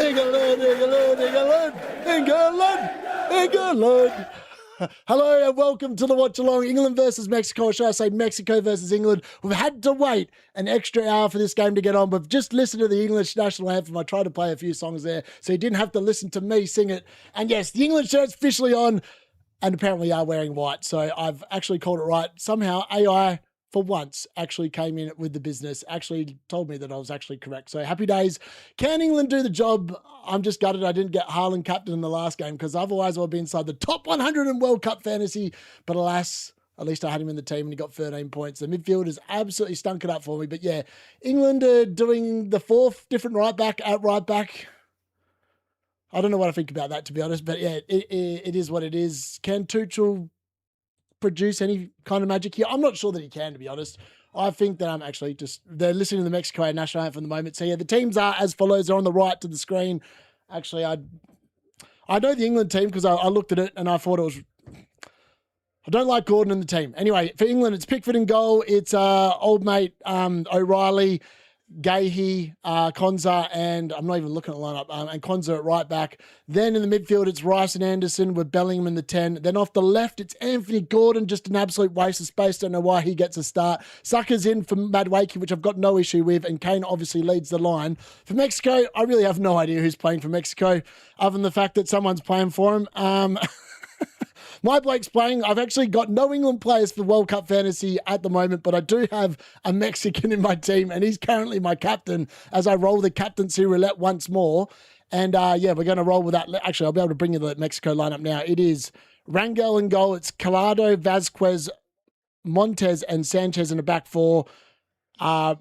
England, England, England, England, England. Hello and welcome to the Watchalong, England versus Mexico, or should I say Mexico versus England. We've had to wait an extra hour for this game to get on, but just listen to the English national anthem. I tried to play a few songs there, so you didn't have to listen to me sing it. And yes, the England shirt's officially on, and apparently are wearing white, so I've actually called it right. Somehow AI, for once, actually came in with the business, actually told me that I was actually correct. So happy days. Can England do the job? I'm just gutted I didn't get Haaland captain in the last game, because otherwise I'll be inside the top 100 in World Cup fantasy. But alas, at least I had him in the team and he got 13 points. The midfield has absolutely stunk it up for me. But yeah, England are doing the fourth different right back at right back. I don't know what I think about that, to be honest. But yeah, it is what it is. Can Tuchel produce any kind of magic here? I'm not sure that he can, to be honest. I think that I'm actually just, they're listening to the Mexico national anthem at the moment. So yeah, the teams are as follows. They're on the right to the screen. Actually, I know the England team because I looked at it and I thought it was, I don't like Gordon in the team. Anyway, for England, it's Pickford in goal. It's old mate O'Reilly, Gahey, Konza, and I'm not even looking at the lineup, and Konza at right back. Then in the midfield, it's Rice and Anderson with Bellingham in the 10. Then off the left, it's Anthony Gordon, just an absolute waste of space. Don't know why he gets a start. Saka's in for Madueke, which I've got no issue with, and Kane obviously leads the line. For Mexico, I really have no idea who's playing for Mexico, other than the fact that someone's playing for him. My bloke's playing. I've actually got no England players for World Cup fantasy at the moment, but I do have a Mexican in my team, and he's currently my captain as I roll the captaincy roulette once more. And yeah, we're going to roll with that. Actually, I'll be able to bring you the Mexico lineup now. It is Rangel in goal. It's Collado, Vasquez, Montes, and Sanchez in the back four. Oh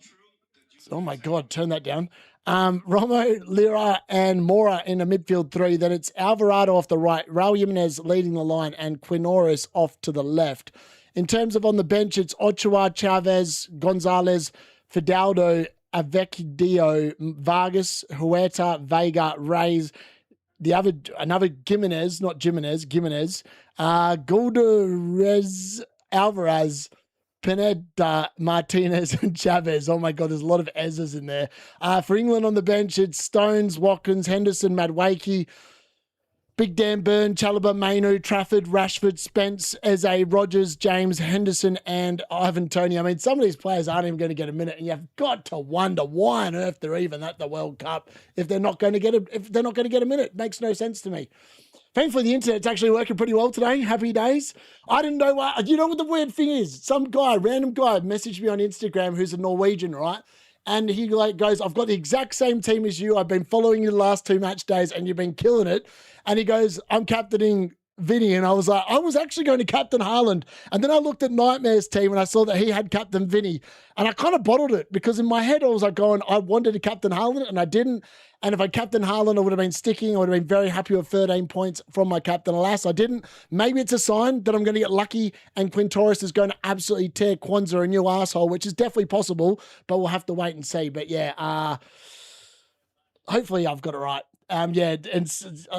my God, turn that down. Romo, Lira, and Mora in the midfield three. Then it's Alvarado off the right, Raul Jimenez leading the line, and Quinones off to the left. In terms of on the bench, it's Ochoa, Chavez, Gonzalez, Fidalgo, Avecchio, Vargas, Huerta, Vega, Reyes, another Gimenez, not Jimenez, Gimenez, Gulderez, Alvarez, Pineda, Martinez, and Chavez. Oh my God, there's a lot of Ezras in there. For England on the bench, it's Stones, Watkins, Henderson, Madueke, Big Dan Burn, Chalobah, Mainu, Trafford, Rashford, Spence, Eze, Rogers, James, Henderson, and Ivan Toney. I mean, some of these players aren't even going to get a minute, and you've got to wonder why on earth they're even at the World Cup if they're not going to get a minute. It makes no sense to me. Thankfully, the internet's actually working pretty well today. Happy days. I didn't know why. You know what the weird thing is? Some guy, random guy, messaged me on Instagram who's a Norwegian, right? And he goes, I've got the exact same team as you. I've been following you the last 2 match days and you've been killing it. And he goes, I'm captaining Vinny. And I was like, I was actually going to captain Haaland. And then I looked at Nightmare's team and I saw that he had captain Vinny. And I kind of bottled it because in my head I was like going, I wanted to captain Haaland and I didn't. And if I captained Haaland, I would have been sticking. I would have been very happy with 13 points from my captain. Alas, I didn't. Maybe it's a sign that I'm going to get lucky and Quintorris is going to absolutely tear Kwanzaa a new asshole, which is definitely possible, but we'll have to wait and see. But yeah, hopefully I've got it right. Yeah, and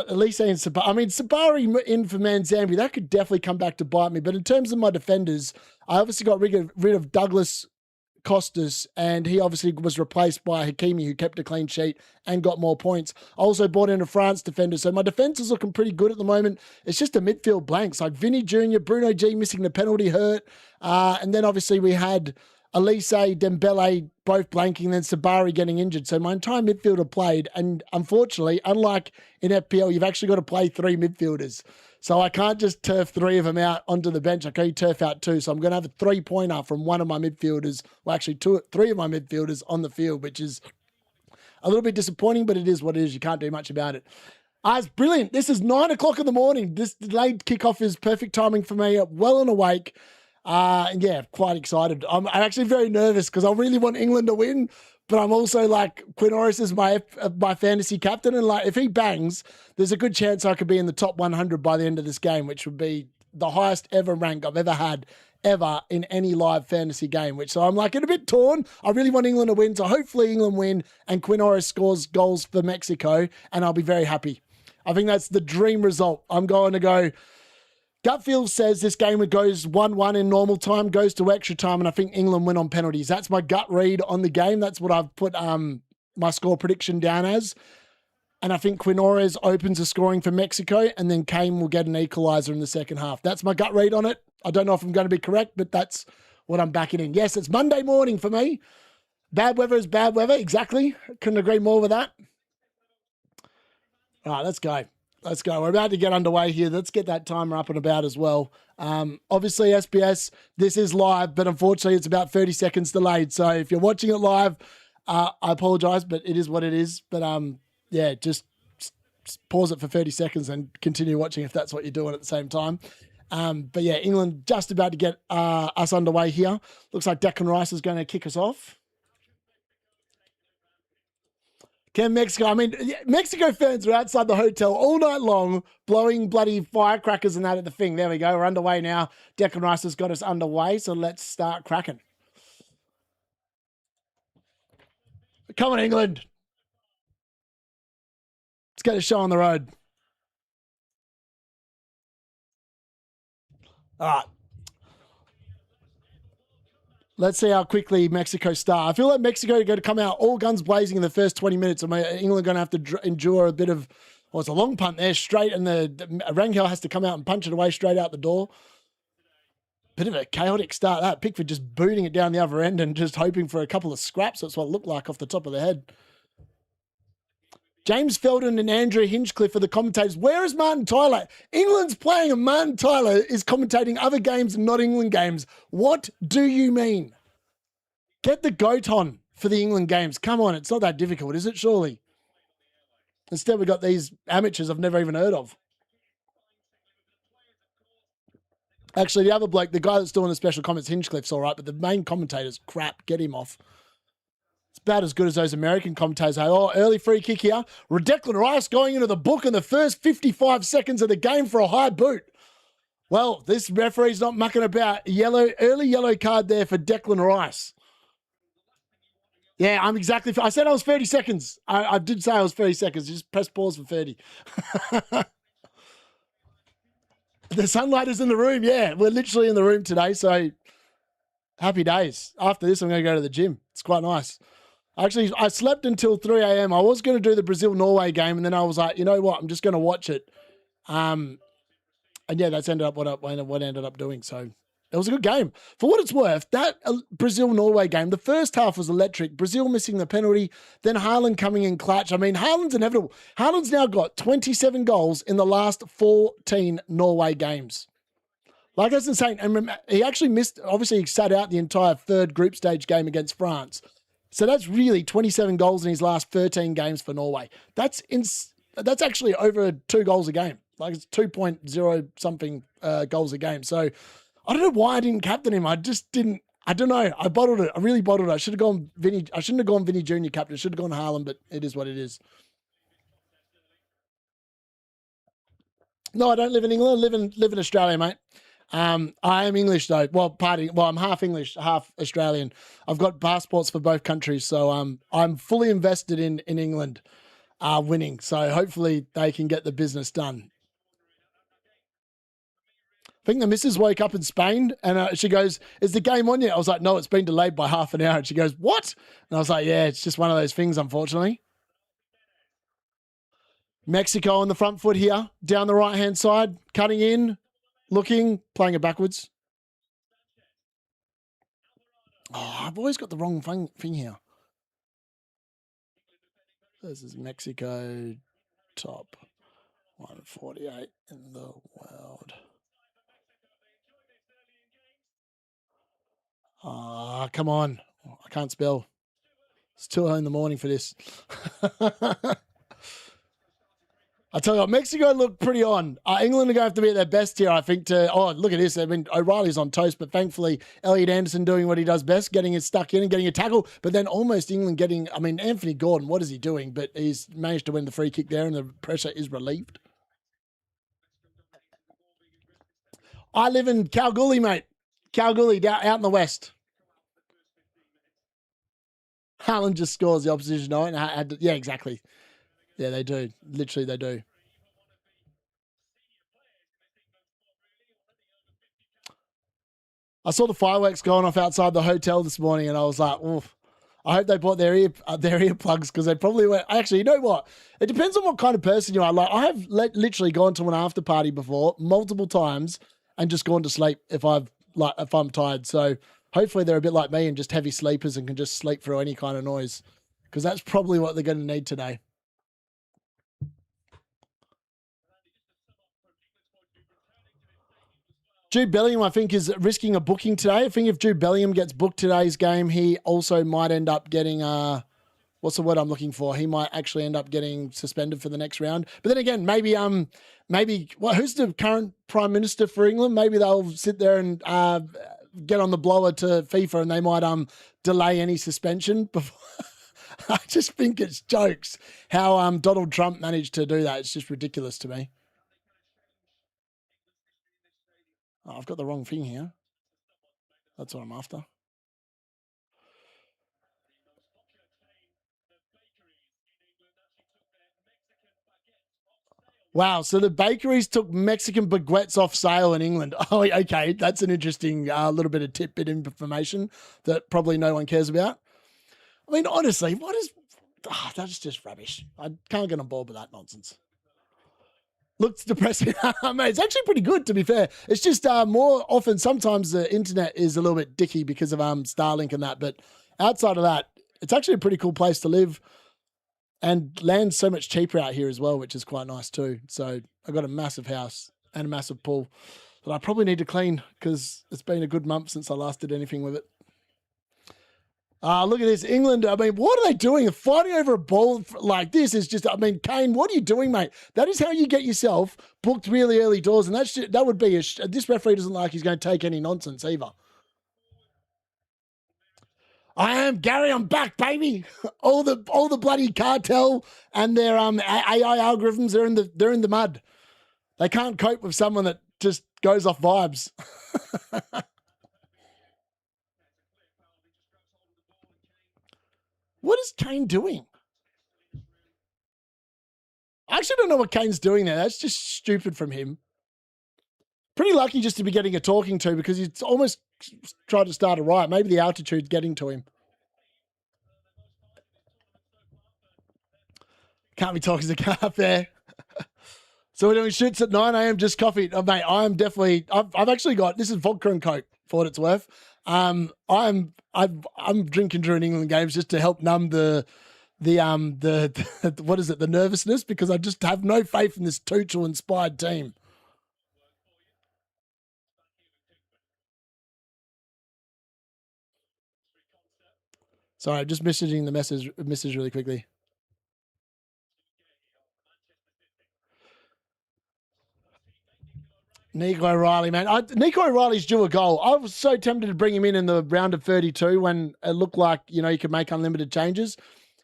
Elise and Sabari. I mean, Sabari in for Manzambi, that could definitely come back to bite me. But in terms of my defenders, I obviously got rid of Douglas Costas, and he obviously was replaced by Hakimi, who kept a clean sheet and got more points. I also bought in a France defender, so my defense is looking pretty good at the moment. It's just a midfield blanks, like Vinny Jr., Bruno G missing the penalty hurt, and then obviously we had Elise, Dembele both blanking, then Sabari getting injured. So my entire midfielder played, and unfortunately, unlike in FPL, you've actually got to play 3 midfielders. So I can't just turf 3 of them out onto the bench. I can only turf out 2. So I'm going to have a 3-pointer from one of my midfielders, well, actually 3 of my midfielders on the field, which is a little bit disappointing, but it is what it is. You can't do much about it. It's brilliant. This is 9 o'clock in the morning. This delayed kickoff is perfect timing for me. Well and awake. And yeah, quite excited. I'm actually very nervous because I really want England to win, but I'm also like, Quinones is my fantasy captain, and like if he bangs, there's a good chance I could be in the top 100 by the end of this game, which would be the highest ever rank I've ever had in any live fantasy game, so I'm like in a bit torn. I really want England to win, so hopefully England win and Quinones scores goals for Mexico, and I'll be very happy. I think that's the dream result. I'm going to go. Gut feel says this game goes 1-1 in normal time, goes to extra time, and I think England win on penalties. That's my gut read on the game. That's what I've put my score prediction down as. And I think Quinores opens the scoring for Mexico, and then Kane will get an equaliser in the second half. That's my gut read on it. I don't know if I'm going to be correct, but that's what I'm backing in. Yes, it's Monday morning for me. Bad weather is bad weather. Exactly. Couldn't agree more with that. All right, let's go. Let's go. We're about to get underway here. Let's get that timer up and about as well. Obviously, SBS, this is live, but unfortunately, it's about 30 seconds delayed. So if you're watching it live, I apologize, but it is what it is. But yeah, just pause it for 30 seconds and continue watching if that's what you're doing at the same time. But yeah, England just about to get us underway here. Looks like Declan Rice is going to kick us off. Can Mexico? I mean, Mexico fans are outside the hotel all night long, blowing bloody firecrackers and that at the thing. There we go. We're underway now. Declan Rice has got us underway, so let's start cracking. Come on, England. Let's get a show on the road. All right. Let's see how quickly Mexico start. I feel like Mexico are going to come out all guns blazing in the first 20 minutes. I mean, England are going to have to endure a bit of, well, it's a long punt there, straight, and the Rangel has to come out and punch it away straight out the door. Bit of a chaotic start, that. Pickford just booting it down the other end and just hoping for a couple of scraps. That's what it looked like off the top of the head. James Felden and Andrew Hinchcliffe are the commentators. Where is Martin Tyler? England's playing and Martin Tyler is commentating other games and not England games. What do you mean? Get the goat on for the England games. Come on, it's not that difficult, is it, surely? Instead, we've got these amateurs I've never even heard of. Actually, the other bloke, the guy that's doing the special comments, Hinchcliffe's all right, but the main commentator's crap. Get him off. It's about as good as those American commentators. Oh, early free kick here. Declan Rice going into the book in the first 55 seconds of the game for a high boot. Well, this referee's not mucking about. Early yellow card there for Declan Rice. Yeah, I'm exactly. I said I was 30 seconds. I did say I was 30 seconds. Just press pause for 30. The sunlight is in the room. Yeah, we're literally in the room today. So happy days. After this, I'm going to go to the gym. It's quite nice. Actually, I slept until 3 a.m. I was going to do the Brazil-Norway game, and then I was like, you know what? I'm just going to watch it. And yeah, that's ended up what I ended up doing. So it was a good game. For what it's worth, that Brazil-Norway game, the first half was electric. Brazil missing the penalty, then Haaland coming in clutch. I mean, Haaland's inevitable. Haaland's now got 27 goals in the last 14 Norway games. Like that's insane. And he actually missed, obviously he sat out the entire third group stage game against France. So that's really 27 goals in his last 13 games for Norway. That's actually over 2 goals a game. Like it's 2.0 something goals a game. So I don't know why I didn't captain him. I just didn't. I don't know. I bottled it. I really bottled it. I should have gone Vinny. I shouldn't have gone Vinny Jr. captain. I should have gone Haaland, but it is what it is. No, I don't live in England. I live in Australia, mate. I am English though. Well, I'm half English, half Australian. I've got passports for both countries, so I'm fully invested in England winning. So hopefully they can get the business done. I think the missus woke up in Spain and she goes, "Is the game on yet?" I was like, "No, it's been delayed by half an hour." And she goes, "What?" And I was like, "Yeah, it's just one of those things, unfortunately." Mexico on the front foot here, down the right-hand side, cutting in, looking, playing it backwards. Oh, I've always got the wrong thing here. This is Mexico top 148 in the world. Ah, come on. I can't spell. It's 2 in the morning for this. I tell you what, Mexico look pretty on. England are going to have to be at their best here, I think, look at this. I mean, O'Reilly's on toast, but thankfully, Elliot Anderson doing what he does best, getting it stuck in and getting a tackle, but then almost England getting, I mean, Anthony Gordon, what is he doing? But he's managed to win the free kick there and the pressure is relieved. I live in Kalgoorlie, mate. Kalgoorlie, out in the west. Haaland just scores the opposition. Yeah, exactly. Yeah, they do. Literally, they do. I saw the fireworks going off outside the hotel this morning and I was like, oof. I hope they bought their earplugs because they probably went. Actually, you know what? It depends on what kind of person you are. Like I have literally gone to an after party before multiple times and just gone to sleep if I'm tired. So hopefully they're a bit like me and just heavy sleepers and can just sleep through any kind of noise because that's probably what they're going to need today. Jude Bellingham, I think, is risking a booking today. I think if Jude Bellingham gets booked today's game, he also might end up getting what's the word I'm looking for? He might actually end up getting suspended for the next round. But then again, maybe who's the current Prime Minister for England? Maybe they'll sit there and get on the blower to FIFA and they might delay any suspension before. I just think it's jokes how Donald Trump managed to do that. It's just ridiculous to me. Oh, I've got the wrong thing here. That's what I'm after. Wow, so the bakeries took Mexican baguettes off sale in England. Oh, okay, that's an interesting little bit of tidbit information that probably no one cares about. I mean, honestly, that's just rubbish. I can't get on board with that nonsense. Looks depressing. Mate, it's actually pretty good, to be fair. It's just more often, sometimes the internet is a little bit dicky because of Starlink and that. But outside of that, it's actually a pretty cool place to live. And land's so much cheaper out here as well, which is quite nice too. So I've got a massive house and a massive pool that I probably need to clean because it's been a good month since I last did anything with it. Look at this. England, I mean, what are they doing? Fighting over a ball like this is just, I mean, Kane, what are you doing, mate? That is how you get yourself booked really early doors. And that would be, this referee doesn't like he's going to take any nonsense either. I am Gary. I'm back, baby. All the bloody cartel and their AI algorithms they're in the mud. They can't cope with someone that just goes off vibes. What is Kane doing? I actually don't know what Kane's doing there. That's just stupid from him. Pretty lucky just to be getting a talking to because he's almost tried to start a riot. Maybe the altitude's getting to him. Can't be talking to car there. So we're doing shoots at 9 a.m. just coffee. Oh, mate, I've actually got, this is vodka and Coke for what it's worth. I'm drinking during England games just to help numb the what is it, the nervousness, because I just have no faith in this Tuchel inspired team. Sorry, just messaging the message really quickly. Nico Riley, man. Nico Riley's due a goal. I was so tempted to bring him in the round of 32 when it looked like, you could make unlimited changes.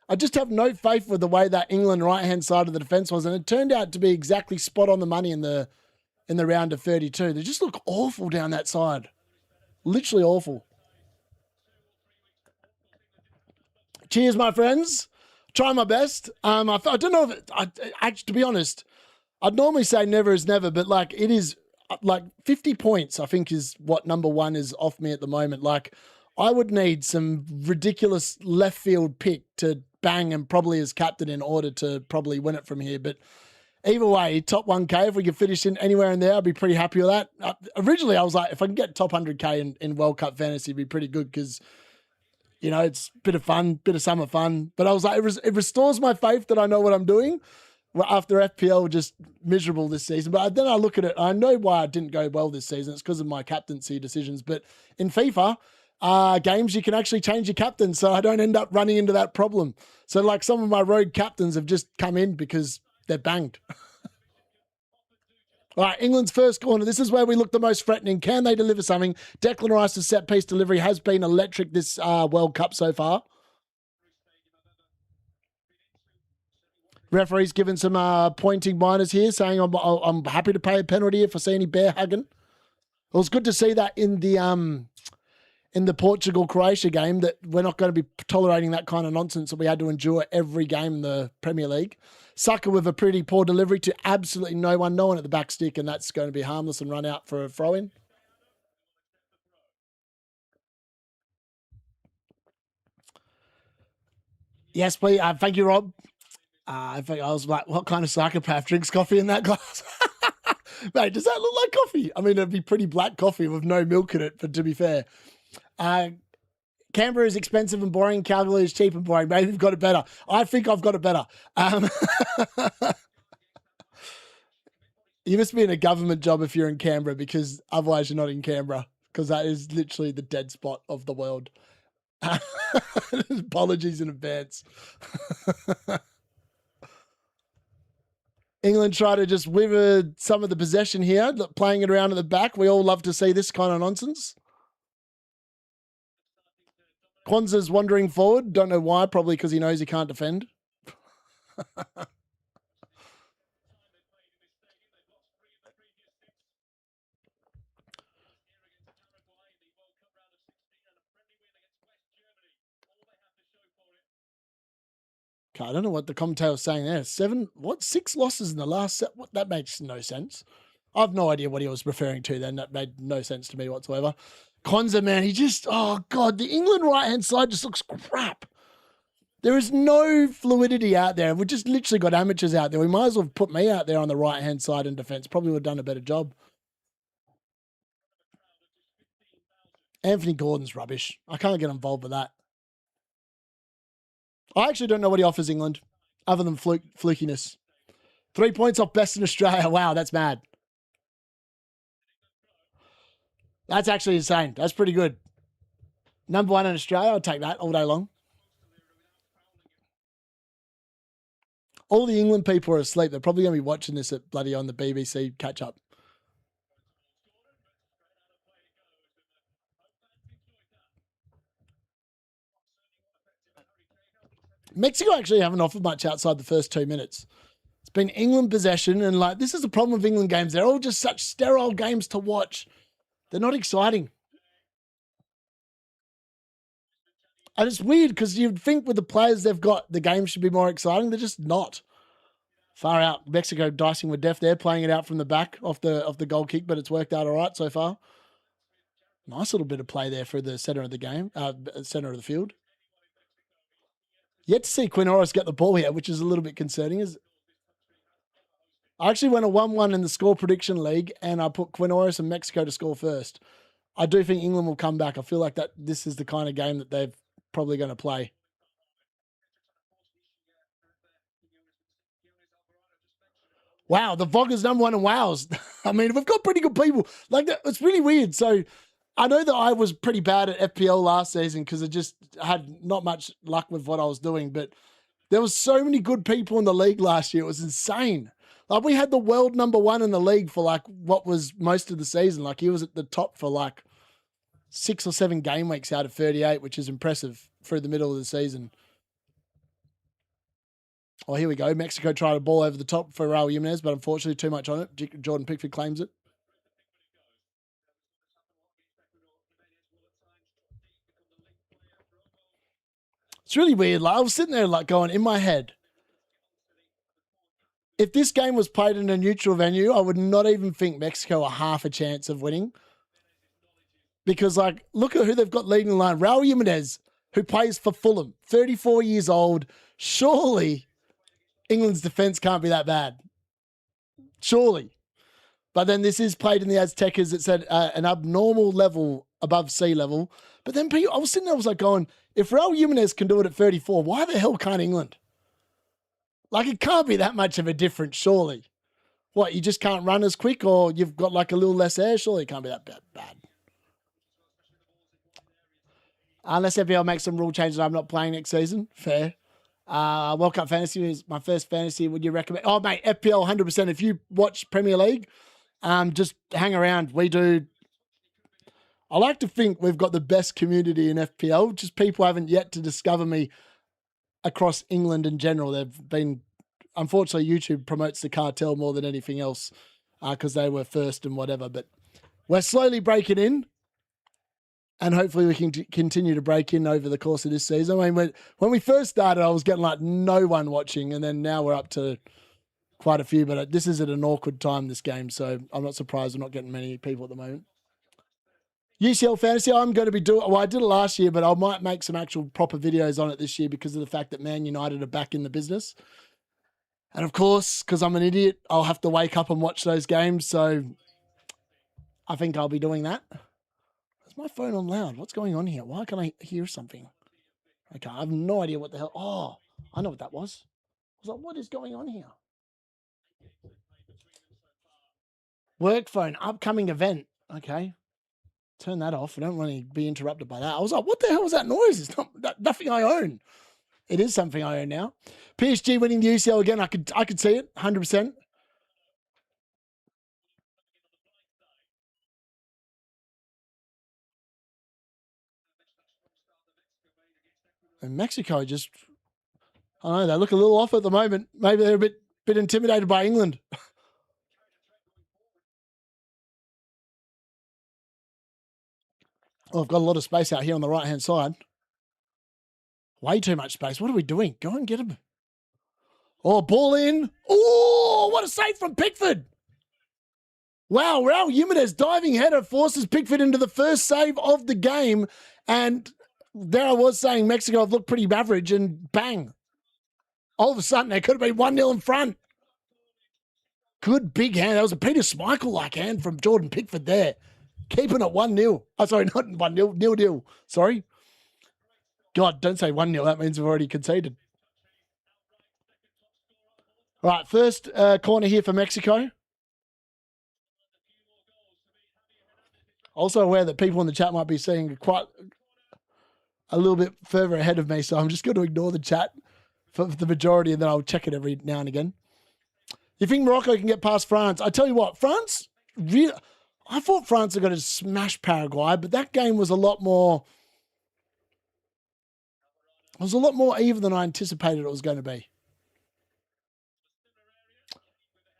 I just have no faith with the way that England right-hand side of the defence was, and it turned out to be exactly spot on the money in the round of 32. They just look awful down that side. Literally awful. Cheers, my friends. Try my best. I don't know if to be honest, I'd normally say never is never, but like it is like 50 points, I think is what number one is off me at the moment. Like I would need some ridiculous left field pick to bang and probably as captain in order to probably win it from here. But either way, top 1K, if we could finish in anywhere in there, I'd be pretty happy with that. Originally, I was like, if I can get top 100K in World Cup fantasy, it'd be pretty good because, it's a bit of fun, bit of summer fun. But I was like, it restores my faith that I know what I'm doing after FPL just miserable this season. But then I look at it, I know why I didn't go well this season. It's because of my captaincy decisions. But in FIFA, games, you can actually change your captain, so I don't end up running into that problem. So like some of my rogue captains have just come in because they're banged. All right, England's first corner. This is where we look the most threatening. Can they deliver something? Declan Rice's set-piece delivery has been electric this World Cup so far. Referee's given some pointing minors here, saying I'm happy to pay a penalty if I see any bear hugging. It was good to see that in the Portugal-Croatia game that we're not going to be tolerating that kind of nonsense that we had to endure every game in the Premier League. Saka with a pretty poor delivery to absolutely no one at the back stick, and that's going to be harmless and run out for a throw-in. Yes, please. Thank you, Rob. I think I was like, what kind of psychopath drinks coffee in that glass? Mate, does that look like coffee? I mean, it'd be pretty black coffee with no milk in it, but to be fair. Canberra is expensive and boring. Calgary is cheap and boring. Maybe we've got it better. I think I've got it better. You must be in a government job if you're in Canberra, because otherwise you're not in Canberra, because that is literally the dead spot of the world. Apologies in advance. England try to just wither some of the possession here, playing it around at the back. We all love to see this kind of nonsense. Kwanzaa's wandering forward. Don't know why. Probably because he knows he can't defend. Okay, I don't know what the commentator was saying there. 6 losses in the last set? What? That makes no sense. I have no idea what he was referring to then. That made no sense to me whatsoever. Kwanzaa, man, he just, oh God, the England right-hand side just looks crap. There is no fluidity out there. We just literally got amateurs out there. We might as well have put me out there on the right-hand side in defence. Probably would have done a better job. Anthony Gordon's rubbish. I can't get involved with that. I actually don't know what he offers England, other than flukiness. 3 points off best in Australia. Wow, that's mad. That's actually insane. That's pretty good. Number 1 in Australia. I'll take that all day long. All the England people are asleep. They're probably going to be watching this at bloody on the BBC catch up. Mexico actually haven't offered much outside the first 2 minutes. It's been England possession, and like this is the problem with England games. They're all just such sterile games to watch. They're not exciting. And it's weird because you'd think with the players they've got, the game should be more exciting. They're just not. Far out. Mexico dicing with death there, playing it out from the back off the goal kick, but it's worked out all right so far. Nice little bit of play there for the center of the game, center of the field. Yet to see Quinoris get the ball here, which is a little bit concerning. I actually went a 1-1 in the score prediction league, and I put Quinoris and Mexico to score first. I do think England will come back. I feel like that this is the kind of game that they're probably going to play. Wow, the Vogger's number 1 in Wales. I mean, we've got pretty good people. Like that, it's really weird. So I know that I was pretty bad at FPL last season because I just had not much luck with what I was doing, but there was so many good people in the league last year. It was insane. Like we had the world number 1 in the league for like what was most of the season. Like he was at the top for like 6 or 7 game weeks out of 38, which is impressive through the middle of the season. Oh, here we go. Mexico tried a ball over the top for Raul Jimenez, but unfortunately too much on it. Jordan Pickford claims it. It's really weird. Like I was sitting there like going in my head, if this game was played in a neutral venue, I would not even think Mexico a half a chance of winning. Because like, look at who they've got leading the line. Raul Jimenez, who plays for Fulham, 34 years old. Surely England's defence can't be that bad. Surely. But then this is played in the Aztecas. It's at an abnormal level above sea level. But then I was sitting there, I was like going, if Raul Jimenez can do it at 34, why the hell can't England? Like it can't be that much of a difference, surely. What, you just can't run as quick or you've got like a little less air? Surely it can't be that bad. Unless FPL makes some rule changes, I'm not playing next season. Fair. World Cup Fantasy is my first fantasy. Would you recommend? Oh, mate, FPL 100%. If you watch Premier League, just hang around. I like to think we've got the best community in FPL. Just people haven't yet to discover me across England in general. They've been, unfortunately, YouTube promotes the cartel more than anything else because they were first and whatever. But we're slowly breaking in. And hopefully we can continue to break in over the course of this season. I mean, when we first started, I was getting like no one watching, and then now we're up to quite a few. But this is at an awkward time, this game, so I'm not surprised we're not getting many people at the moment. UCL Fantasy, I'm going to be doing, well, I did it last year, but I might make some actual proper videos on it this year because of the fact that Man United are back in the business. And of course, because I'm an idiot, I'll have to wake up and watch those games. So I think I'll be doing that. Is my phone on loud? What's going on here? Why can't I hear something? Okay, I have no idea what the hell. Oh, I know what that was. I was like, what is going on here? Work phone, upcoming event. Okay. Turn that off. I don't want to be interrupted by that. I was like, what the hell was that noise? It's not nothing I own. It is something I own now. PSG winning the UCL again. I could see it 100%. And Mexico just, I don't know, they look a little off at the moment. Maybe they're a bit intimidated by England. Oh, I've got a lot of space out here on the right-hand side. Way too much space. What are we doing? Go and get him. Oh, ball in. Oh, what a save from Pickford. Wow, Raul Jimenez diving header forces Pickford into the first save of the game. And there I was saying Mexico have looked pretty average, and bang. All of a sudden, they could have been 1-0 in front. Good big hand. That was a Peter Schmeichel-like hand from Jordan Pickford there. Keeping it 1-0. Oh, sorry, not 1-0. 0-0. Sorry. God, don't say 1-0. That means we've already conceded. All right, first corner here for Mexico. Also aware that people in the chat might be seeing quite a little bit further ahead of me, so I'm just going to ignore the chat for the majority, and then I'll check it every now and again. You think Morocco can get past France? I tell you what, France, I thought France were going to smash Paraguay, but that game was a lot more even than I anticipated it was going to be.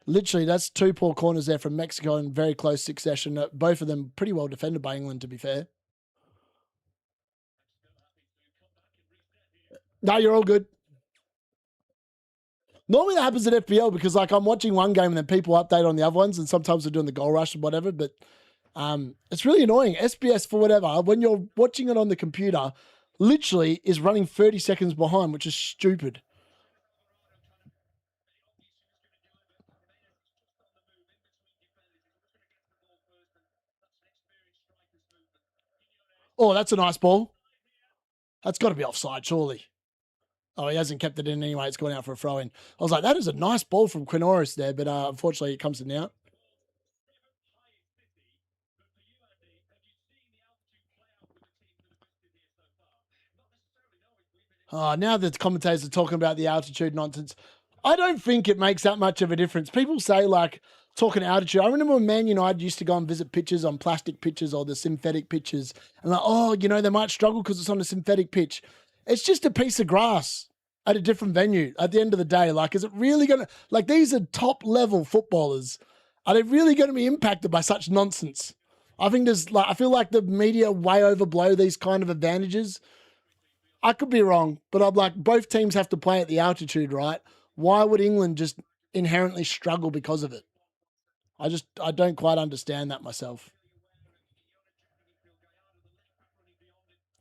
Literally, that's two poor corners there from Mexico in very close succession. Both of them pretty well defended by England, to be fair. No, you're all good. Normally that happens at FPL because, like, I'm watching one game and then people update on the other ones, and sometimes they're doing the goal rush and whatever, but it's really annoying. SBS, for whatever, when you're watching it on the computer, literally is running 30 seconds behind, which is stupid. Oh, that's a nice ball. That's got to be offside, surely. Oh, he hasn't kept it in anyway. It's gone out for a throw-in. I was like, that is a nice ball from Quinoris there, but unfortunately it comes in out. Oh, now the commentators are talking about the altitude nonsense. I don't think it makes that much of a difference. People say, like, talking altitude. I remember when Man United used to go and visit pitches on plastic pitches or the synthetic pitches. And like, oh, you know, they might struggle because it's on a synthetic pitch. It's just a piece of grass at a different venue at the end of the day. Like, is it really going to, like, these are top level footballers. Are they really going to be impacted by such nonsense? I think I feel like the media way overblow these kind of advantages. I could be wrong, but I'm like, both teams have to play at the altitude, right? Why would England just inherently struggle because of it? I don't quite understand that myself.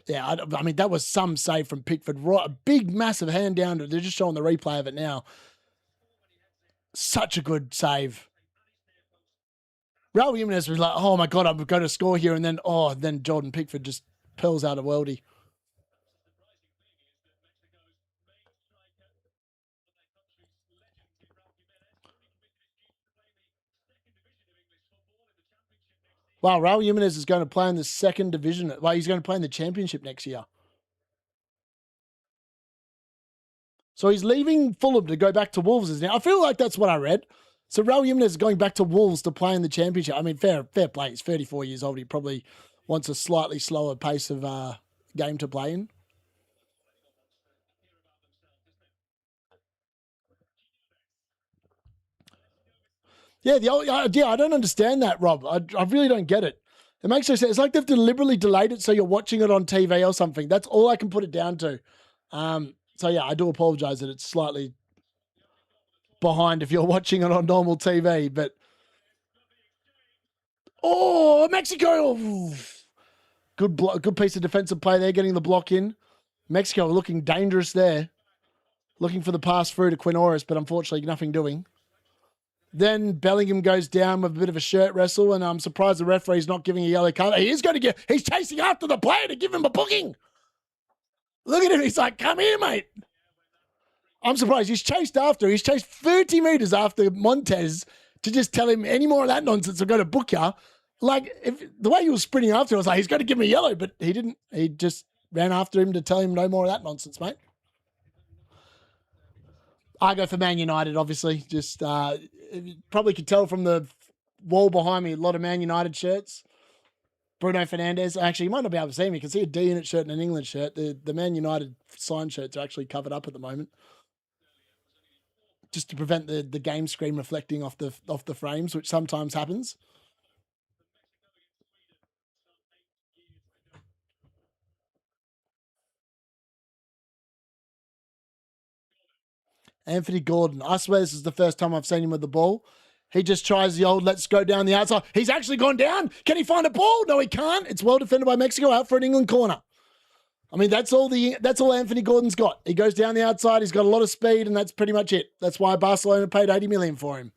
Yeah, I mean, that was some save from Pickford. Right, a big, massive hand down. They're just showing the replay of it now. Such a good save. Raul Jimenez was like, oh my God, I'm going to score here. And then Jordan Pickford just pearls out a worldie. Wow, Raul Jimenez is going to play in the second division. Well, he's going to play in the championship next year. So he's leaving Fulham to go back to Wolves now. I feel like that's what I read. So Raul Jimenez is going back to Wolves to play in the championship. I mean, fair play. He's 34 years old. He probably wants a slightly slower pace of game to play in. Yeah, I don't understand that, Rob. I really don't get it. It makes no sense. It's like they've deliberately delayed it so you're watching it on TV or something. That's all I can put it down to. So yeah, I do apologize that it's slightly behind if you're watching it on normal TV. But oh, Mexico! Good piece of defensive play there, getting the block in. Mexico looking dangerous there. Looking for the pass through to Quinoris, but unfortunately nothing doing. Then Bellingham goes down with a bit of a shirt wrestle, and I'm surprised the referee's not giving a yellow card. He's chasing after the player to give him a booking. Look at him. He's like, come here, mate. I'm surprised. He's chased 30 meters after Montez to just tell him any more of that nonsense, I'm going to book you. Like, if the way he was sprinting after him, I was like, he's going to give me a yellow, but he didn't. He just ran after him to tell him no more of that nonsense, mate. I go for Man United, obviously. Just you probably could tell from the wall behind me, a lot of Man United shirts. Bruno Fernandes. Actually, you might not be able to see me. You can see a D-Unit shirt and an England shirt. The Man United signed shirts are actually covered up at the moment, just to prevent the game screen reflecting off the frames, which sometimes happens. Anthony Gordon. I swear this is the first time I've seen him with the ball. He just tries the old, let's go down the outside. He's actually gone down. Can he find a ball? No, he can't. It's well defended by Mexico, out for an England corner. I mean, that's all Anthony Gordon's got. He goes down the outside. He's got a lot of speed, and that's pretty much it. That's why Barcelona paid 80 million for him.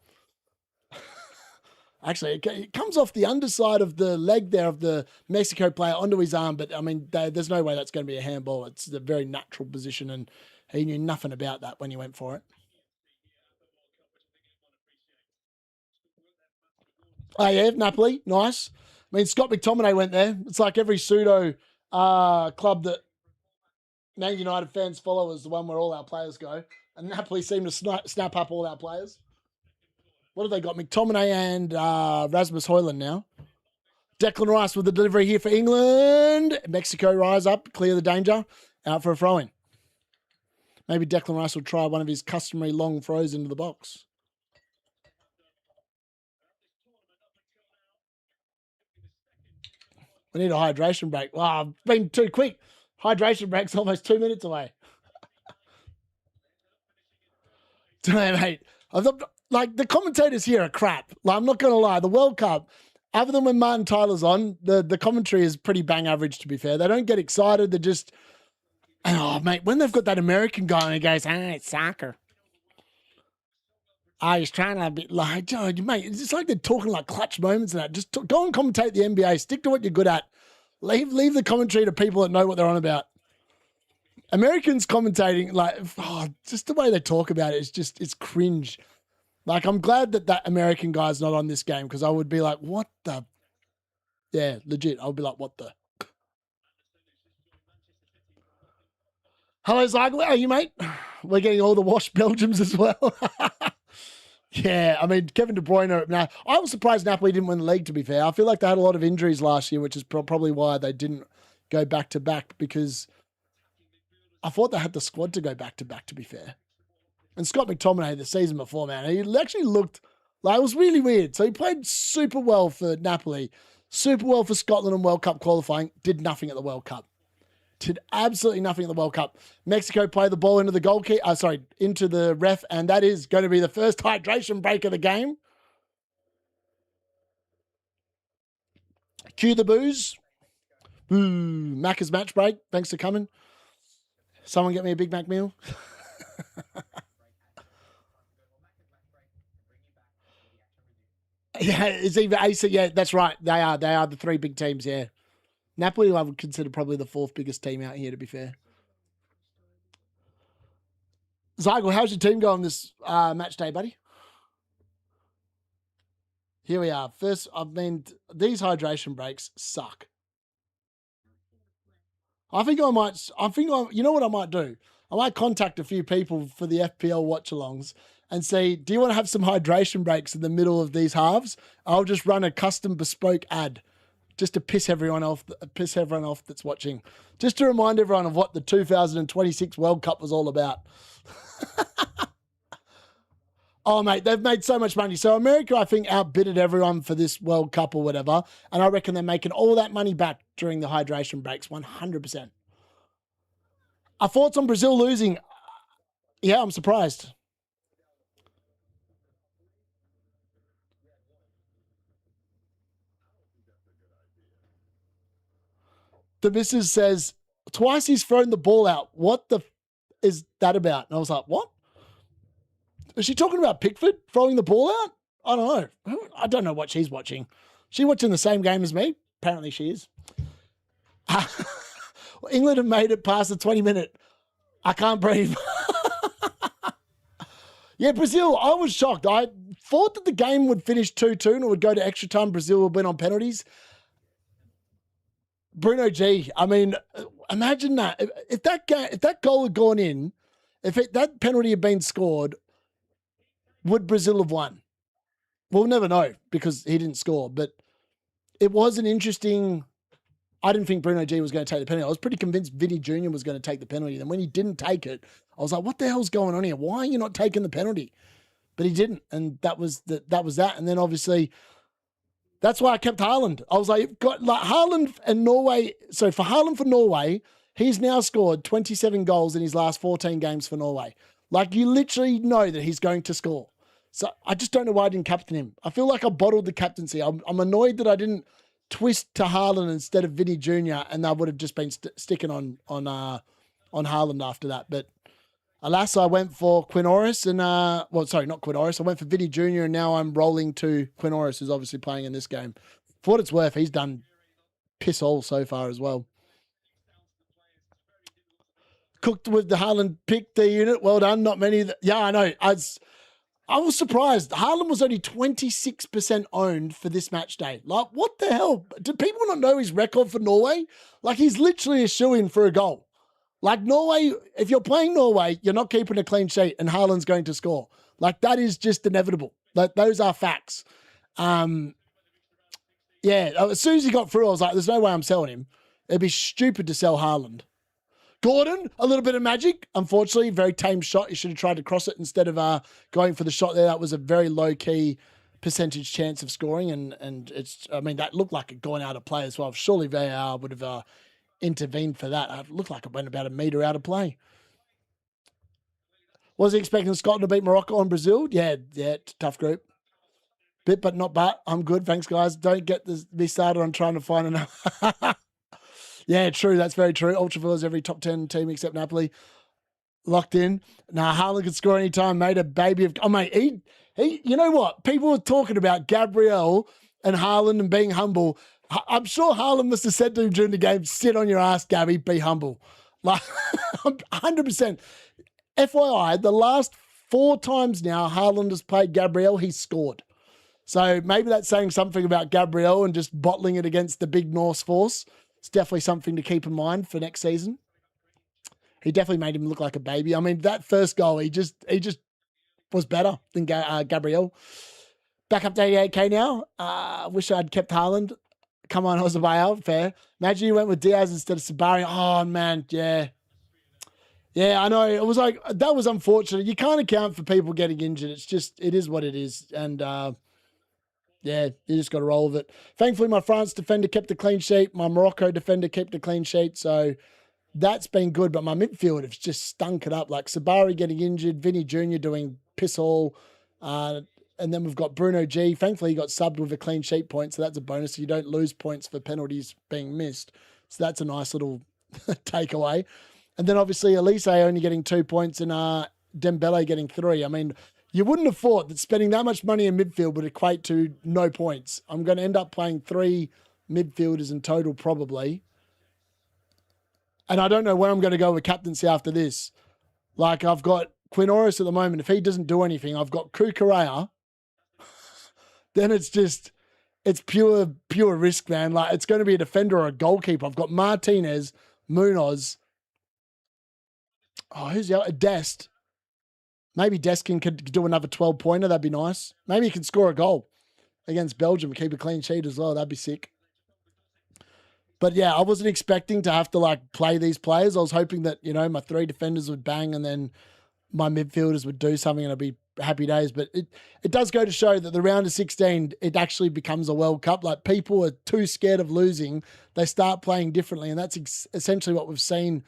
Actually, it comes off the underside of the leg there of the Mexico player onto his arm, but I mean, there's no way that's going to be a handball. It's a very natural position, and he knew nothing about that when he went for it. Oh, yeah, Napoli. Nice. I mean, Scott McTominay went there. It's like every pseudo club that Man United fans follow is the one where all our players go. And Napoli seem to snap up all our players. What have they got? McTominay and Rasmus Højlund now. Declan Rice with the delivery here for England. Mexico rise up, clear the danger. Out for a throw-in. Maybe Declan Rice will try one of his customary long throws into the box. We need a hydration break. Wow, I've been too quick. Hydration break's almost 2 minutes away. Mate, like the commentators here are crap. Like, I'm not going to lie. The World Cup, other than when Martin Tyler's on, the commentary is pretty bang average, to be fair. They don't get excited. They're just, oh, mate, when they've got that American guy and he goes, it's soccer. He's trying to be like, oh, mate, it's like they're talking like clutch moments and that. Just go and commentate the NBA. Stick to what you're good at. Leave the commentary to people that know what they're on about. Americans commentating, like, just the way they talk about it is just, it's cringe. Like, I'm glad that American guy's not on this game, because I would be like, what the? Yeah, legit. I would be like, what the? Hello, Zygler. How are you, mate? We're getting all the washed Belgiums as well. Yeah, I mean, Kevin De Bruyne. Now, I was surprised Napoli didn't win the league, to be fair. I feel like they had a lot of injuries last year, which is probably why they didn't go back to back, because I thought they had the squad to go back to be fair. And Scott McTominay, the season before, man, he actually looked like, it was really weird. So he played super well for Napoli, super well for Scotland in World Cup qualifying, did nothing at the World Cup. Did absolutely nothing at the World Cup. Mexico played the ball into the goalkeeper, into the ref, and that is going to be the first hydration break of the game. Cue the booze. Boo. Macca's match break. Thanks for coming. Someone get me a Big Mac meal. Yeah, it's either AC. Yeah, that's right. They are the three big teams. Yeah, Napoli I would consider probably the fourth biggest team out here, to be fair. Zygel, how's your team going this match day, buddy? Here we are. First, I mean, these hydration breaks suck. You know what I might do? I might contact a few people for the FPL Watchalongs and say, do you want to have some hydration breaks in the middle of these halves? I'll just run a custom bespoke ad just to piss everyone off that's watching. Just to remind everyone of what the 2026 World Cup was all about. Oh, mate, they've made so much money. So America, I think, outbidded everyone for this World Cup or whatever. And I reckon they're making all that money back during the hydration breaks, 100%. Our thoughts on Brazil losing? Yeah, I'm surprised. The missus says, twice he's thrown the ball out. What the is that about? And I was like, what? Is she talking about Pickford throwing the ball out? I don't know. I don't know what she's watching. She watching the same game as me? Apparently she is. England have made it past the 20-minute. I can't breathe. Yeah, Brazil, I was shocked. I thought that the game would finish 2-2 and it would go to extra time. Brazil would win on penalties. Bruno G, I mean, imagine that. If that goal had gone in, that penalty had been scored, would Brazil have won? We'll never know because he didn't score. But it was an interesting... I didn't think Bruno G was going to take the penalty. I was pretty convinced Vinny Jr. was going to take the penalty. And when he didn't take it, I was like, what the hell's going on here? Why are you not taking the penalty? But he didn't. And that was that. And then obviously, that's why I kept Haaland. I was like, Haaland and Norway. So for Haaland for Norway, he's now scored 27 goals in his last 14 games for Norway. Like, you literally know that he's going to score. So I just don't know why I didn't captain him. I feel like I bottled the captaincy. I'm annoyed that I didn't twist to Haaland instead of Vinny Jr. and I would have just been sticking on Haaland after that. But alas, I went for Quinoris and not Quinoris. I went for Vinny Jr. and now I'm rolling to Quinoris, who's obviously playing in this game. For what it's worth, he's done piss all so far as well. Cooked with the Haaland pick D-Unit. Well done. Not many. Yeah, I know. I was surprised. Haaland was only 26% owned for this match day. Like, what the hell? Do people not know his record for Norway? Like, he's literally a shoo-in for a goal. Like, Norway, if you're playing Norway, you're not keeping a clean sheet and Haaland's going to score. Like, that is just inevitable. Like, those are facts. Yeah, as soon as he got through, I was like, there's no way I'm selling him. It'd be stupid to sell Haaland. Gordon, a little bit of magic. Unfortunately, very tame shot. He should have tried to cross it instead of going for the shot there. That was a very low-key percentage chance of scoring, and it's, I mean, that looked like it gone out of play as well. Surely VAR would have intervened for that. It looked like it went about a metre out of play. Was he expecting Scotland to beat Morocco and Brazil? Yeah, tough group. Bit but not but. I'm good. Thanks, guys. Don't get me started on trying to find another... Yeah, true. That's very true. Ultravilla's every top 10 team except Napoli. Locked in. Nah, Haaland could score anytime. Made a baby of... Oh, mate, he... You know what? People were talking about Gabriel and Haaland and being humble. I'm sure Haaland must have said to him during the game, sit on your ass, Gabby, be humble. Like, 100%. FYI, the last 4 times now Haaland has played Gabriel, he's scored. So maybe that's saying something about Gabriel and just bottling it against the big Norse force. It's definitely something to keep in mind for next season. He definitely made him look like a baby. I mean, that first goal, he just was better than Gabriel. Back up to 88K now. Wish I'd kept Haaland. Come on, Jose, fair. Imagine you went with Diaz instead of Sabari. Oh, man, yeah. Yeah, I know. It was like, that was unfortunate. You can't account for people getting injured. It's just, it is what it is. And, yeah, you just got to roll with it. Thankfully, my France defender kept a clean sheet. My Morocco defender kept a clean sheet. So that's been good. But my midfield has just stunk it up. Like Sabari getting injured, Vinny Jr. doing piss all. And then we've got Bruno G. Thankfully, he got subbed with a clean sheet point. So that's a bonus. So you don't lose points for penalties being missed. So that's a nice little takeaway. And then obviously, Elise only getting 2 points and Dembele getting 3. I mean, you wouldn't have thought that spending that much money in midfield would equate to no points. I'm going to end up playing 3 midfielders in total probably. And I don't know where I'm going to go with captaincy after this. Like, I've got Quinoris at the moment. If he doesn't do anything, I've got Kukurea. Then it's pure risk, man. Like, it's going to be a defender or a goalkeeper. I've got Martinez, Munoz. Oh, who's the other? Dest. Maybe Deskin could do another 12-pointer. That'd be nice. Maybe he can score a goal against Belgium and keep a clean sheet as well. That'd be sick. But yeah, I wasn't expecting to have to like play these players. I was hoping that, you know, my 3 defenders would bang and then my midfielders would do something and it'd be happy days. But it does go to show that the round of 16, it actually becomes a World Cup. Like, people are too scared of losing. They start playing differently. And that's essentially what we've seen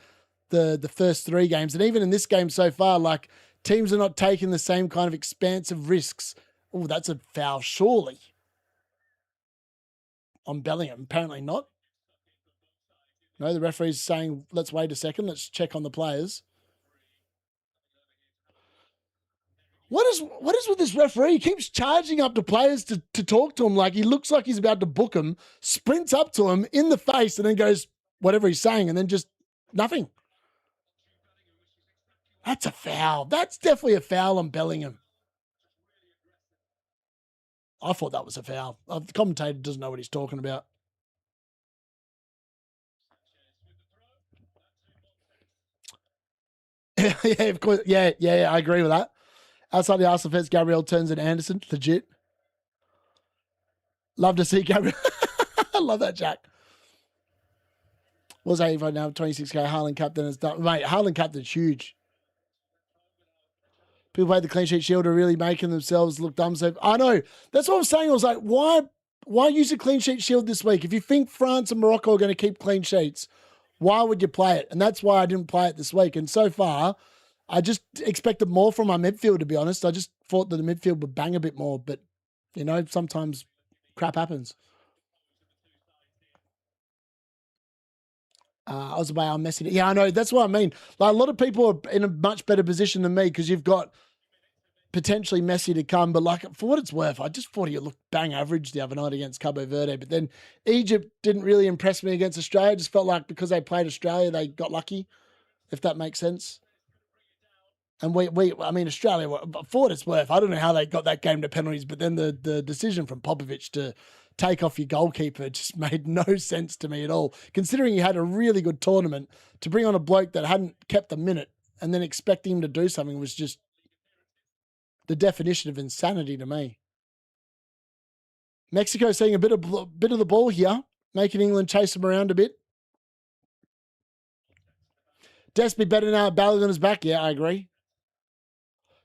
the first 3 games. And even in this game so far, like, teams are not taking the same kind of expansive risks. Oh, that's a foul, surely. On Bellingham, apparently not. No, the referee's saying, let's wait a second. Let's check on the players. What is with this referee? He keeps charging up to players to talk to him like he looks like he's about to book him, sprints up to him in the face, and then goes whatever he's saying, and then just nothing. That's a foul. That's definitely a foul on Bellingham. I thought that was a foul. The commentator doesn't know what he's talking about. Yeah, of course. Yeah, I agree with that. Outside the Arsenal fence, Gabriel turns and Anderson. Legit. Love to see Gabriel. I love that, Jack. Was 85 now, 26K. Haaland captain is done. Mate, Haaland captain's huge. People played the clean sheet shield are really making themselves look dumb. So I know. That's what I'm saying. I was like, why use a clean sheet shield this week? If you think France and Morocco are going to keep clean sheets, why would you play it? And that's why I didn't play it this week. And so far, I just expected more from my midfield, to be honest. I just thought that the midfield would bang a bit more. But, you know, sometimes crap happens. I was about Messi. Yeah, I know. That's what I mean. Like, a lot of people are in a much better position than me because you've got potentially Messi to come. But, like, for what it's worth, I just thought he looked bang average the other night against Cabo Verde. But then Egypt didn't really impress me against Australia. I just felt like because they played Australia, they got lucky, if that makes sense. And I mean, Australia, for what it's worth, I don't know how they got that game to penalties, but then the decision from Popovic to take off your goalkeeper just made no sense to me at all. Considering he had a really good tournament, to bring on a bloke that hadn't kept a minute and then expect him to do something was just the definition of insanity to me. Mexico seeing a bit of the ball here, making England chase them around a bit. Despi better now. Balogun is back. Yeah, I agree.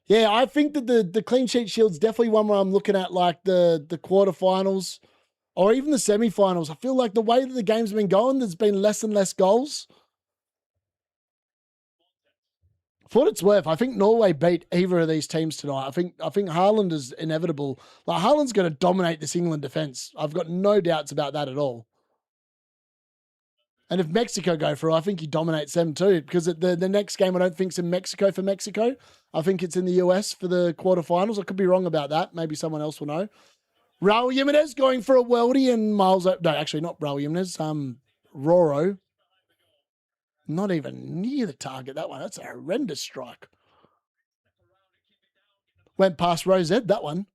Yeah, I think that the clean sheet shield's definitely one where I'm looking at like the quarterfinals or even the semifinals. I feel like the way that the game's been going, there's been less and less goals. For what it's worth, I think Norway beat either of these teams tonight. I think Haaland is inevitable. Like Haaland's going to dominate this England defense. I've got no doubts about that at all. And if Mexico go through, I think he dominates them too. Because the next game, I don't think it's in Mexico for Mexico. I think it's in the US for the quarterfinals. I could be wrong about that. Maybe someone else will know. Raul Jimenez going for a worldie and Miles. No, actually not Raul Jimenez. Roro. Not even near the target. That one. That's a horrendous strike. Went past Rosette. That one.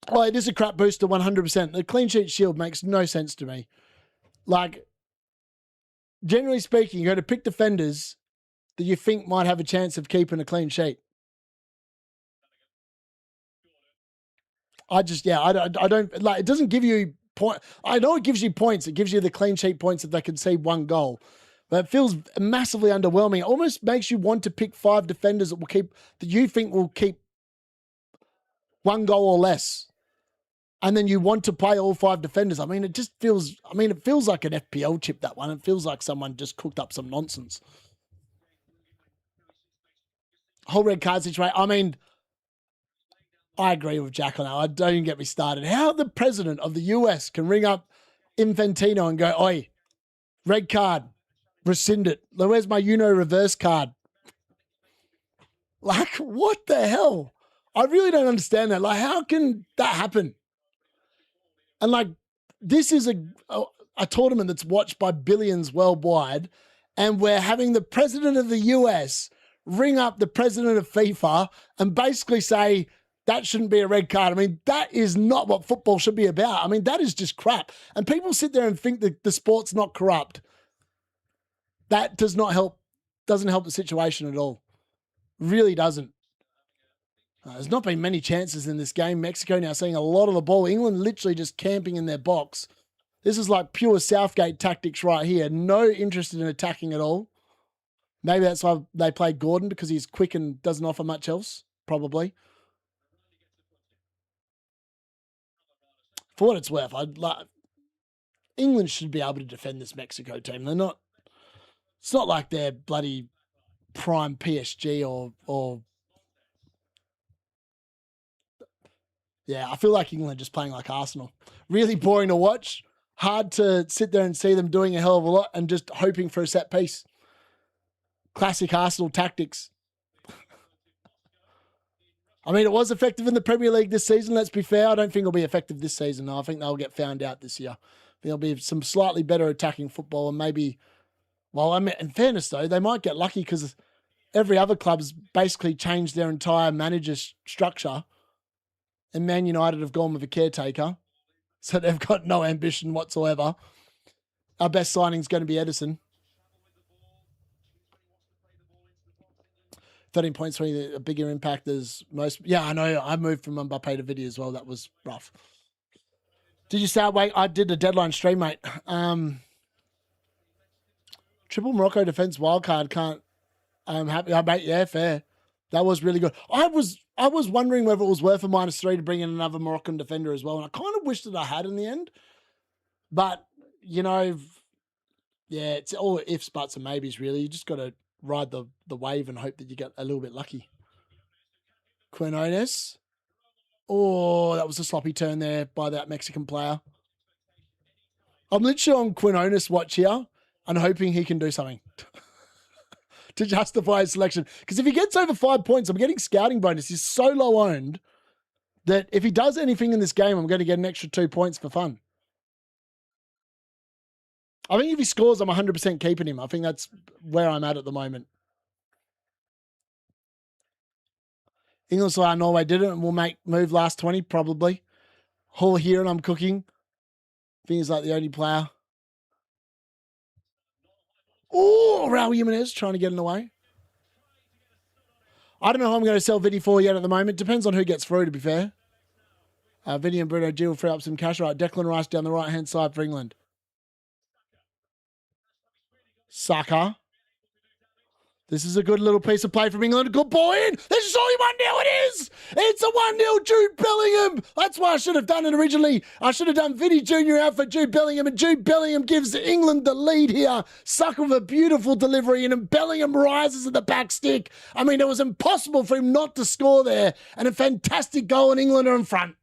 Oh, it is a crap booster, 100%. The clean sheet shield makes no sense to me. Like, generally speaking, you got to pick defenders that you think might have a chance of keeping a clean sheet. I don't like it. Doesn't give you point. I know it gives you points. It gives you the clean sheet points if they concede one goal, but it feels massively underwhelming. It almost makes you want to pick 5 defenders that you think will keep one goal or less, and then you want to play all 5 defenders. I mean, it just feels. I mean, it feels like an FPL chip, that one. It feels like someone just cooked up some nonsense. Whole red card situation. I mean, I agree with Jack on that. I don't even get me started. How the president of the US can ring up Infantino and go, oi, red card, rescind it. Where's my reverse card? Like, what the hell? I really don't understand that. Like, how can that happen? And like, this is a tournament that's watched by billions worldwide, and we're having the president of the US ring up the president of FIFA and basically say, that shouldn't be a red card. I mean, that is not what football should be about. I mean, that is just crap. And people sit there and think that the sport's not corrupt. That doesn't help the situation at all. Really doesn't. There's not been many chances in this game. Mexico now seeing a lot of the ball. England literally just camping in their box. This is like pure Southgate tactics right here. No interest in attacking at all. Maybe that's why they played Gordon, because he's quick and doesn't offer much else, probably. For what it's worth, England should be able to defend this Mexico team. They're not. It's not like they're bloody prime PSG or Yeah, I feel like England just playing like Arsenal. Really boring to watch. Hard to sit there and see them doing a hell of a lot and just hoping for a set piece. Classic Arsenal tactics. I mean, it was effective in the Premier League this season, let's be fair. I don't think it'll be effective this season. No, I think they'll get found out this year. I think there'll be some slightly better attacking football and maybe, well, I mean, in fairness though, they might get lucky because every other club's basically changed their entire manager structure, and Man United have gone with a caretaker. So they've got no ambition whatsoever. Our best signing is going to be Edison. 13 points for a bigger impact as most. Yeah, I know. I moved from Mbappe to Vidi as well. That was rough. Did you start? Wait, I did the deadline stream, mate. Triple Morocco defense wildcard can't. I'm happy. I bet. Yeah, fair. That was really good. I was wondering whether it was worth a -3 to bring in another Moroccan defender as well, and I kind of wish that I had in the end. But you know, yeah, it's all ifs, buts, and maybes. Really, you just got to ride the wave and hope that you get a little bit lucky. Quinones. Oh, that was a sloppy turn there by that Mexican player. I'm literally on Quinones watch here and hoping he can do something to justify his selection. Because if he gets over 5 points, I'm getting scouting bonus. He's so low owned that if he does anything in this game, I'm going to get an extra 2 points for fun. I think if he scores, I'm 100% keeping him. I think that's where I'm at the moment. England saw how Norway did it and we'll move last 20, probably. Hall here and I'm cooking. I think he's like the only player. Oh, Raul Jimenez trying to get in the way. I don't know how I'm going to sell Vidi for yet at the moment. Depends on who gets through, to be fair. Vidi and Bruno G will free up some cash. Right, Declan Rice down the right-hand side for England. Saka. This is a good little piece of play from England. Good ball in. This is only 1-0. It is. It's a 1-0 Jude Bellingham. That's why I should have done it originally. I should have done Vidi Jr. out for Jude Bellingham, and Jude Bellingham gives England the lead here. Saka with a beautiful delivery, and Bellingham rises at the back stick. I mean, it was impossible for him not to score there, and a fantastic goal, and England are in front.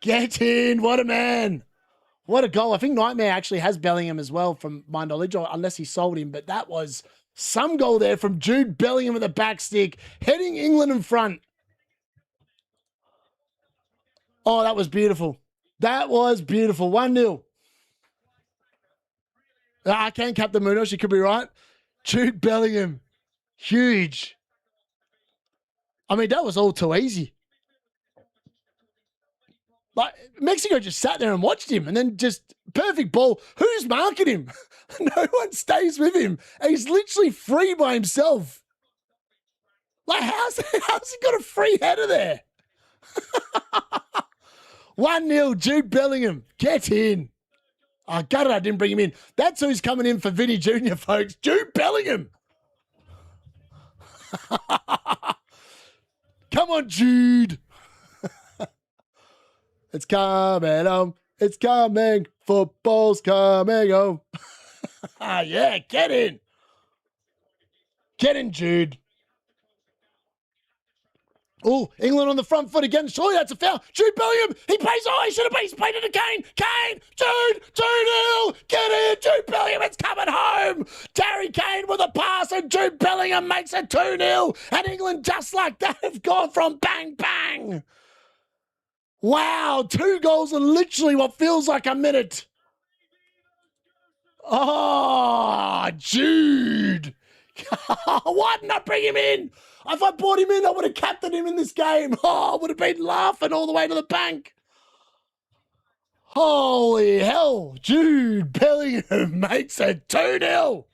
Get in. What a man. What a goal. I think Nightmare actually has Bellingham as well, from my knowledge, or unless he sold him. But that was some goal there from Jude Bellingham with the back stick, heading England in front. Oh, that was beautiful. That was beautiful. 1-0. I can Captain Munoz. You could be right. Jude Bellingham. Huge. I mean, that was all too easy. Like, Mexico just sat there and watched him, and then just perfect ball. Who's marking him? No one stays with him. And he's literally free by himself. Like, how's he got a free header there? 1-0, Jude Bellingham. Get in. Oh, gutted I didn't bring him in. That's who's coming in for Vidi Jr., folks. Jude Bellingham. Come on, Jude. It's coming home. It's coming. Football's coming home. Yeah, get in. Get in, Jude. Oh, England on the front foot again. Surely that's a foul. Jude Bellingham. He pays. Oh, he should have been. He's played it to Kane. Kane. Jude. 2-0. Get in. Jude Bellingham. It's coming home. Harry Kane with a pass, and Jude Bellingham makes it 2-0. And England, just like that, have gone from bang, bang. Wow, 2 goals in literally what feels like a minute. Oh, Jude. Why didn't I bring him in? If I brought him in, I would have captained him in this game. Oh, I would have been laughing all the way to the bank. Holy hell. Jude Bellingham makes it 2-0.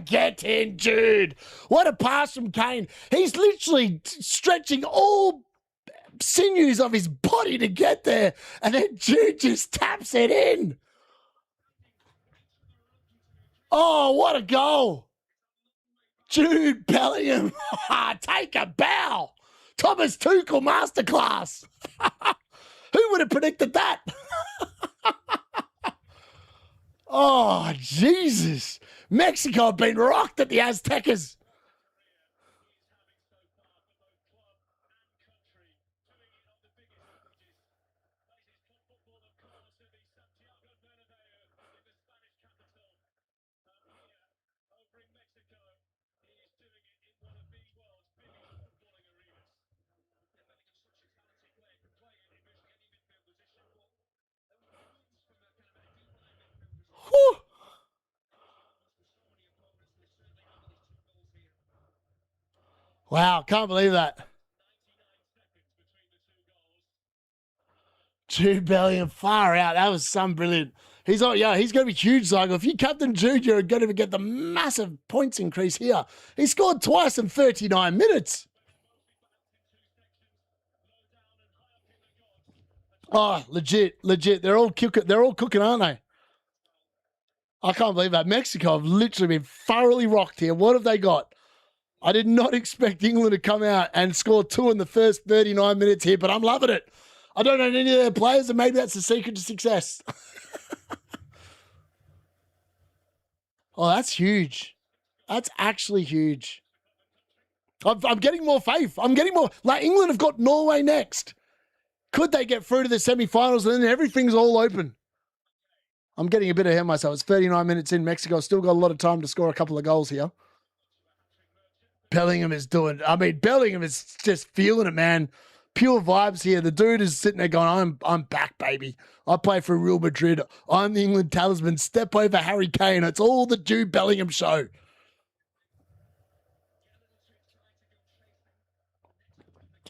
Get in, Jude. What a pass from Kane. He's literally stretching all sinews of his body to get there, and then Jude just taps it in. Oh, what a goal. Jude Bellingham. Take a bow. Thomas Tuchel masterclass. Who would have predicted that? Oh, Jesus. Mexico have been rocked at the Aztecas. Whew. Wow, can't believe that. Jude Bellingham, far out. That was some brilliant. He's going to be huge, Zygo. If you captain Jude, you're going to get the massive points increase here. He scored twice in 39 minutes. Oh, legit. They're all cooking, aren't they? I can't believe that. Mexico have literally been thoroughly rocked here. What have they got? I did not expect England to come out and score 2 in the first 39 minutes here, but I'm loving it. I don't know any of their players, and maybe that's the secret to success. Oh, that's huge. That's actually huge. I'm getting more faith. I'm getting more. Like, England have got Norway next. Could they get through to the semi-finals, and then everything's all open? I'm getting a bit ahead of myself. It's 39 minutes in. Mexico still got a lot of time to score a couple of goals here. Bellingham is just feeling it, man. Pure vibes here. The dude is sitting there going, I'm back, baby. I play for Real Madrid. I'm the England talisman. Step over Harry Kane. It's all the Jude Bellingham show.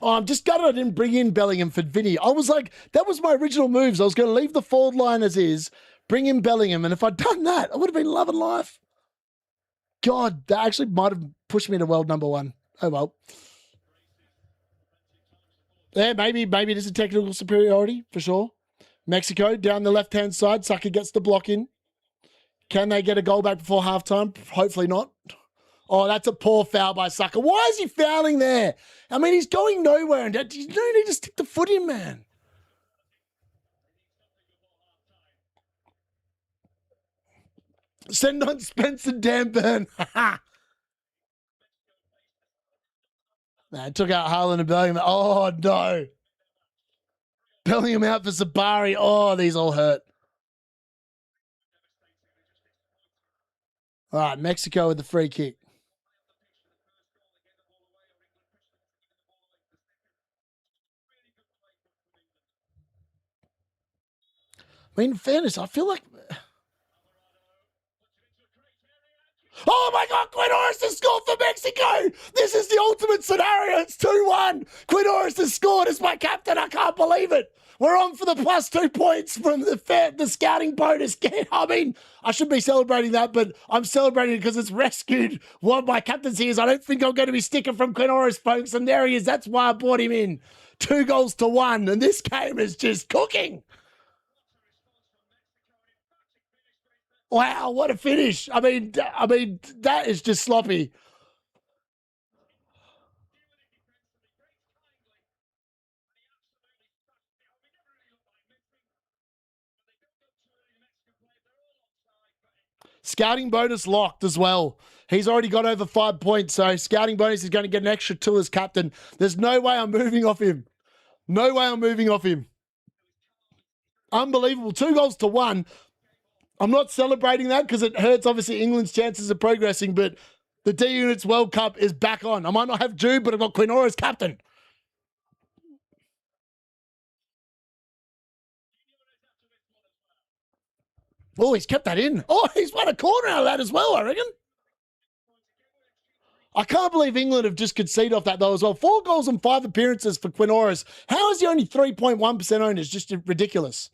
Oh, I'm just gutted I didn't bring in Bellingham for Vinny. I was like, that was my original moves. I was going to leave the forward line as is, bring in Bellingham, and if I'd done that, I would have been loving life. God, that actually might have pushed me to world number 1. Oh, well. Yeah, maybe it is a technical superiority, for sure. Mexico, down the left-hand side. Saka gets the block in. Can they get a goal back before halftime? Hopefully not. Oh, that's a poor foul by Saka. Why is he fouling there? I mean, he's going nowhere. And you don't need to stick the foot in, man. Send on Spencer Damburn. Nah, took out Haaland and Bellingham. Oh, no. Bellingham out for Sabari. Oh, these all hurt. All right, Mexico with the free kick. I mean, in fairness, I feel like... Oh my God, Quinoris has scored for Mexico. This is the ultimate scenario. It's 2-1. Quinoris has scored as my captain. I can't believe it. We're on for the +2 points from the scouting bonus. I mean, I should be celebrating that, but I'm celebrating it because it's rescued what my captaincy is. I don't think I'm going to be sticking from Quinoris, folks, and there he is. That's why I brought him in. 2-1, and this game is just cooking. Wow, what a finish. I mean, that is just sloppy. Scouting bonus locked as well. He's already got over 5 points, so scouting bonus is going to get an extra 2 as captain. There's no way I'm moving off him. No way I'm moving off him. Unbelievable. 2-1. I'm not celebrating that because it hurts, obviously, England's chances of progressing, but the D-Unit's World Cup is back on. I might not have Jude, but I've got Quinoris as captain. Oh, he's kept that in. Oh, he's won a corner out of that as well, I reckon. I can't believe England have just conceded off that, though, as well. 4 goals and 5 appearances for Quinoris. How is he only 3.1% owned? It's just ridiculous.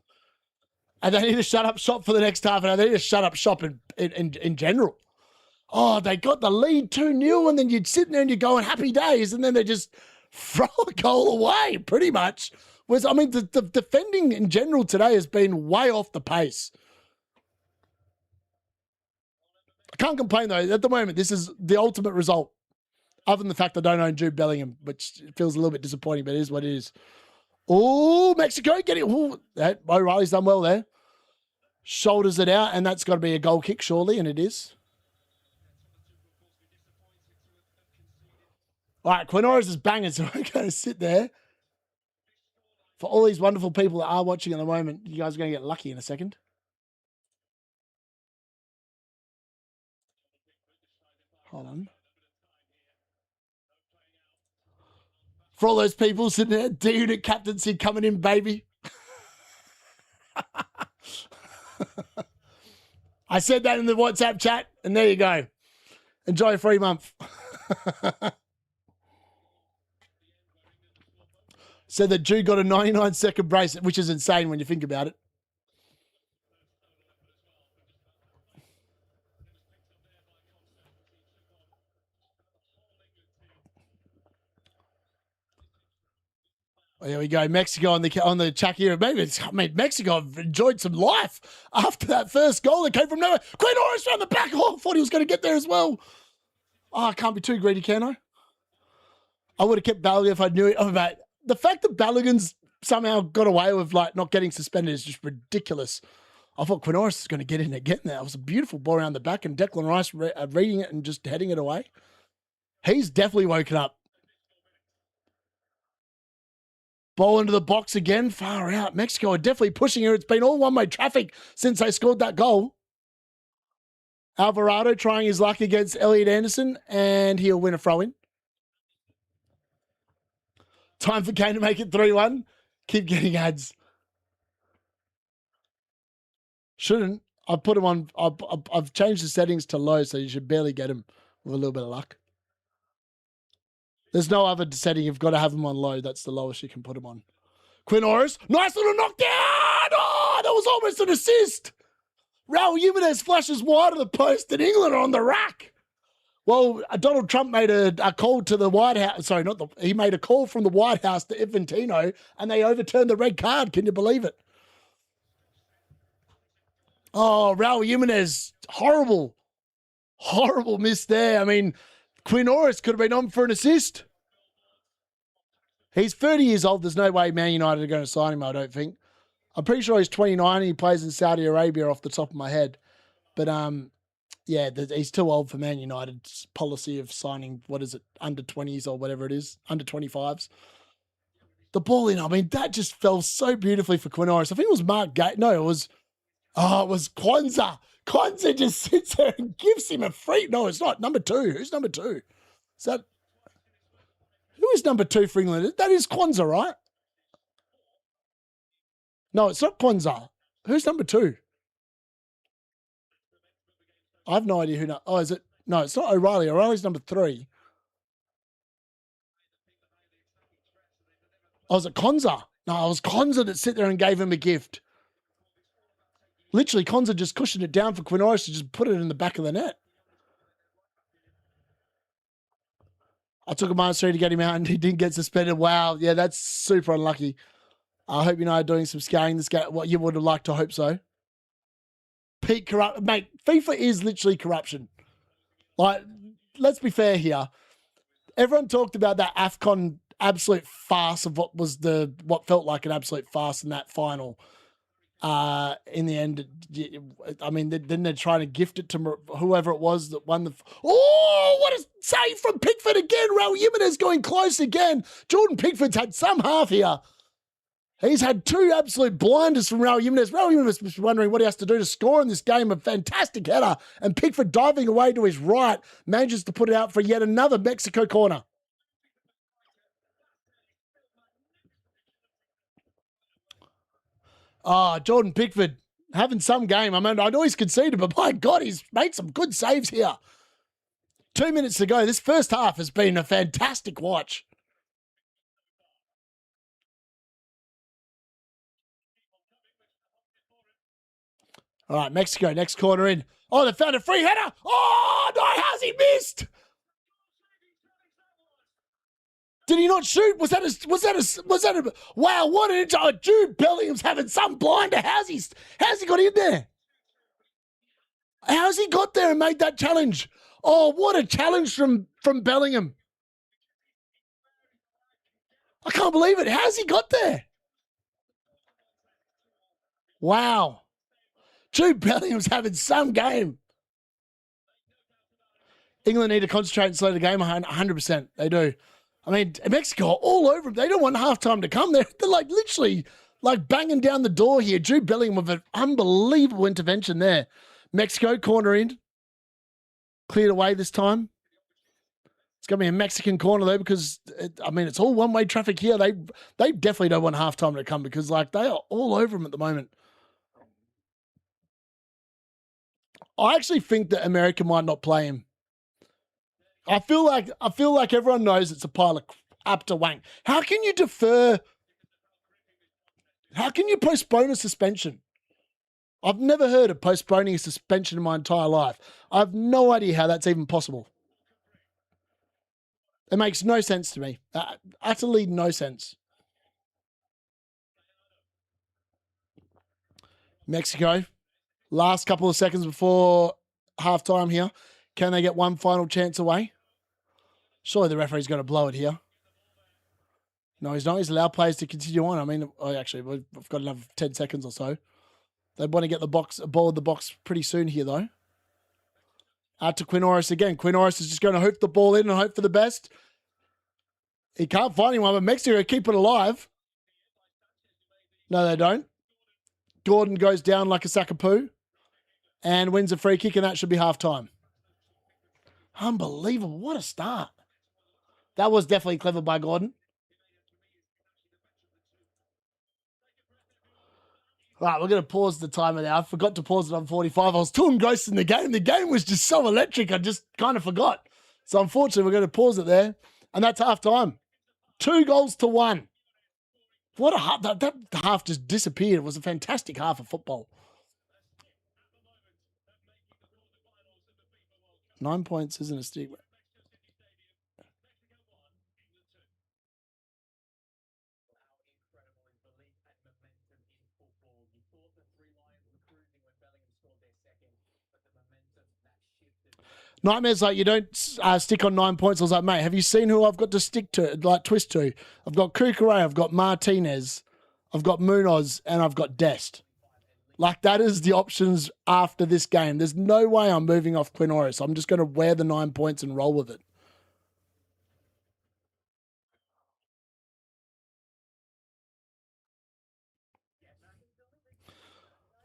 And they need to shut up shop for the next half, and they need to shut up shop in general. Oh, they got the lead 2-0, and then you'd sit there and you're going happy days, and then they just throw a goal away, pretty much. The defending in general today has been way off the pace. I can't complain, though. At the moment, this is the ultimate result, other than the fact I don't own Jude Bellingham, which feels a little bit disappointing, but it is what it is. Oh, Mexico, get it. Oh, O'Reilly's done well there. Shoulders it out, and that's got to be a goal kick, surely, and it is. All right, Quinoris is banging, so we're going to sit there. For all these wonderful people that are watching at the moment, you guys are going to get lucky in a second. Hold on. For all those people sitting there, D-Unit captaincy coming in, baby. I said that in the WhatsApp chat, and there you go. Enjoy a free month. So the Jew got a 99-second brace, which is insane when you think about it. Oh, here we go. Mexico on the track here. Maybe Mexico have enjoyed some life after that first goal that came from nowhere. Queen Oris around the back. Oh, I thought he was going to get there as well. Oh, I can't be too greedy, can I? I would have kept Balogun if I knew it. Oh, mate. The fact that Balogun's somehow got away with like not getting suspended is just ridiculous. I thought Quinoris was going to get in again there. It was a beautiful ball around the back, and Declan Rice reading it and just heading it away. He's definitely woken up. Ball into the box again. Far out. Mexico are definitely pushing here. It's been all one-way traffic since they scored that goal. Alvarado trying his luck against Elliot Anderson, and he'll win a throw-in. Time for Kane to make it 3-1. Keep getting ads. Shouldn't. I've put him on. I've changed the settings to low, so you should barely get him with a little bit of luck. There's no other setting. You've got to have him on low. That's the lowest you can put him on. Quinn Oris. Nice little knockdown. Oh, that was almost an assist. Raul Jimenez flashes wide of the post, and England are on the rack. Well, Donald Trump made a call to the White House. Sorry, he made a call from the White House to Infantino, and they overturned the red card. Can you believe it? Oh, Raul Jimenez, horrible miss there. I mean, Quinn Oris could have been on for an assist. He's 30 years old. There's no way Man United are going to sign him, I don't think. I'm pretty sure he's 29 and he plays in Saudi Arabia off the top of my head. But, yeah, he's too old for Man United's policy of signing, what is it, under 20s or whatever it is, under 25s. The ball in, I mean, that just fell so beautifully for Quinn Oris. I think it was Mark Gate. No, it was Kwanzaa. Kwanzaa just sits there and gives him a free. No, it's not. Number 2. Who's number 2? Is that? Who is number 2 for England? That is Kwanzaa, right? No, it's not Kwanzaa. Who's number 2? I have no idea who. Oh, is it? No, it's not O'Reilly. O'Reilly's number 3. Oh, is it Konza? No, it was Konza that sit there and gave him a gift. Literally, Konza just cushioned it down for Quinn Oris to just put it in the back of the net. I took a -3 to get him out and he didn't get suspended. Wow. Yeah, that's super unlucky. I hope you know doing some scouting this game. What you would have liked to hope so. Peak corrupt. Mate, FIFA is literally corruption. Like, let's be fair here. Everyone talked about that AFCON absolute farce of what felt like an absolute farce in that final. In the end, I mean, then they're trying to gift it to whoever it was that won the. Oh, what a save from Pickford again! Raul Jimenez going close again. Jordan Pickford's had some half here. He's had 2 absolute blinders from Raul Jimenez. Raul Jimenez was wondering what he has to do to score in this game. A fantastic header, and Pickford diving away to his right manages to put it out for yet another Mexico corner. Oh, Jordan Pickford having some game. I mean, I'd always conceded, but my God, he's made some good saves here. 2 minutes to go. This first half has been a fantastic watch. All right, Mexico, next corner in. Oh, they found a free header. Oh, no, how's he missed? Did he not shoot? Was that a wow, what an Jude Bellingham's having some blinder. How's he got in there? How's he got there and made that challenge? Oh, what a challenge from Bellingham. I can't believe it. How's he got there? Wow. Jude Bellingham's having some game. England need to concentrate and slow the game 100%. They do. I mean, Mexico are all over them. They don't want halftime to come. They're like literally like banging down the door here. Jude Bellingham with an unbelievable intervention there. Mexico corner in. Cleared away this time. It's going to be a Mexican corner though because, it's all one-way traffic here. They definitely don't want halftime to come because like they are all over them at the moment. I actually think that America might not play him. I feel like everyone knows it's a pile of up to wank. How can you defer? How can you postpone a suspension? I've never heard of postponing a suspension in my entire life. I have no idea how that's even possible. It makes no sense to me. Utterly no sense. Mexico, last couple of seconds before halftime here. Can they get one final chance away? Surely the referee's going to blow it here. No, he's not. He's allowed players to continue on. I mean, actually, we've got another 10 seconds or so. They want to get the ball in the box pretty soon here, though. Out to Quinn Orris again. Quinn Orris is just going to hoop the ball in and hope for the best. He can't find anyone, but Mexico keep it alive. No, they don't. Gordon goes down like a sack of poo and wins a free kick, and that should be halftime. Unbelievable. What a start. That was definitely clever by Gordon. Right, we're going to pause the timer now. I forgot to pause it on 45. I was too engrossed in the game. The game was just so electric, I just kind of forgot. So unfortunately, we're going to pause it there. And that's half-time. 2-1. What a half. That half just disappeared. It was a fantastic half of football. 9 points isn't a stigma. Nightmare's like, you don't stick on 9 points. I was like, mate, have you seen who I've got to stick to, like twist to? I've got Kukuray, I've got Martinez, I've got Munoz, and I've got Dest. Like, that is the options after this game. There's no way I'm moving off Quinn Orris. I'm just going to wear the 9 points and roll with it.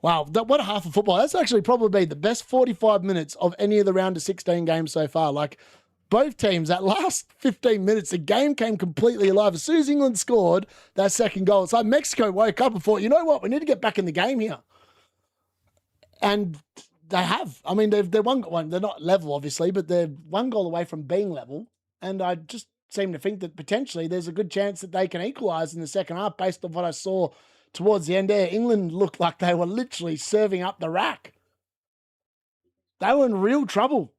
Wow, what a half of football. That's actually probably the best 45 minutes of any of the round of 16 games so far. Like, both teams, that last 15 minutes, the game came completely alive. As soon as England scored that second goal, it's like Mexico woke up and thought, you know what, we need to get back in the game here. And they have. I mean, they're one. They're not level, obviously, but they're one goal away from being level. And I just seem to think that potentially there's a good chance that they can equalise in the second half based on what I saw towards the end there. England looked like they were literally serving up the rack. They were in real trouble.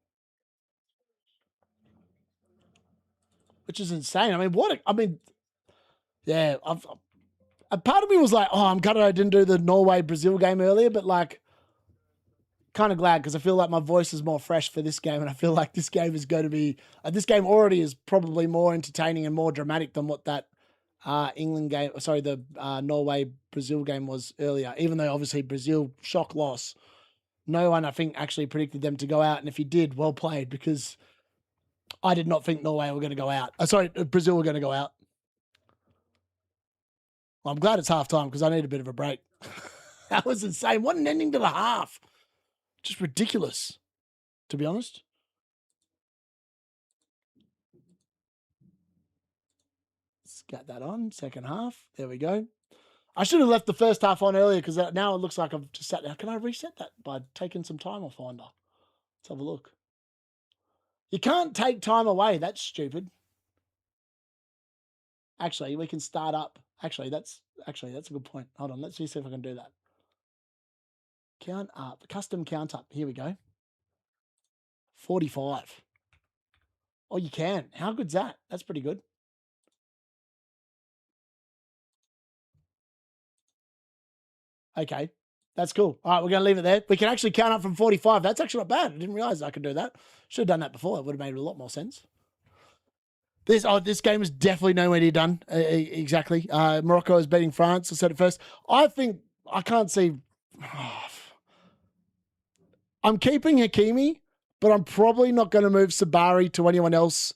Which is insane. I mean, yeah. A part of me was like, oh, I'm gutted I didn't do the Norway-Brazil game earlier, but like, kind of glad because I feel like my voice is more fresh for this game, and I feel like this game is going to be this game already is probably more entertaining and more dramatic than what that England game, the Norway Brazil game was earlier. Even though obviously Brazil shock loss, no one I think actually predicted them to go out, and if you did, well played because I did not think Norway were going to go out. Brazil were going to go out. Well, I'm glad it's halftime because I need a bit of a break. That was insane. What an ending to the half. Just ridiculous, to be honest. Let's get that on. Second half. There we go. I should have left the first half on earlier because now it looks like I've just sat there. Can I reset that by taking some time off, I wonder? Let's have a look. You can't take time away. That's stupid. Actually, we can start up. Actually, that's a good point. Hold on. Let's see if I can do that. Count up. Custom count up. Here we go. 45. Oh, you can. How good's that? That's pretty good. Okay. That's cool. All right, we're going to leave it there. We can actually count up from 45. That's actually not bad. I didn't realize I could do that. Should have done that before. It would have made a lot more sense. This game is definitely nowhere near done. Exactly. Morocco is beating France. I said it first. I think I can't see. I'm keeping Hakimi, but I'm probably not going to move Sabari to anyone else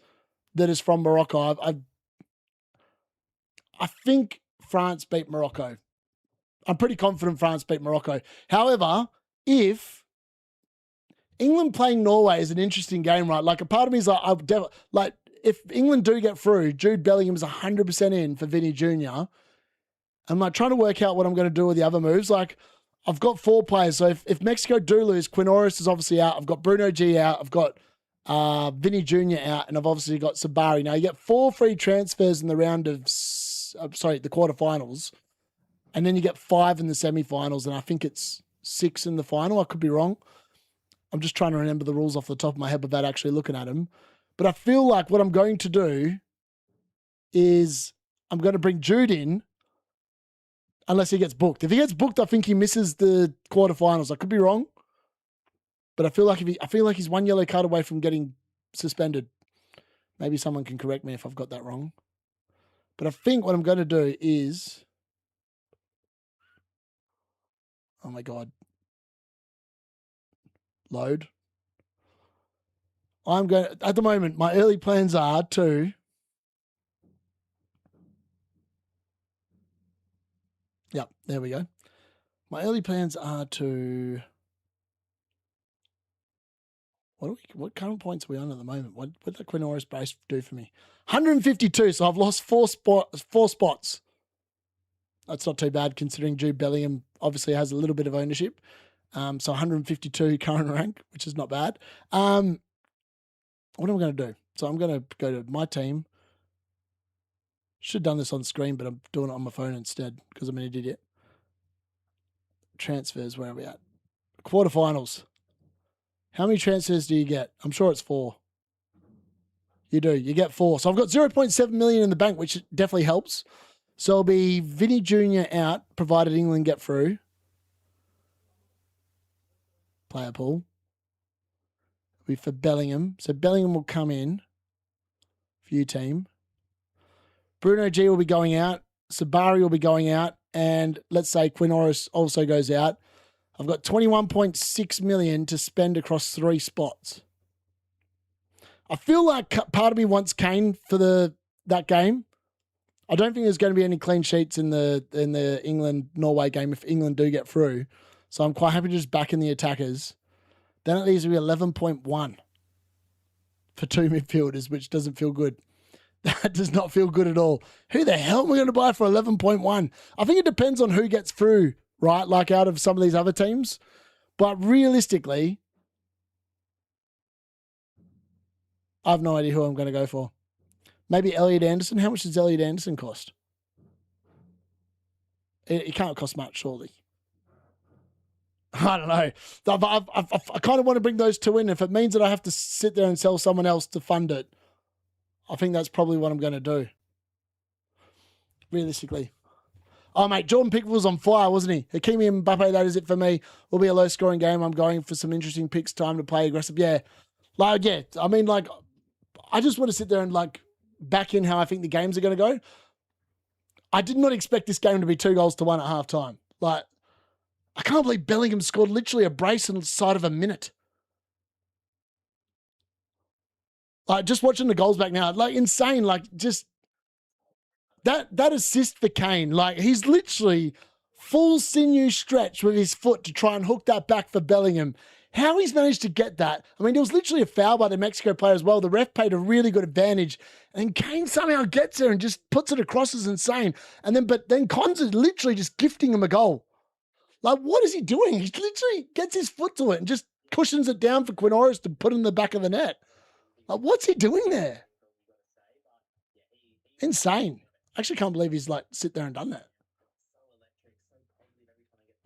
that is from Morocco. I think France beat Morocco. I'm pretty confident France beat Morocco. However, if England playing Norway is an interesting game, right? Like a part of me is like, if England do get through, Jude Bellingham's 100% in for Vinny Jr. I'm like trying to work out what I'm going to do with the other moves. Like I've got 4 players. So if Mexico do lose, Quinoris is obviously out. I've got Bruno G out. I've got Vinny Jr. out. And I've obviously got Sabari. Now you get 4 free transfers in the round of, the quarterfinals. And then you get 5 in the semifinals. And I think it's 6 in the final. I could be wrong. I'm just trying to remember the rules off the top of my head without actually looking at them. But I feel like what I'm going to do is I'm going to bring Jude in unless he gets booked. If he gets booked, I think he misses the quarterfinals. I could be wrong. But I feel like he's 1 yellow card away from getting suspended. Maybe someone can correct me if I've got that wrong. But I think what I'm going to do is... Oh my God. Load. I'm going to, at the moment, my early plans are to... Yep, there we go. My early plans are to... What current points are we on at the moment? What the Quinoris brace do for me? 152, so I've lost 4 spots. That's not too bad considering Jude Bellingham obviously has a little bit of ownership. So 152 current rank, which is not bad. What am I going to do? So I'm going to go to my team. Should have done this on screen, but I'm doing it on my phone instead because I'm an idiot. Transfers, where are we at? Quarterfinals. How many transfers do you get? I'm sure it's 4. You do. You get 4. So I've got 0.7 million in the bank, which definitely helps. So it'll be Vinny Jr. out, provided England get through. Player pool. It'll be for Bellingham. So Bellingham will come in for your team. Bruno G will be going out. Sabari will be going out. And let's say Quinoris also goes out. I've got 21.6 million to spend across 3 spots. I feel like part of me wants Kane for that game. I don't think there's going to be any clean sheets in the England-Norway game if England do get through. So I'm quite happy to just back in the attackers. Then it leaves me 11.1 for 2 midfielders, which doesn't feel good. That does not feel good at all. Who the hell am I going to buy for 11.1? I think it depends on who gets through, right? Like out of some of these other teams. But realistically, I have no idea who I'm going to go for. Maybe Elliot Anderson. How much does Elliot Anderson cost? It can't cost much, surely. I don't know. I kind of want to bring those 2 in. If it means that I have to sit there and sell someone else to fund it, I think that's probably what I'm going to do. Realistically. Oh, mate, Jordan Pickford was on fire, wasn't he? Hakimi and Mbappe, that is it for me. Will be a low-scoring game. I'm going for some interesting picks, time to play aggressive. Yeah. Like, yeah. I mean, like, I just want to sit there and, like, back in how I think the games are going to go. I did not expect this game to be 2-1 at halftime. Like, I can't believe Bellingham scored literally a brace inside of a minute. Like, just watching the goals back now, like, insane. Like, just that assist for Kane, like, he's literally full sinew stretch with his foot to try and hook that back for Bellingham. How he's managed to get that? I mean, it was literally a foul by the Mexico player as well. The ref paid a really good advantage. And Kane somehow gets there and just puts it across is insane. But then Cons is literally just gifting him a goal. Like, what is he doing? He literally gets his foot to it and just cushions it down for Quinoris to put in the back of the net. Like, what's he doing there? Insane. I actually can't believe he's like sit there and done that.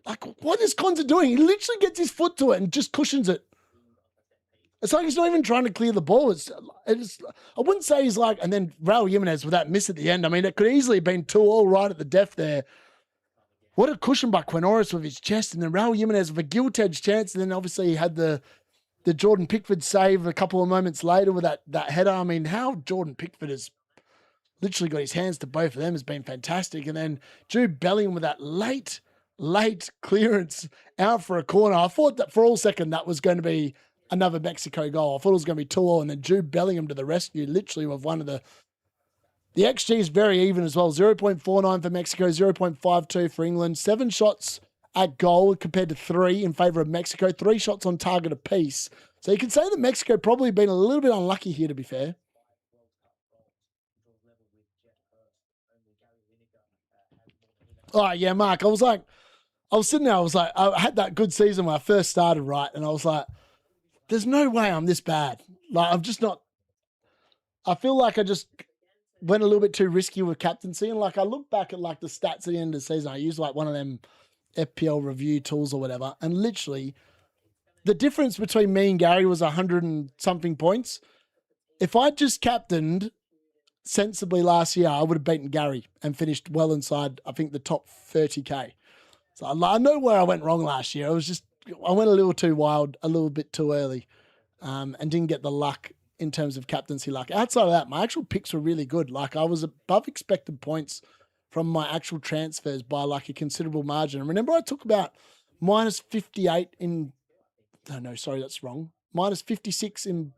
Like, what is Conza doing? He literally gets his foot to it and just cushions it. It's like he's not even trying to clear the ball. It's I wouldn't say he's like, and then Raul Jimenez with that miss at the end. I mean, it could easily have been 2-2 right at the death there. What a cushion by Quinoris with his chest, and then Raul Jimenez with a gilt-edged chance, and then obviously he had the Jordan Pickford save a couple of moments later with that header. I mean, how Jordan Pickford has literally got his hands to both of them has been fantastic. And then Jude Bellingham with that late late clearance out for a corner. I thought that for all second that was going to be another Mexico goal. I thought it was going to be 2-2, and then Jude Bellingham to the rescue, literally with one of the XG is very even as well. 0.49 for Mexico, 0.52 for England. 7 shots at goal compared to 3 in favour of Mexico. 3 shots on target apiece. So you can say that Mexico probably been a little bit unlucky here, to be fair. Oh, yeah, Mark, I was sitting there, I had that good season when I first started, right? And I was like, there's no way I'm this bad. Like, I'm just not, I feel like I just went a little bit too risky with captaincy. And like, I look back at like the stats at the end of the season. I used like one of them FPL review tools or whatever. And literally the difference between me and Gary was 100 and something points. If I just captained sensibly last year, I would have beaten Gary and finished well inside, I think, the top 30K. So I know where I went wrong last year. I went a little too wild, a little bit too early, and didn't get the luck in terms of captaincy luck. Outside of that, my actual picks were really good. Like, I was above expected points from my actual transfers by like a considerable margin. And remember, I took about minus 58 in, oh no, sorry, that's wrong. Minus 56 in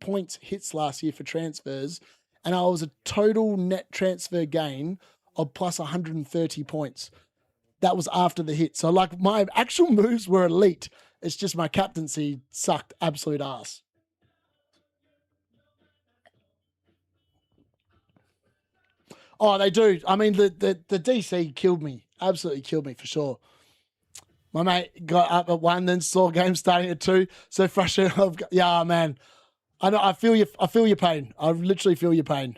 points hits last year for transfers. And I was a total net transfer gain of plus 130 points. That was after the hit. So like my actual moves were elite. It's just my captaincy sucked absolute ass. Oh, they do. I mean, the DC killed me. Absolutely killed me for sure. My mate got up at 1, then saw game starting at 2. So frustrated. Yeah, man. I know. I feel you. I feel your pain. I literally feel your pain.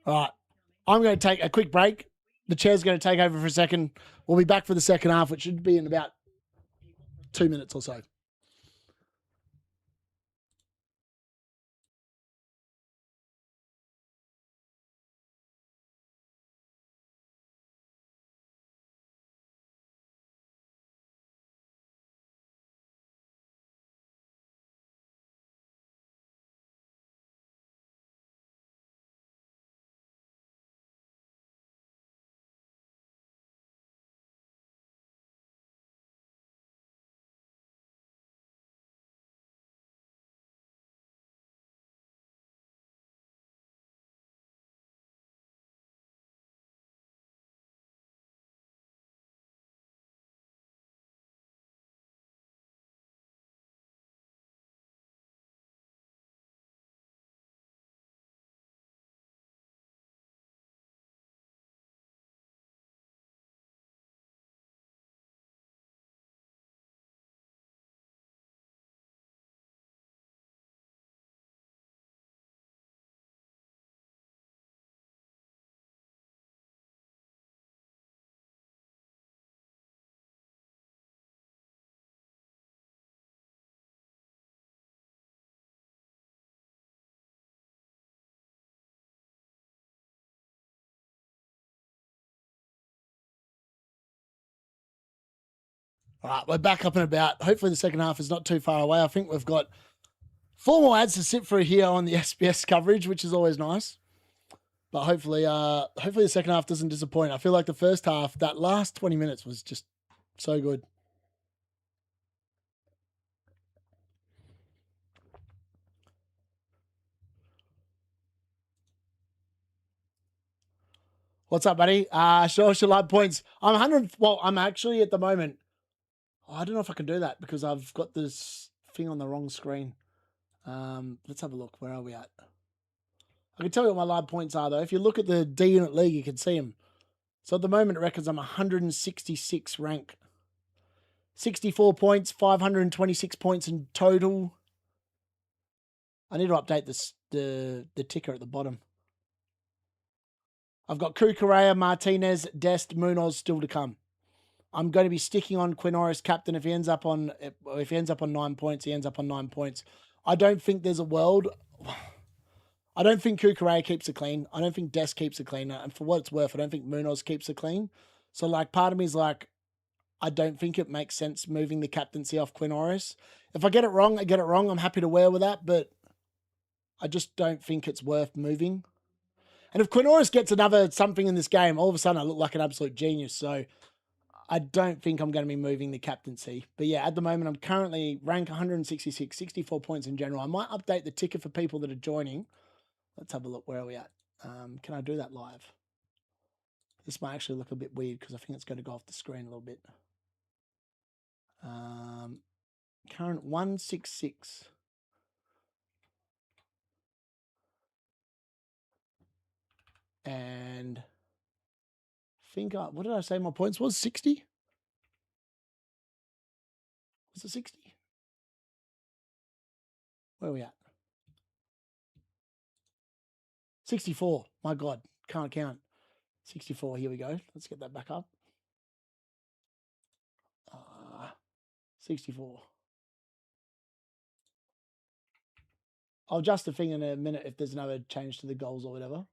All right. I'm going to take a quick break. The chair's going to take over for a second. We'll be back for the second half, which should be in about 2 minutes or so. All right, we're back up and about. Hopefully, the second half is not too far away. I think we've got 4 more ads to sit through here on the SBS coverage, which is always nice. But hopefully the second half doesn't disappoint. I feel like the first half, that last 20 minutes was just so good. What's up, buddy? Show us your live points. I'm 100. Well, I'm actually at the moment. I don't know if I can do that because I've got this thing on the wrong screen. Let's have a look. Where are we at? I can tell you what my live points are, though. If you look at the D-Unit League, you can see them. So at the moment, it reckons I'm 166 rank. 64 points, 526 points in total. I need to update this the ticker at the bottom. I've got Kukurea, Martinez, Dest, Munoz still to come. I'm going to be sticking on Quinoris captain. If he ends up on 9 points, he ends up on 9 points. I don't think there's a world. I don't think Kukurea keeps it clean. I don't think Dest keeps it clean. And for what it's worth, I don't think Munoz keeps it clean. So like part of me is like, I don't think it makes sense moving the captaincy off Quinoris. If I get it wrong, I get it wrong. I'm happy to wear with that, but I just don't think it's worth moving. And if Quinoris gets another something in this game, all of a sudden I look like an absolute genius. So I don't think I'm going to be moving the captaincy. But yeah, at the moment, I'm currently rank 166, 64 points in general. I might update the ticker for people that are joining. Let's have a look. Where are we at? Can I do that live? This might actually look a bit weird because I think it's going to go off the screen a little bit. Current 166. And I think, what did I say my points was? 60? Was it 60? Where are we at? 64. My God, can't count. 64, here we go. Let's get that back up. 64. I'll adjust the thing in a minute if there's another change to the goals or whatever.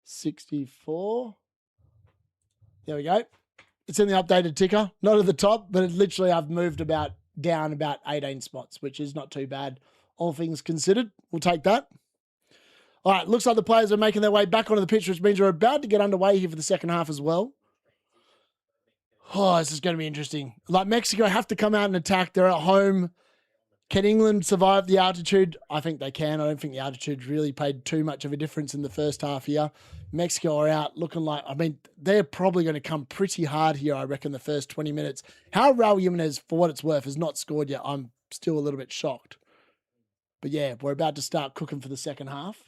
64. There we go. It's in the updated ticker. Not at the top, but it literally I've moved down about 18 spots, which is not too bad. All things considered, we'll take that. All right, looks like the players are making their way back onto the pitch, which means we're about to get underway here for the second half as well. Oh, this is going to be interesting. Like, Mexico have to come out and attack. They're at home. Can England survive the altitude? I think they can. I don't think the altitude really played too much of a difference in the first half here. Mexico are out looking like, I mean, they're probably going to come pretty hard here, I reckon, the first 20 minutes. How Raul Jimenez, for what it's worth, has not scored yet, I'm still a little bit shocked. But yeah, we're about to start cooking for the second half.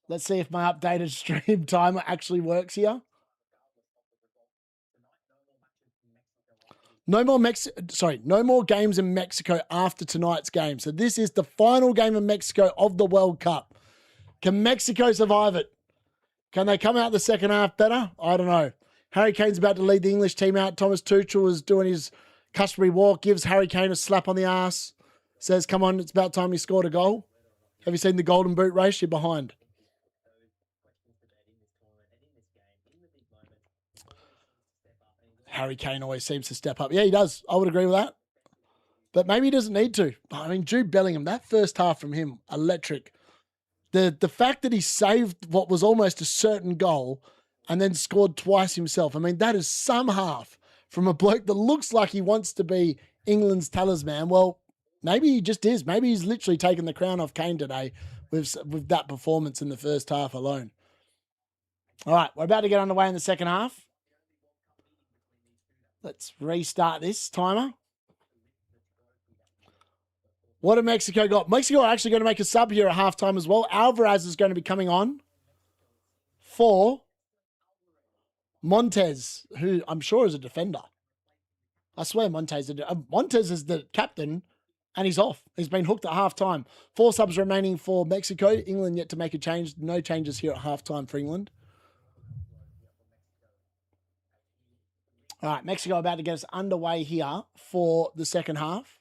Let's see if my updated stream timer actually works here. No more games in Mexico after tonight's game. So this is the final game in Mexico of the World Cup. Can Mexico survive it? Can they come out the second half better? I don't know. Harry Kane's about to lead the English team out. Thomas Tuchel is doing his customary walk, gives Harry Kane a slap on the ass, says, come on, it's about time you scored a goal. Have you seen the golden boot race? You're behind. Harry Kane always seems to step up. Yeah, he does. I would agree with that. But maybe he doesn't need to. I mean, Jude Bellingham, that first half from him, electric. The fact that he saved what was almost a certain goal and then scored twice himself. I mean, that is some half from a bloke that looks like he wants to be England's talisman. Well, maybe he just is. Maybe he's literally taken the crown off Kane today with that performance in the first half alone. All right, we're about to get underway in the second half. Let's restart this timer. What have Mexico got? Mexico are actually going to make a sub here at halftime as well. Alvarez is going to be coming on for Montez, who I'm sure is a defender. I swear Montez is the captain, and he's off. He's been hooked at halftime. 4 subs remaining for Mexico. England yet to make a change. No changes here at halftime for England. All right, Mexico about to get us underway here for the second half.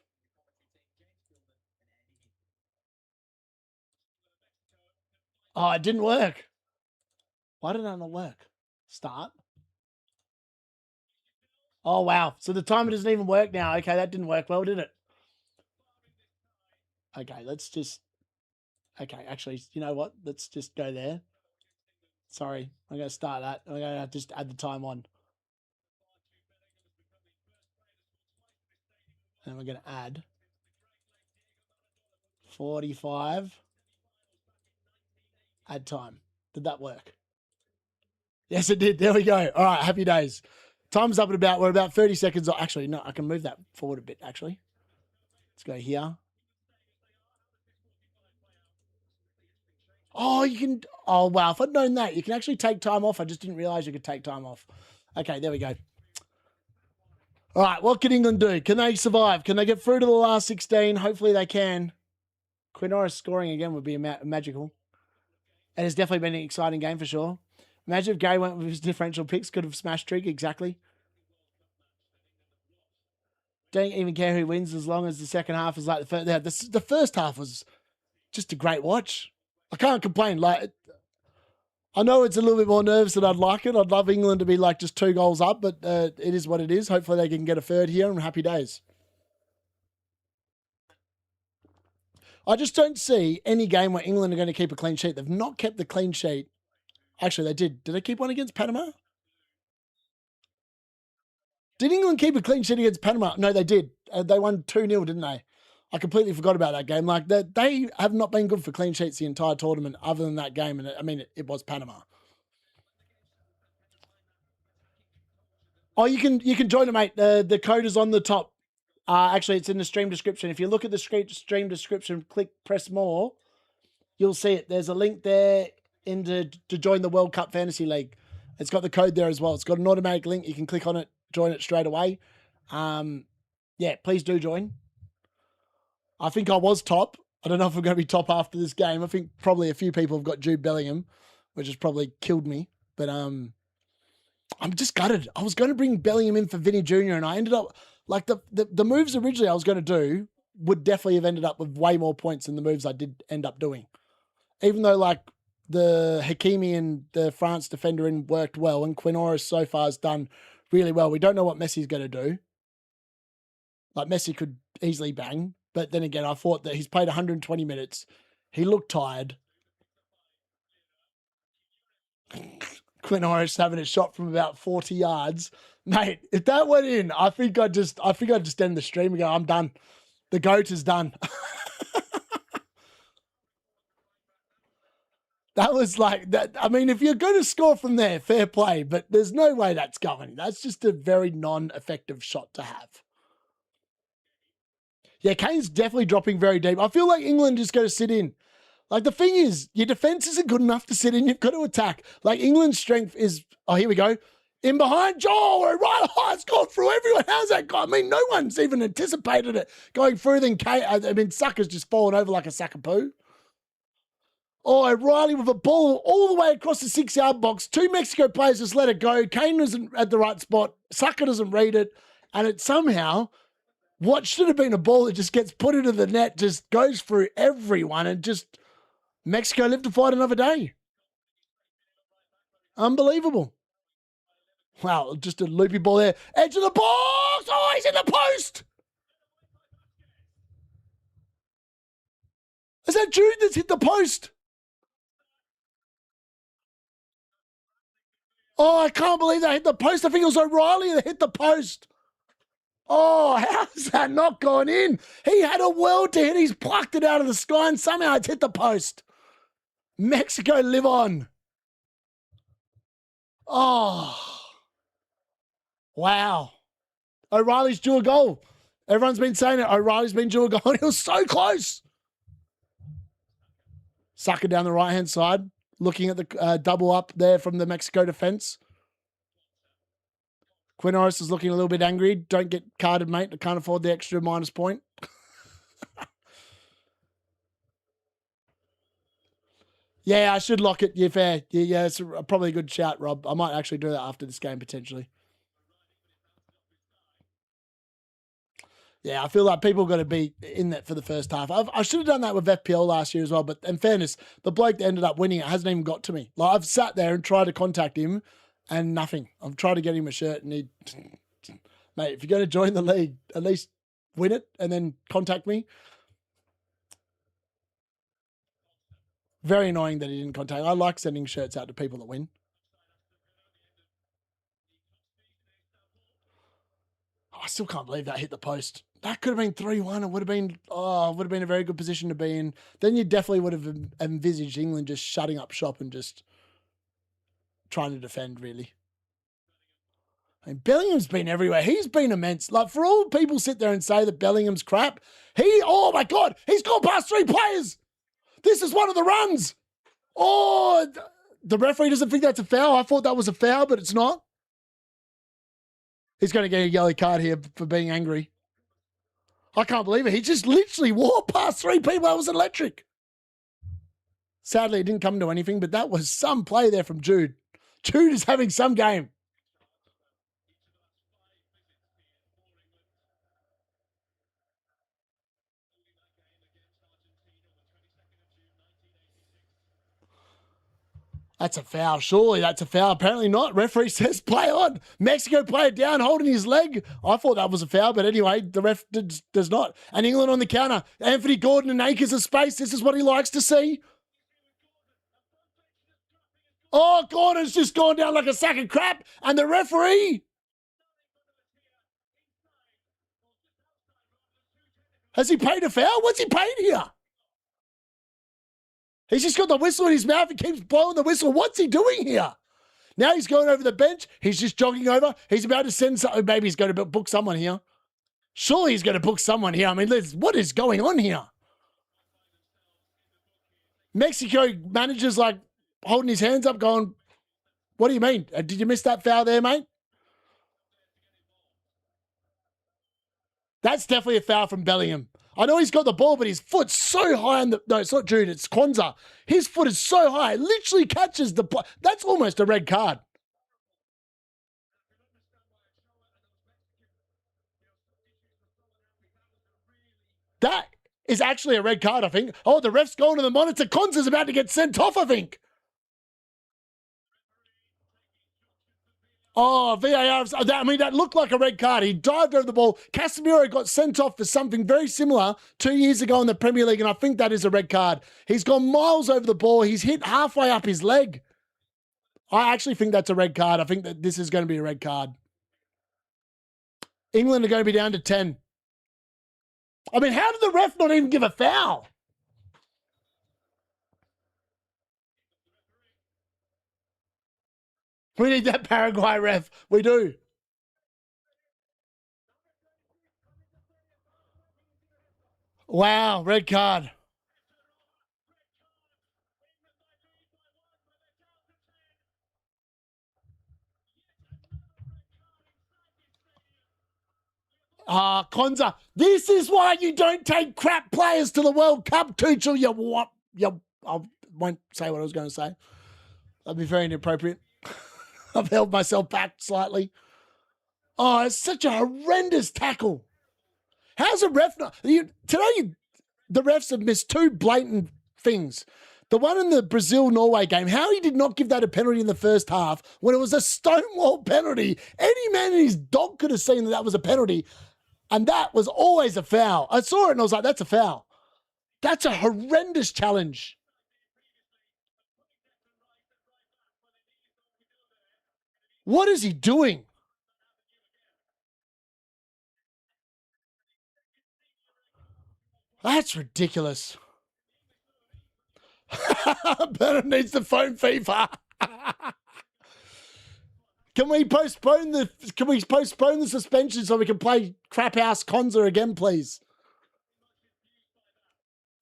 Oh, it didn't work. Why did that not work? Start. Oh, wow. So the timer doesn't even work now. Okay, that didn't work well, did it? Okay, let's just... Okay, actually, you know what? Let's just go there. Sorry, I'm going to start that. I'm going to just add the time on. And we're going to add 45. Add time. Did that work? Yes, it did. There we go. All right, happy days. Time's up at we're about 30 seconds. Actually, no, I can move that forward a bit, actually. Let's go here. Oh, you can... Oh, wow. If I'd known that, you can actually take time off. I just didn't realize you could take time off. Okay, there we go. All right, what can England do? Can they survive? Can they get through to the last 16? Hopefully they can. Quinoris scoring again would be magical. It has definitely been an exciting game for sure. Imagine if Gary went with his differential picks, could have smashed Trig, exactly. Don't even care who wins as long as the second half is like the first half was just a great watch. I can't complain. Like, I know it's a little bit more nervous than I'd like it. I'd love England to be like just 2 goals up, but it is what it is. Hopefully they can get a third here and happy days. I just don't see any game where England are going to keep a clean sheet. They've not kept the clean sheet. Actually, they did. Did they keep one against Panama? Did England keep a clean sheet against Panama? No, they did. They won 2-0, didn't they? I completely forgot about that game. Like, they have not been good for clean sheets the entire tournament other than that game. And I mean, it was Panama. Oh, you can join it, mate. The code is on the top. Actually, it's in the stream description. If you look at the stream description, press more, you'll see it. There's a link there to join the World Cup Fantasy League. It's got the code there as well. It's got an automatic link. You can click on it, join it straight away. Yeah, please do join. I think I was top. I don't know if I'm going to be top after this game. I think probably a few people have got Jude Bellingham, which has probably killed me. But I'm just gutted. I was going to bring Bellingham in for Vinny Jr. and I ended up like the moves originally I was going to do would definitely have ended up with way more points than the moves I did end up doing. Even though like the Hakimi and the France defender in worked well and Quinoris so far has done really well. We don't know what Messi's going to do. Like Messi could easily bang. But then again, I thought that he's played 120 minutes. He looked tired. Quinoris having a shot from about 40 yards. Mate, if that went in, I think I'd just end the stream and go, I'm done. The GOAT is done. That was like that. I mean, if you're going to score from there, fair play, but there's no way that's going. That's just a very non-effective shot to have. Yeah, Kane's definitely dropping very deep. I feel like England just got to sit in. Like the thing is, your defense isn't good enough to sit in. You've got to attack. Like England's strength is, oh, here we go. In behind, Joel, we're right. Oh, it's gone through everyone. How's that gone? I mean, no one's even anticipated it going through. Then Kane, I mean, Saka's just fallen over like a sack of poo. Oh, O'Reilly with a ball all the way across the 6-yard box. 2 Mexico players just let it go. Kane isn't at the right spot. Saka doesn't read it. And it somehow, what should have been a ball that just gets put into the net, just goes through everyone and just Mexico live to fight another day. Unbelievable. Wow, just a loopy ball there. Edge of the box. Oh, he's in the post. Is that Jude that's hit the post? Oh, I can't believe that hit the post. I think it was O'Reilly that hit the post. Oh, how's that not gone in? He had a world to hit. He's plucked it out of the sky and somehow it's hit the post. Mexico live on. Oh, wow. O'Reilly's due a goal. Everyone's been saying it. O'Reilly's been due a goal. He was so close. Saka down the right-hand side, looking at the double up there from the Mexico defense. Quinoris is looking a little bit angry. Don't get carded, mate. I can't afford the extra minus point. Yeah, I should lock it. Yeah, fair. Yeah, it's probably a good shout, Rob. I might actually do that after this game, potentially. Yeah, I feel like people got to be in that for the first half. I should have done that with FPL last year as well, but in fairness, the bloke that ended up winning it hasn't even got to me. Like I've sat there and tried to contact him and nothing. I've tried to get him a shirt and mate, if you're going to join the league, at least win it and then contact me. Very annoying that he didn't contact. I like sending shirts out to people that win. Oh, I still can't believe that hit the post. That could have been 3-1. It would have been a very good position to be in. Then you definitely would have envisaged England just shutting up shop and just trying to defend, really. I mean, Bellingham's been everywhere. He's been immense. Like, for all people sit there and say that Bellingham's crap, oh my God, he's gone past 3 players. This is one of the runs. Oh, the referee doesn't think that's a foul. I thought that was a foul, but it's not. He's going to get a yellow card here for being angry. I can't believe it. He just literally walked past 3 people. That was electric. Sadly, it didn't come to anything, but that was some play there from Jude. Jude is having some game. That's a foul. Surely that's a foul. Apparently not. Referee says play on. Mexico player down, holding his leg. I thought that was a foul, but anyway, the ref does not. And England on the counter. Anthony Gordon and acres of space. This is what he likes to see. Oh, Gordon's just gone down like a sack of crap. And the referee... Has he paid a foul? What's he paid here? He's just got the whistle in his mouth. He keeps blowing the whistle. What's he doing here? Now he's going over the bench. He's just jogging over. He's about to send something. Maybe he's going to book someone here. Surely he's going to book someone here. I mean, what is going on here? Mexico manager's like holding his hands up going, what do you mean? Did you miss that foul there, mate? That's definitely a foul from Bellingham. I know he's got the ball, but his foot's so high on the... No, it's not Jude, it's Kwanzaa. His foot is so high, it literally catches the... That's almost a red card. That is actually a red card, I think. Oh, the ref's going to the monitor. Kwanzaa's about to get sent off, I think. Oh, VAR. I mean, that looked like a red card. He dived over the ball. Casemiro got sent off for something very similar 2 years ago in the Premier League, and I think that is a red card. He's gone miles over the ball. He's hit halfway up his leg. I actually think that's a red card. I think that this is going to be a red card. England are going to be down to 10. I mean, how did the ref not even give a foul? We need that Paraguay ref. We do. Wow, red card. Kwanzaa. This is why you don't take crap players to the World Cup, Tuchel. I won't say what I was going to say. That'd be very inappropriate. I've held myself back slightly. Oh, it's such a horrendous tackle. How's a ref not... Today, the refs have missed two blatant things. The one in the Brazil-Norway game, how he did not give that a penalty in the first half when it was a stonewall penalty. Any man in his dog could have seen that was a penalty. And that was always a foul. I saw it and I was like, that's a foul. That's a horrendous challenge. What is he doing? That's ridiculous. Bernard needs to phone FIFA. Can we postpone the suspension so we can play Crap House Kwanzaa again, please?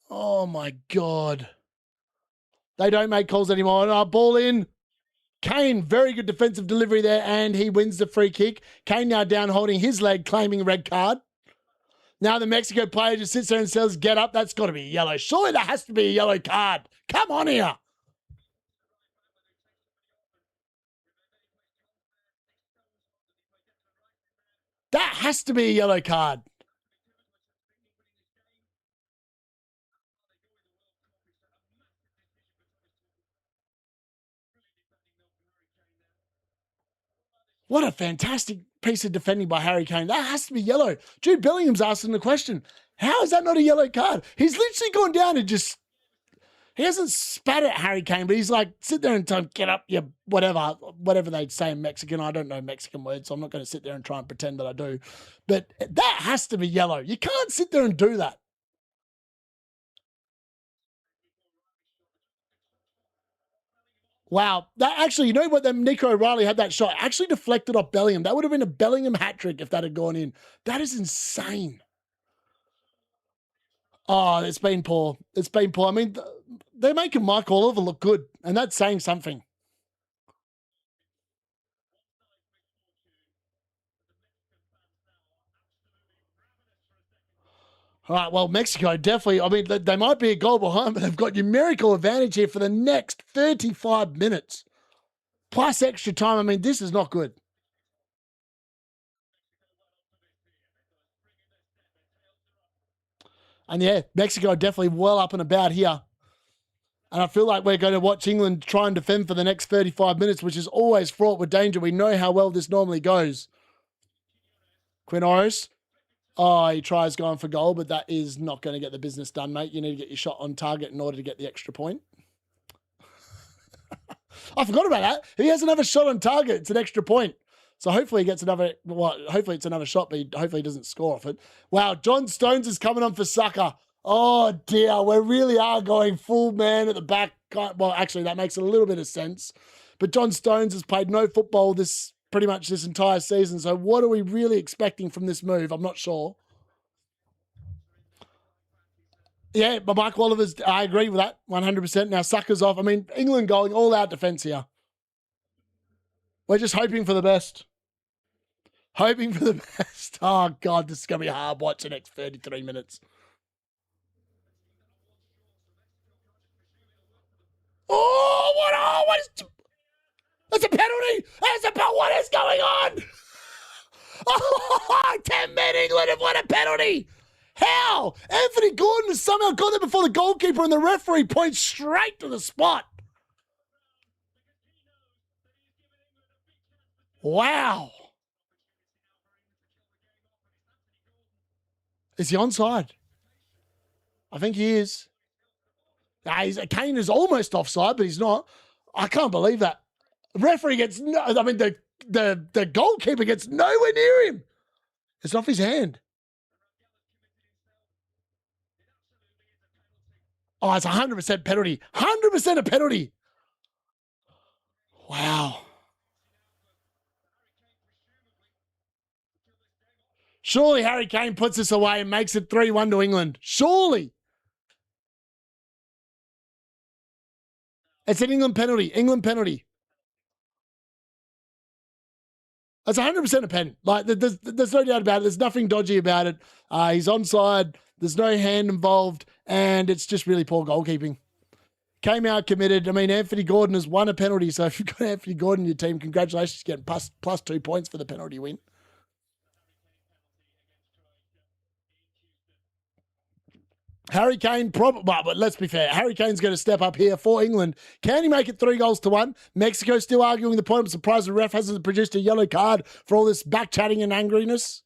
Oh my God. They don't make calls anymore. Oh, ball in. Kane, very good defensive delivery there, and he wins the free kick. Kane now down holding his leg, claiming a red card. Now the Mexico player just sits there and says, get up. That's got to be yellow. Surely there has to be a yellow card. Come on here. That has to be a yellow card. What a fantastic piece of defending by Harry Kane. That has to be yellow. Jude Bellingham's asking the question, how is that not a yellow card? He's literally gone down and just... He hasn't spat at Harry Kane, but he's like, sit there and tell him, get up, you whatever they say in Mexican. I don't know Mexican words, so I'm not going to sit there and try and pretend that I do. But that has to be yellow. You can't sit there and do that. Wow. That actually, you know what? Nico O'Reilly had that shot, actually deflected off Bellingham. That would have been a Bellingham hat trick if that had gone in. That is insane. Oh, it's been poor. It's been poor. I mean, they're making Mike Oliver look good, and that's saying something. All right, well, Mexico definitely, I mean, they might be a goal behind, but they've got numerical advantage here for the next 35 minutes. Plus extra time. I mean, this is not good. And yeah, Mexico definitely well up and about here. And I feel like we're going to watch England try and defend for the next 35 minutes, which is always fraught with danger. We know how well this normally goes. Quinn Orris. Oh, he tries going for goal, but that is not going to get the business done, mate. You need to get your shot on target in order to get the extra point. I forgot about that. He has another shot on target. It's an extra point. So hopefully he gets another, well, hopefully it's another shot, but hopefully he doesn't score off it. Wow, John Stones is coming on for Saka. Oh, dear. We really are going full man at the back. Well, actually, that makes a little bit of sense. But John Stones has played no football pretty much this entire season. So what are we really expecting from this move? I'm not sure. Yeah, but Mike Oliver's, I agree with that 100%. Now, Saka's off. I mean, England going all out defence here. We're just hoping for the best. Hoping for the best. Oh, God, this is going to be hard watch the next 33 minutes. Oh, what is... That's a penalty. What is going on? Oh, 10 men England have won a penalty. How? Anthony Gordon has somehow got there before the goalkeeper, and the referee points straight to the spot. Wow. Is he onside? I think he is. Kane is almost offside, but he's not. I can't believe that. The referee gets no. I mean, the goalkeeper gets nowhere near him. It's off his hand. Oh, it's 100% penalty. 100% a penalty. Wow. Surely Harry Kane puts this away and makes it 3-1 to England. Surely. It's an England penalty. England penalty. That's 100% a pen. Like, there's no doubt about it. There's nothing dodgy about it. He's onside. There's no hand involved, and it's just really poor goalkeeping. Came out committed. I mean, Anthony Gordon has won a penalty, so if you've got Anthony Gordon in your team, congratulations, getting plus 2 points for the penalty win. Harry Kane, but let's be fair. Harry Kane's going to step up here for England. Can he make it 3-1? Mexico still arguing the point. I'm surprised the ref hasn't produced a yellow card for all this back-chatting and angriness.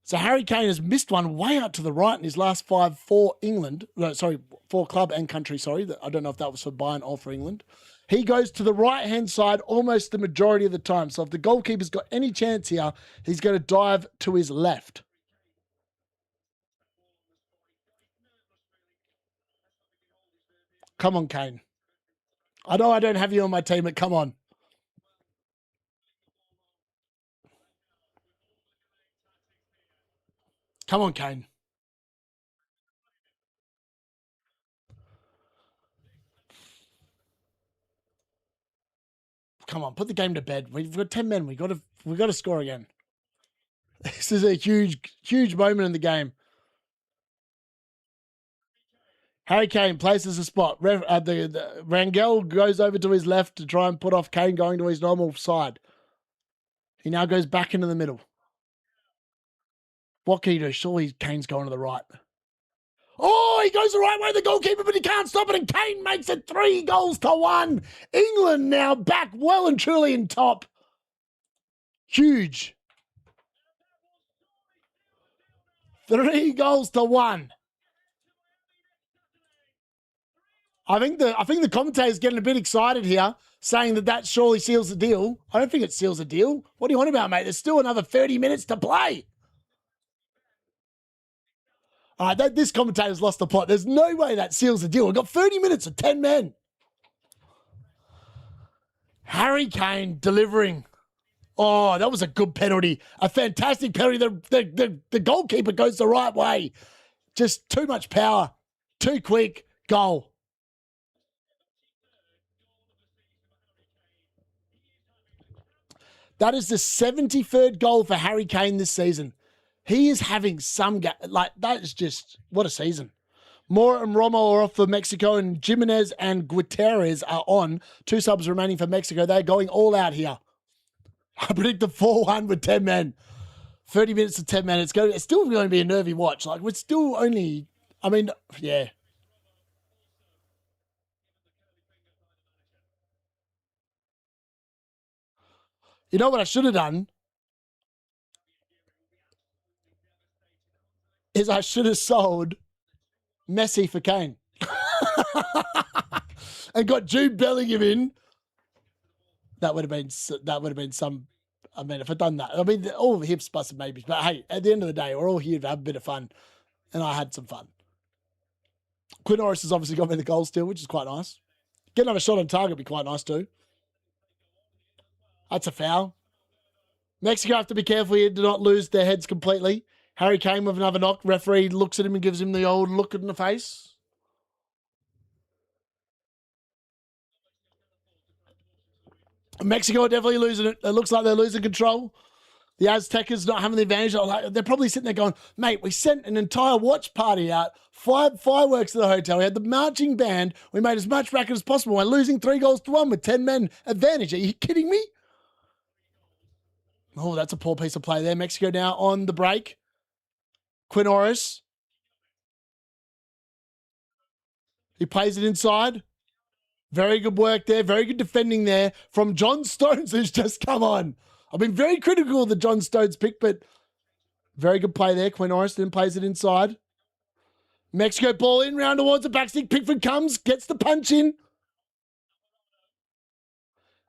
So Harry Kane has missed one way out to the right in his last 5 for England. No, sorry, for club and country, sorry. I don't know if that was for Bayern or for England. He goes to the right-hand side almost the majority of the time. So if the goalkeeper's got any chance here, he's going to dive to his left. Come on, Kane. I know I don't have you on my team, but come on. Come on, Kane. Come on, put the game to bed. We've got 10 men. We've got to score again. This is a huge moment in the game. Harry Kane places a spot. Rangel goes over to his left to try and put off Kane going to his normal side. He now goes back into the middle. What can he do? Surely Kane's going to the right. Oh, he goes the right way, the goalkeeper, but he can't stop it, and Kane makes it 3-1. England now back well and truly in top. Huge. 3-1. I think the commentator's getting a bit excited here, saying that surely seals the deal. I don't think it seals the deal. What do you want about, mate? There's still another 30 minutes to play. All right, this commentator's lost the plot. There's no way that seals the deal. We've got 30 minutes of 10 men. Harry Kane delivering. Oh, that was a good penalty. A fantastic penalty. The goalkeeper goes the right way. Just too much power. Too quick. Goal. That is the 73rd goal for Harry Kane this season. He is having that is just, what a season. Mora and Romo are off for Mexico, and Jimenez and Gutierrez are on. 2 subs remaining for Mexico. They're going all out here. I predict the 4-1 with 10 men. 30 minutes to 10 men. It's still going to be a nervy watch. Like, we're still only, I mean, yeah. You know what I should have done? Is I should have sold Messi for Kane. And got Jude Bellingham in. That would have been some. I mean, if I'd done that, I mean, all the hips, busts, and maybes. But hey, at the end of the day, we're all here to have a bit of fun, and I had some fun. Quinn Norris has obviously got me the goal still, which is quite nice. Get another shot on target would be quite nice too. That's a foul. Mexico have to be careful here to not lose their heads completely. Harry Kane with another knock. Referee looks at him and gives him the old look in the face. Mexico are definitely losing it. It looks like they're losing control. The Aztecas not having the advantage. They're probably sitting there going, mate, we sent an entire watch party out, 5 fireworks to the hotel. We had the marching band. We made as much racket as possible. We're losing 3-1 with 10 men advantage. Are you kidding me? Oh, that's a poor piece of play there. Mexico now on the break. Quinn Norris. He plays it inside. Very good work there. Very good defending there from John Stones, who's just come on. I've been very critical of the John Stones pick, but very good play there. Quinn Norris then plays it inside. Mexico ball in, round towards the backstick. Pickford comes, gets the punch in.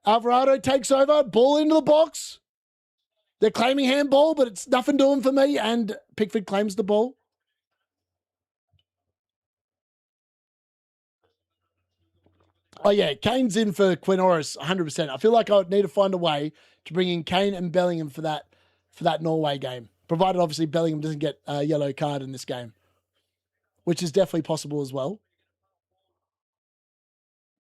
Alvarado takes over, ball into the box. They're claiming handball, but it's nothing doing for me, and Pickford claims the ball. Oh, yeah, Kane's in for Quinn Norris, 100%. I feel like I would need to find a way to bring in Kane and Bellingham for that Norway game, provided obviously Bellingham doesn't get a yellow card in this game, which is definitely possible as well.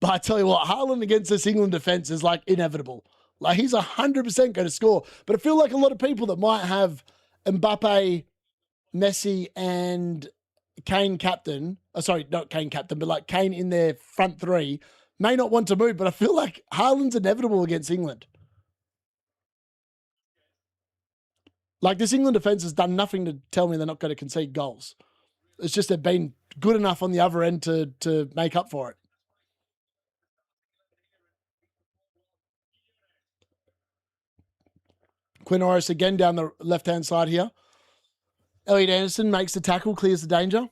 But I tell you what, Haaland against this England defence is like inevitable. Like he's 100% going to score. But I feel like a lot of people that might have Mbappe, Messi, and Kane captain, sorry, not Kane captain, but like Kane in their front three, may not want to move, but I feel like Haaland's inevitable against England. Like this England defence has done nothing to tell me they're not going to concede goals. It's just they've been good enough on the other end to make up for it. Quinn Norris again down the left-hand side here. Elliot Anderson makes the tackle, clears the danger.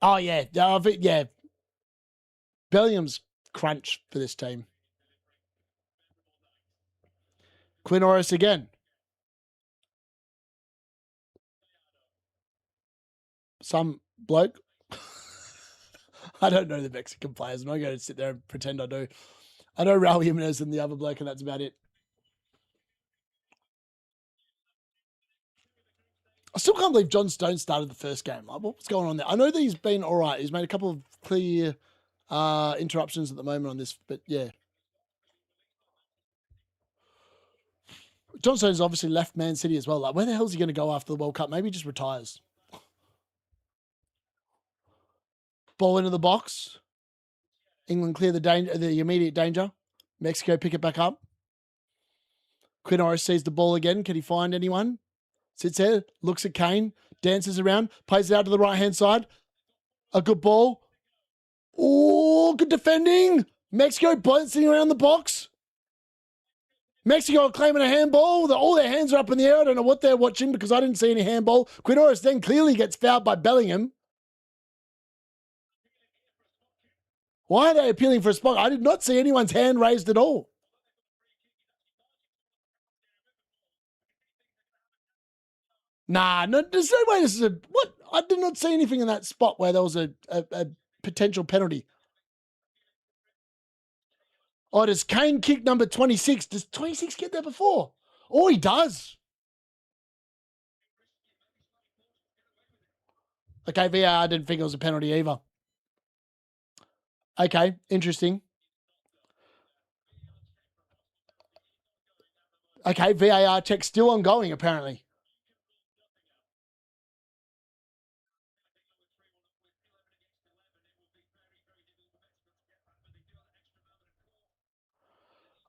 Oh, yeah. Yeah. Bellingham's crunch for this team. Quinn Norris again. Some bloke. I don't know the Mexican players. I'm not going to sit there and pretend I do. I know Raul Jimenez and the other bloke, and that's about it. I still can't believe John Stones started the first game. Like, what's going on there? I know that he's been all right. He's made a couple of clear interruptions at the moment on this, but yeah. John Stones obviously left Man City as well. Like, where the hell is he going to go after the World Cup? Maybe he just retires. Ball into the box. England clear the immediate danger. Mexico pick it back up. Quinn Norris sees the ball again. Can he find anyone? Sits there, looks at Kane, dances around, plays it out to the right-hand side. A good ball. Oh, good defending. Mexico bouncing around the box. Mexico are claiming a handball. All their hands are up in the air. I don't know what they're watching because I didn't see any handball. Quinn Norris then clearly gets fouled by Bellingham. Why are they appealing for a spot? I did not see anyone's hand raised at all. Nah, no, there's no way this is a... What? I did not see anything in that spot where there was a potential penalty. Oh, does Kane kick number 26? Does 26 get there before? Oh, he does. Okay, VAR didn't think it was a penalty either. Okay, interesting. Okay, VAR check still ongoing, apparently.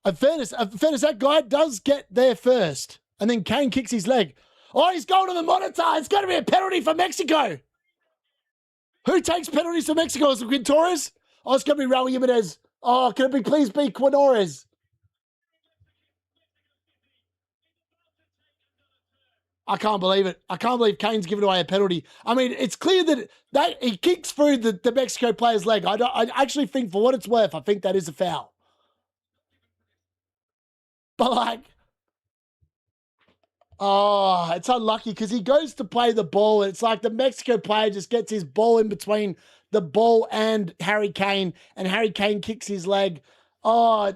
In fairness, that guy does get there first. And then Kane kicks his leg. Oh, he's going to the monitor. It's going to be a penalty for Mexico. Who takes penalties for Mexico? Is it Quintores? Oh, it's going to be Raul Jimenez. Oh, can it please be Quinores? I can't believe it. I can't believe Kane's given away a penalty. I mean, it's clear that he kicks through the Mexico player's leg. I actually think, for what it's worth, I think that is a foul. But like, oh, it's unlucky because he goes to play the ball. And it's like the Mexico player just gets his ball in between the ball and Harry Kane kicks his leg. Oh,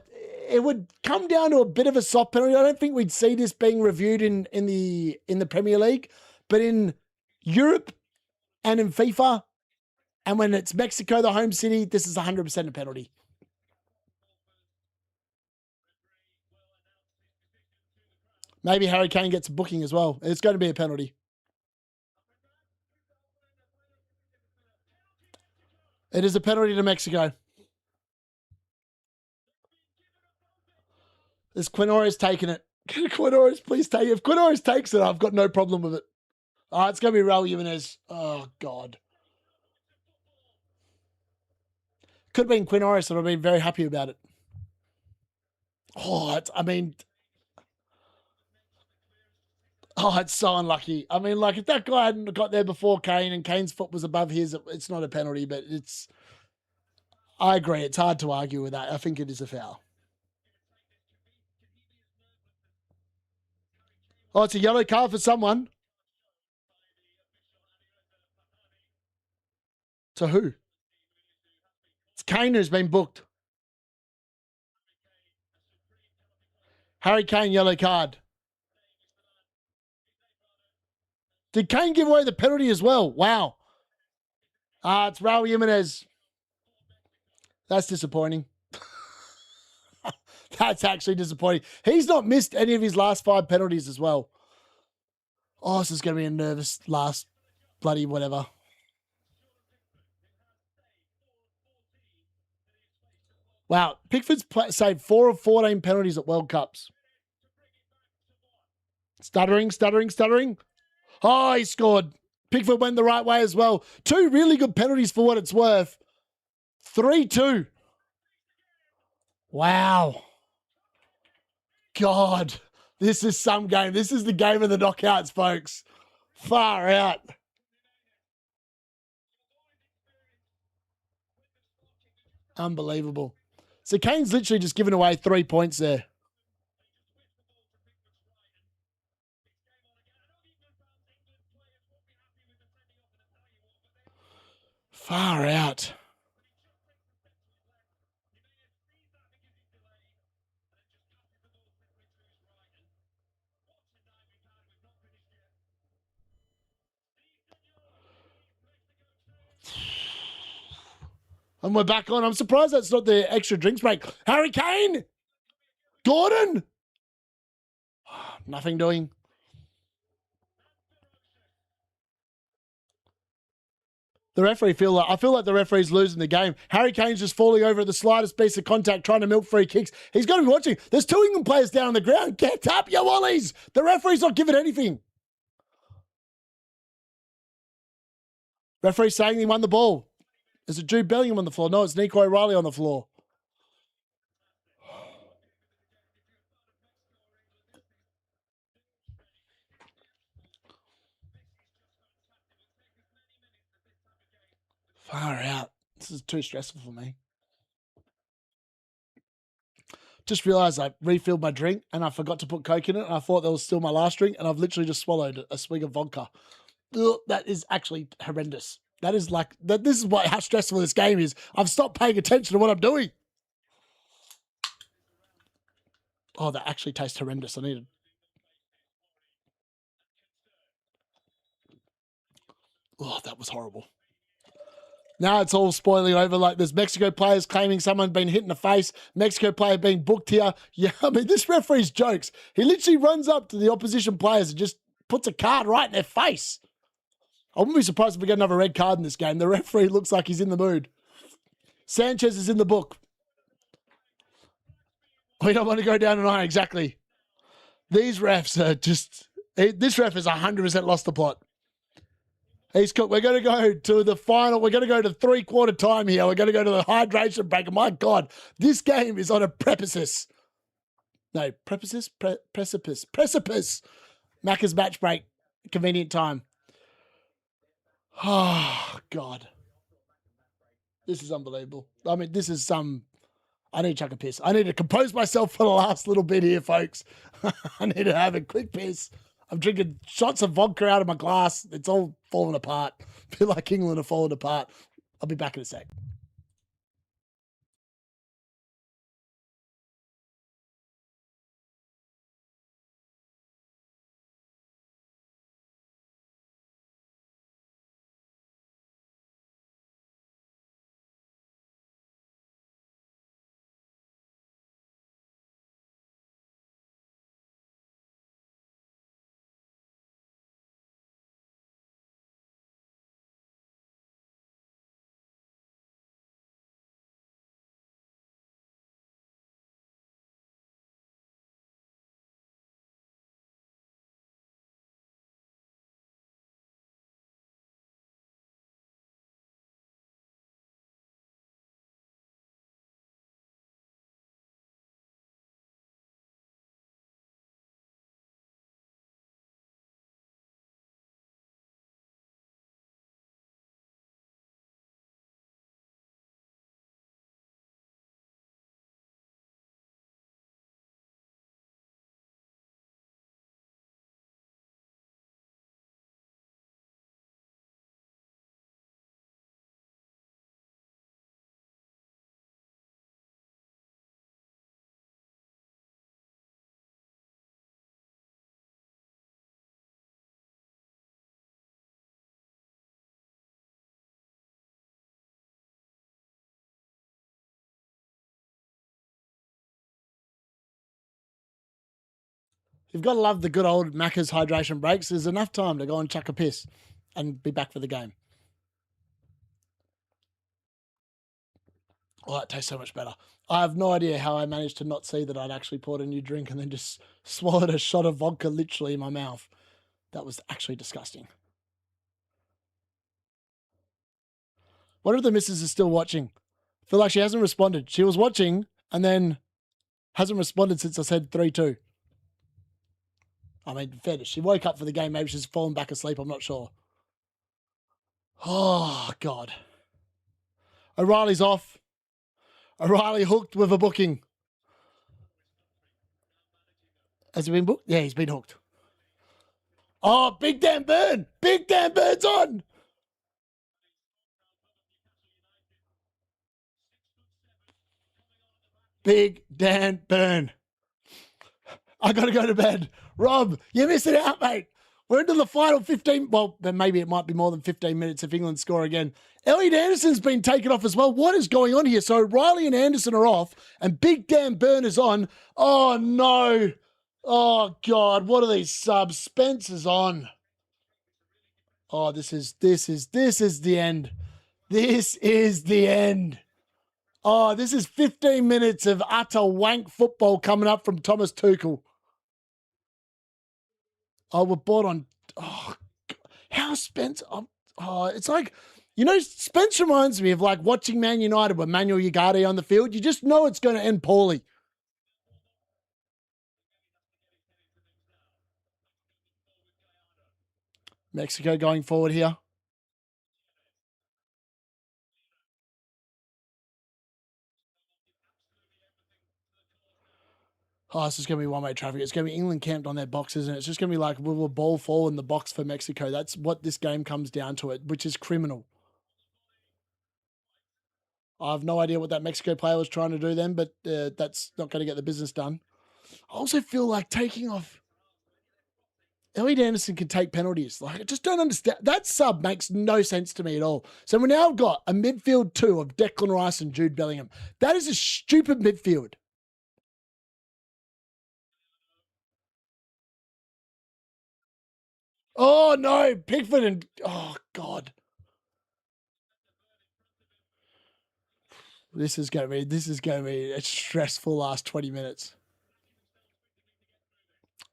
it would come down to a bit of a soft penalty. I don't think we'd see this being reviewed in the Premier League, but in Europe and in FIFA, and when it's Mexico, the home city, this is 100% a penalty. Maybe Harry Kane gets a booking as well. It's going to be a penalty. It is a penalty to Mexico. Is Quinores taking it? Can Quinores please take it? If Quinores takes it, I've got no problem with it. Oh, it's going to be Raul Jimenez. Oh, God. Could have been Quinores, and I've been very happy about it. Oh, it's so unlucky. I mean, like, if that guy hadn't got there before Kane and Kane's foot was above his, it's not a penalty, but I agree. It's hard to argue with that. I think it is a foul. Oh, it's a yellow card for someone. To who? It's Kane who's been booked. Harry Kane, yellow card. Did Kane give away the penalty as well? Wow. It's Raul Jimenez. That's disappointing. That's actually disappointing. He's not missed any of his last 5 penalties as well. Oh, this is going to be a nervous last bloody whatever. Wow. Pickford's saved 4 of 14 penalties at World Cups. Stuttering. Oh, he scored. Pickford went the right way as well. 2 really good penalties for what it's worth. 3-2. Wow. God, this is some game. This is the game of the knockouts, folks. Far out. Unbelievable. So Kane's literally just given away 3 points there. Far out. And we're back on. I'm surprised that's not the extra drinks break. Harry Kane! Gordon! Nothing doing. I feel like the referee's losing the game. Harry Kane's just falling over at the slightest piece of contact, trying to milk free kicks. He's got to be watching. There's 2 England players down on the ground. Get up, you wallies! The referee's not giving anything. Referee saying he won the ball. Is it Jude Bellingham on the floor? No, it's Nico O'Reilly on the floor. Far out. This is too stressful for me. Just realised I refilled my drink and I forgot to put Coke in it. And I thought that was still my last drink, and I've literally just swallowed a swig of vodka. Ugh, that is actually horrendous. That is like that. This is how stressful this game is. I've stopped paying attention to what I'm doing. Oh, that actually tastes horrendous. I need it. Oh, that was horrible. Now it's all spoiling over. Like, there's Mexico players claiming someone been hit in the face. Mexico player being booked here. Yeah, I mean, this referee's jokes. He literally runs up to the opposition players and just puts a card right in their face. I wouldn't be surprised if we get another red card in this game. The referee looks like he's in the mood. Sanchez is in the book. We don't want to go down an iron. Exactly. These refs are just... This ref has 100% lost the plot. He's cooked. We're going to go to the final. We're going to go to three-quarter time here. We're going to go to the hydration break. And my God, this game is on a precipice. No, precipice? Precipice. Precipice. Macca's match break. Convenient time. Oh, God. This is unbelievable. I mean, this is some... I need to chuck a piss. I need to compose myself for the last little bit here, folks. I need to have a quick piss. I'm drinking shots of vodka out of my glass. It's all falling apart. I feel like England are falling apart. I'll be back in a sec. You've got to love the good old Macca's hydration breaks. There's enough time to go and chuck a piss and be back for the game. Oh, that tastes so much better. I have no idea how I managed to not see that I'd actually poured a new drink and then just swallowed a shot of vodka literally in my mouth. That was actually disgusting. What if the missus is still watching? I feel like she hasn't responded. She was watching and then hasn't responded since I said 3-2. I mean, fairness. She woke up for the game. Maybe she's fallen back asleep. I'm not sure. Oh, God. O'Reilly's off. O'Reilly hooked with a booking. Has he been booked? Yeah, he's been hooked. Oh, Big Dan Burn. Big Dan Burn's on. Big Dan Burn. I got to go to bed. Rob, you're missing out, mate. We're into the final 15. Well, then maybe it might be more than 15 minutes if England score again. Elliot Anderson's been taken off as well. What is going on here? So Riley and Anderson are off and Big Dan Burn is on. Oh, no. Oh, God. What are these subs? Spence is on. Oh, this is the end. This is the end. Oh, this is 15 minutes of utter wank football coming up from Thomas Tuchel. Oh, we're bought on. Oh, how Spence? Oh, it's like, you know, Spence reminds me of like watching Man United with Manuel Ugarte on the field. You just know it's going to end poorly. Mexico going forward here. Oh, this is going to be one-way traffic. It's going to be England camped on their boxes, and it's just going to be like, will a ball fall in the box for Mexico? That's what this game comes down to, it, which is criminal. I have no idea what that Mexico player was trying to do then, but that's not going to get the business done. I also feel like taking off Elliot Anderson can take penalties. Like, I just don't understand. That sub makes no sense to me at all. So we now got a midfield two of Declan Rice and Jude Bellingham. That is a stupid midfield. Oh, no. Pickford and... Oh, God. This is going to be a stressful last 20 minutes.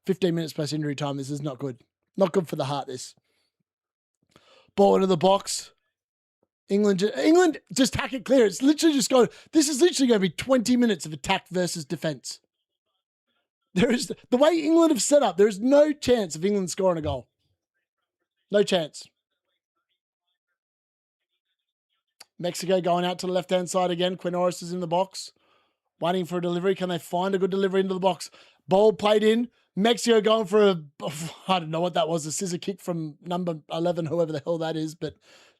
15 minutes plus injury time. This is not good. Not good for the heart, this. Ball into the box. England just hack it clear. It's literally just going. This is literally going to be 20 minutes of attack versus defense. There is the way England have set up. There is no chance of England scoring a goal. No chance. Mexico going out to the left-hand side again. Quiñones is in the box. Waiting for a delivery. Can they find a good delivery into the box? Ball played in. Mexico going for a, I don't know what that was, a scissor kick from number 11, whoever the hell that is, but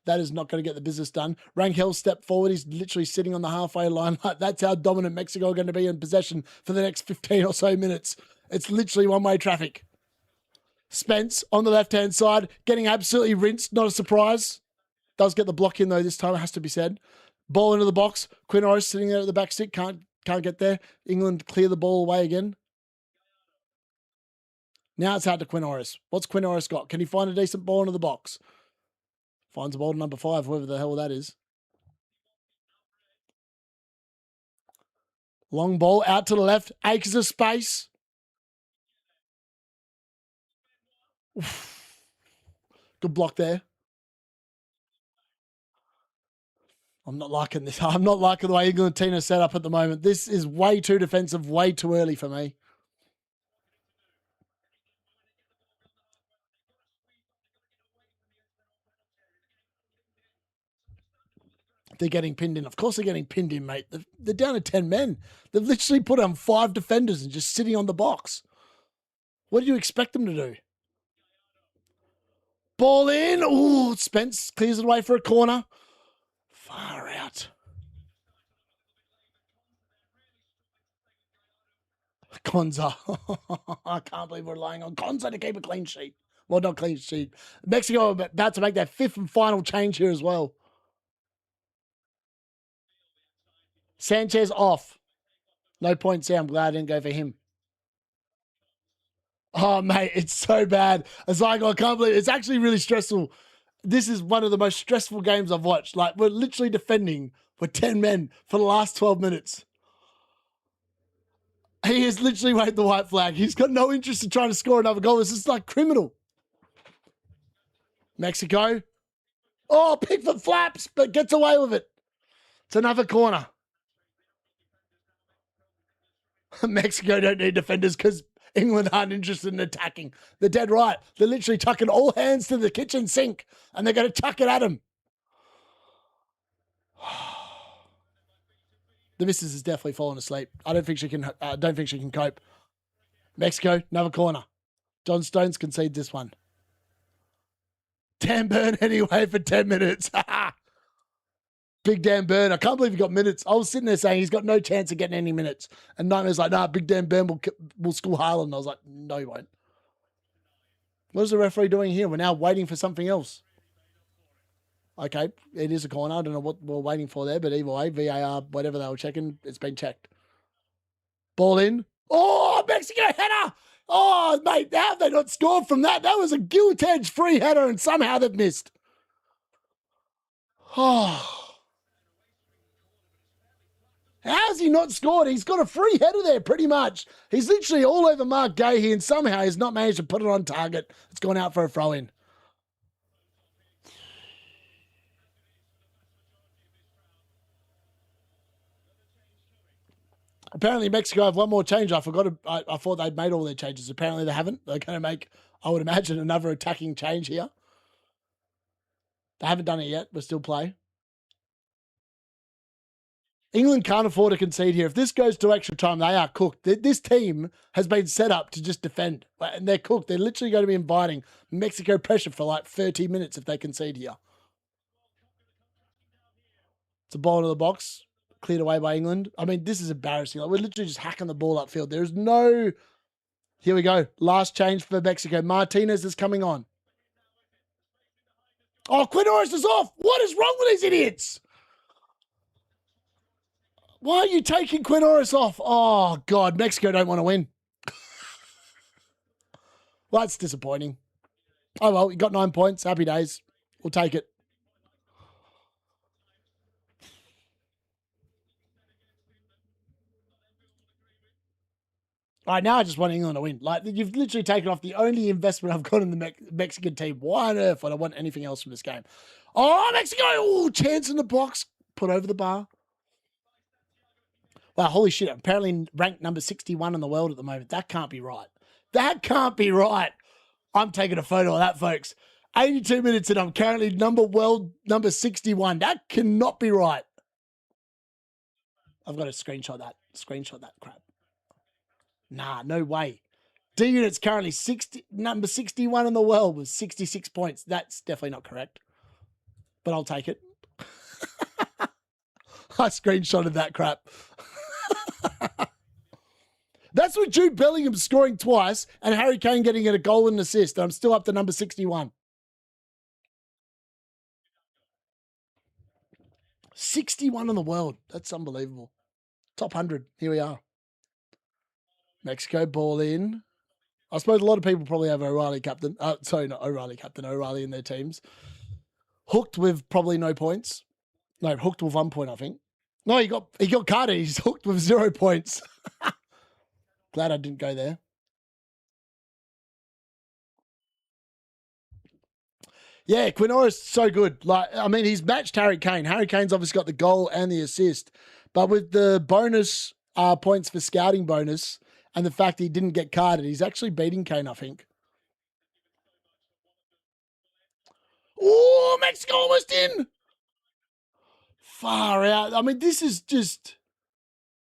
that is not going to get the business done. Rangel stepped forward. He's literally sitting on the halfway line. That's how dominant Mexico are going to be in possession for the next 15 or so minutes. It's literally one-way traffic. Spence on the left-hand side, getting absolutely rinsed. Not a surprise. Does get the block in, though, this time, it has to be said. Ball into the box. Quiñones sitting there at the back stick. Can't get there. England clear the ball away again. Now it's out to Quiñones. What's Quiñones got? Can he find a decent ball into the box? Finds a ball to number 5, whoever the hell that is. Long ball out to the left. Acres of space. Oof. Good block there. I'm not liking this. I'm not liking the way England team is set up at the moment. This is way too defensive, way too early for me. They're getting pinned in. Of course they're getting pinned in, mate. They're down to 10 men. They've literally put on 5 defenders and just sitting on the box. What do you expect them to do? Ball in. Ooh, Spence clears it away for a corner. Far out. Konza. I can't believe we're relying on Konza to keep a clean sheet. Well, not clean sheet. Mexico are about to make their 5th and final change here as well. Sanchez off. No points there. I'm glad I didn't go for him. Oh, mate, it's so bad. It's like, I can't believe it. It's actually really stressful. This is one of the most stressful games I've watched. Like, we're literally defending for 10 men for the last 12 minutes. He has literally waved the white flag. He's got no interest in trying to score another goal. This is like criminal. Mexico. Oh, Pickford flaps, but gets away with it. It's another corner. Mexico don't need defenders because England aren't interested in attacking. They're dead right. They're literally tucking all hands to the kitchen sink and they're going to chuck it at him. The missus is definitely fallen asleep. I don't think she can cope. Mexico, another corner. John Stones concede this one. Dan Burn anyway for 10 minutes. Big Dan Burn. I can't believe he got minutes. I was sitting there saying he's got no chance of getting any minutes. And Nightmare's like, nah, Big Dan Burn will school Haaland. I was like, no, he won't. What is the referee doing here? We're now waiting for something else. Okay, it is a corner. I don't know what we're waiting for there, but either way, VAR, whatever they were checking, it's been checked. Ball in. Oh, Mexico header! Oh, mate, how have they not scored from that? That was a gilt-edged free header, and somehow they've missed. Oh. How's he not scored? He's got a free header there, pretty much. He's literally all over Mark Gahey, and somehow he's not managed to put it on target. It's gone out for a throw-in. Apparently, Mexico have one more change. I thought they'd made all their changes. Apparently, they haven't. They're going to make, I would imagine, another attacking change here. They haven't done it yet, but still play. England can't afford to concede here. If this goes to extra time, they are cooked. This team has been set up to just defend, and they're cooked. They're literally going to be inviting Mexico pressure for like 30 minutes if they concede here. It's a ball into the box. Cleared away by England. I mean, this is embarrassing. Like, we're literally just hacking the ball upfield. There's no... Here we go. Last change for Mexico. Martinez is coming on. Oh, Quiñones is off. What is wrong with these idiots? Why are you taking Quiñones off? Oh, God. Mexico don't want to win. Well, that's disappointing. Oh, well, you got 9 points. Happy days. We'll take it. All right, now I just want England to win. Like, you've literally taken off the only investment I've got in the Mexican team. Why on earth would I want anything else from this game? Oh, Mexico! Oh, chance in the box. Put over the bar. Wow, holy shit. Apparently ranked number 61 in the world at the moment. That can't be right. That can't be right. I'm taking a photo of that, folks. 82 minutes and I'm currently number 61. That cannot be right. I've got to screenshot that. Screenshot that crap. Nah, no way. D-Unit's currently number 61 in the world with 66 points. That's definitely not correct. But I'll take it. I screenshotted that crap. That's with Jude Bellingham scoring twice and Harry Kane getting a goal and an assist. And I'm still up to number 61. 61 in the world. That's unbelievable. Top 100. Here we are. Mexico ball in. I suppose a lot of people probably have O'Reilly captain. Sorry, not O'Reilly captain. O'Reilly in their teams. Hooked with probably no points. No, hooked with 1 point, I think. No, he got carded. He's hooked with 0 points. Glad I didn't go there. Yeah, Quinoris so good. Like, I mean, he's matched Harry Kane. Harry Kane's obviously got the goal and the assist, but with the bonus points for scouting bonus and the fact he didn't get carded, he's actually beating Kane, I think. Oh, Mexico almost in. Far out. I mean, this is just...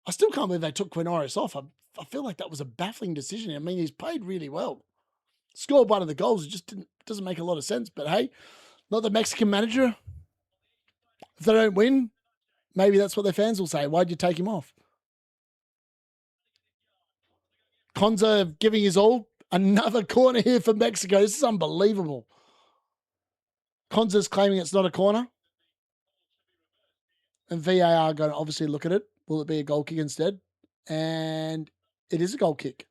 I still can't believe they took Quinoris off. I feel like that was a baffling decision. I mean, he's played really well. Scored one of the goals. It just doesn't make a lot of sense. But hey, not the Mexican manager. If they don't win, maybe that's what their fans will say. Why'd you take him off? Konza giving his all. Another corner here for Mexico. This is unbelievable. Konza's claiming it's not a corner. And VAR going to obviously look at it. Will it be a goal kick instead? And it is a goal kick.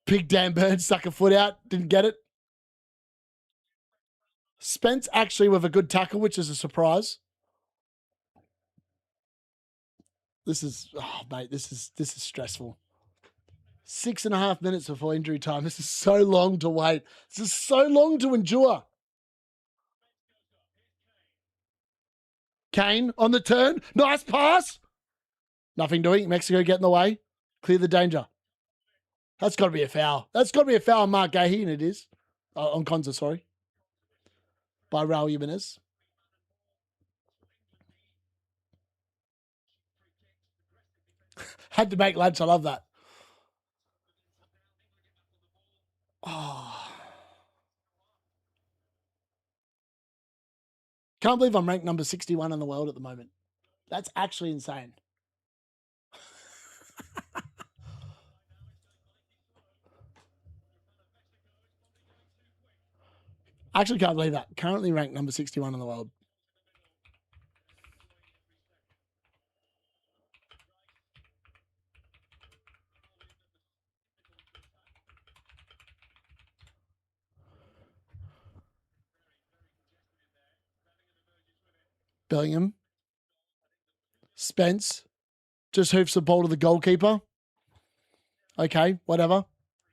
Big Dan Burns stuck a foot out. Didn't get it. Spence actually with a good tackle, which is a surprise. This is, oh, mate, this is stressful. 6.5 minutes before injury time. This is so long to wait. This is so long to endure. Kane on the turn. Nice pass. Nothing doing. Mexico get in the way. Clear the danger. That's got to be a foul. That's got to be a foul on Mark Gahey, and it is. On Konza, sorry. By Raul Jimenez. Had to make lunch. I love that. Oh. Can't believe I'm ranked number 61 in the world at the moment. That's actually insane. I actually can't believe that. Currently ranked number 61 in the world. Bellingham. Spence. Just hoofs the ball to the goalkeeper. Okay, whatever.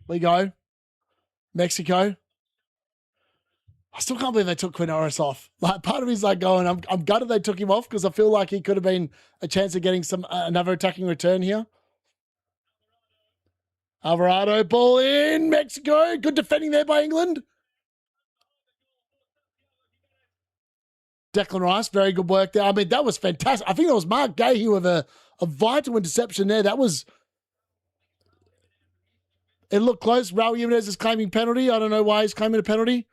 We go. Mexico. I still can't believe they took Quinoris off. Like, part of me's like going, I'm gutted they took him off because I feel like he could have been a chance of getting another attacking return here. Alvarado, ball in, Mexico. Good defending there by England. Declan Rice, very good work there. I mean, that was fantastic. I think that was Mark Gahey with a vital interception there. That was... It looked close. Raul Jimenez is claiming penalty. I don't know why he's claiming a penalty.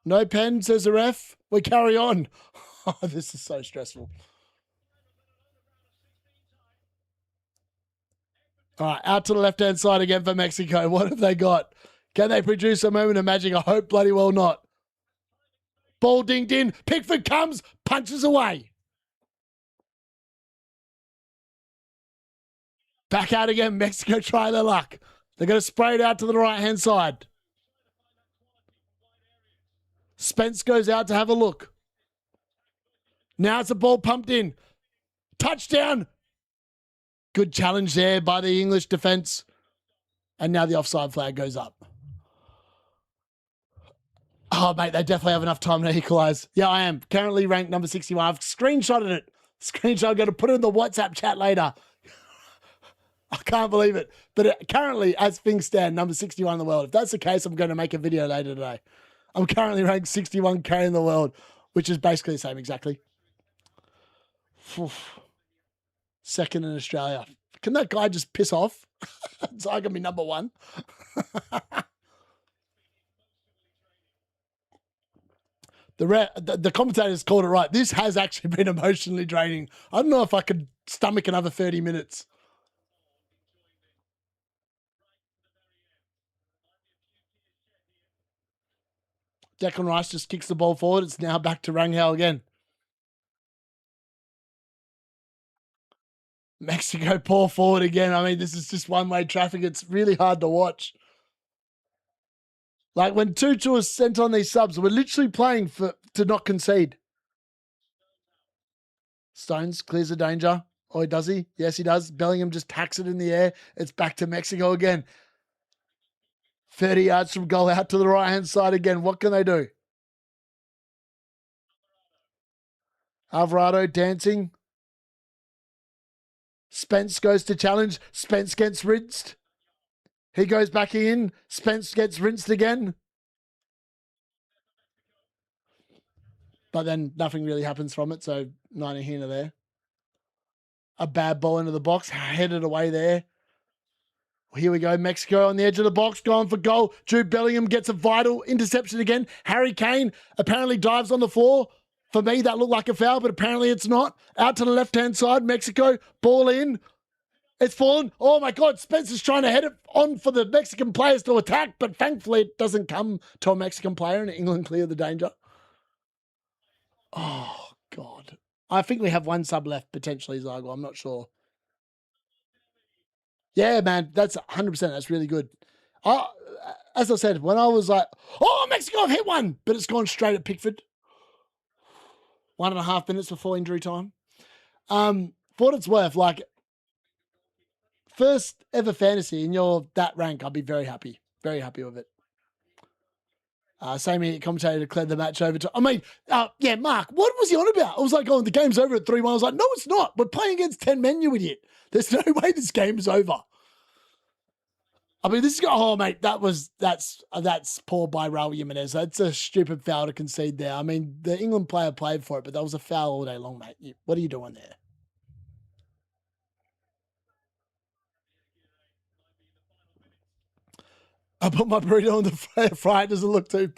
No pen, says the ref. We carry on. Oh, this is so stressful. All right, out to the left-hand side again for Mexico. What have they got? Can they produce a moment of magic? I hope bloody well not. Ball dinged in. Pickford comes, punches away. Back out again. Mexico try their luck. They're going to spray it out to the right-hand side. Spence goes out to have a look. Now it's a ball pumped in. Touchdown. Good challenge there by the English defence. And now the offside flag goes up. Oh, mate, they definitely have enough time to equalise. Yeah, I am. Currently ranked number 61. I've screenshotted it. I'm going to put it in the WhatsApp chat later. I can't believe it. But currently, as things stand, number 61 in the world. If that's the case, I'm going to make a video later today. I'm currently ranked 61K in the world, which is basically the same exactly. Second in Australia. Can that guy just piss off? So I can be number one. The commentators called it right. This has actually been emotionally draining. I don't know if I could stomach another 30 minutes. Declan Rice just kicks the ball forward. It's now back to Rangel again. Mexico pour forward again. I mean, this is just one-way traffic. It's really hard to watch. Like when Tutu was sent on these subs, we're literally playing to not concede. Stones clears the danger. Oh, does he? Yes, he does. Bellingham just tacks it in the air. It's back to Mexico again. 30 yards from goal out to the right-hand side again. What can they do? Alvarado dancing. Spence goes to challenge. Spence gets rinsed. He goes back in. Spence gets rinsed again. But then nothing really happens from it, so neither here nor there. A bad ball into the box, headed away there. Here we go, Mexico on the edge of the box, going for goal. Jude Bellingham gets a vital interception again. Harry Kane apparently dives on the floor. For me, that looked like a foul, but apparently it's not. Out to the left-hand side, Mexico, ball in. It's fallen. Oh, my God, Spencer's trying to head it on for the Mexican players to attack, but thankfully it doesn't come to a Mexican player and England clear the danger. Oh, God. I think we have one sub left, potentially, Zago. I'm not sure. Yeah, man, that's 100%. That's really good. As I said, when I was like, oh, Mexico, I've hit one, but it's gone straight at Pickford. 1.5 minutes before injury time. For what it's worth, like, first ever fantasy and you're that rank, I'll be very happy. Very happy with it. Same here, commentator declared the match over to... I mean, yeah, Mark, what was he on about? I was like, oh, the game's over at 3-1. I was like, no, it's not. We're playing against 10 men, you idiot. There's no way this game's over. I mean, this is... Oh, mate, that's poor by Raul Jimenez. That's a stupid foul to concede there. I mean, the England player played for it, but that was a foul all day long, mate. What are you doing there? I put my burrito on the fry. It doesn't look too...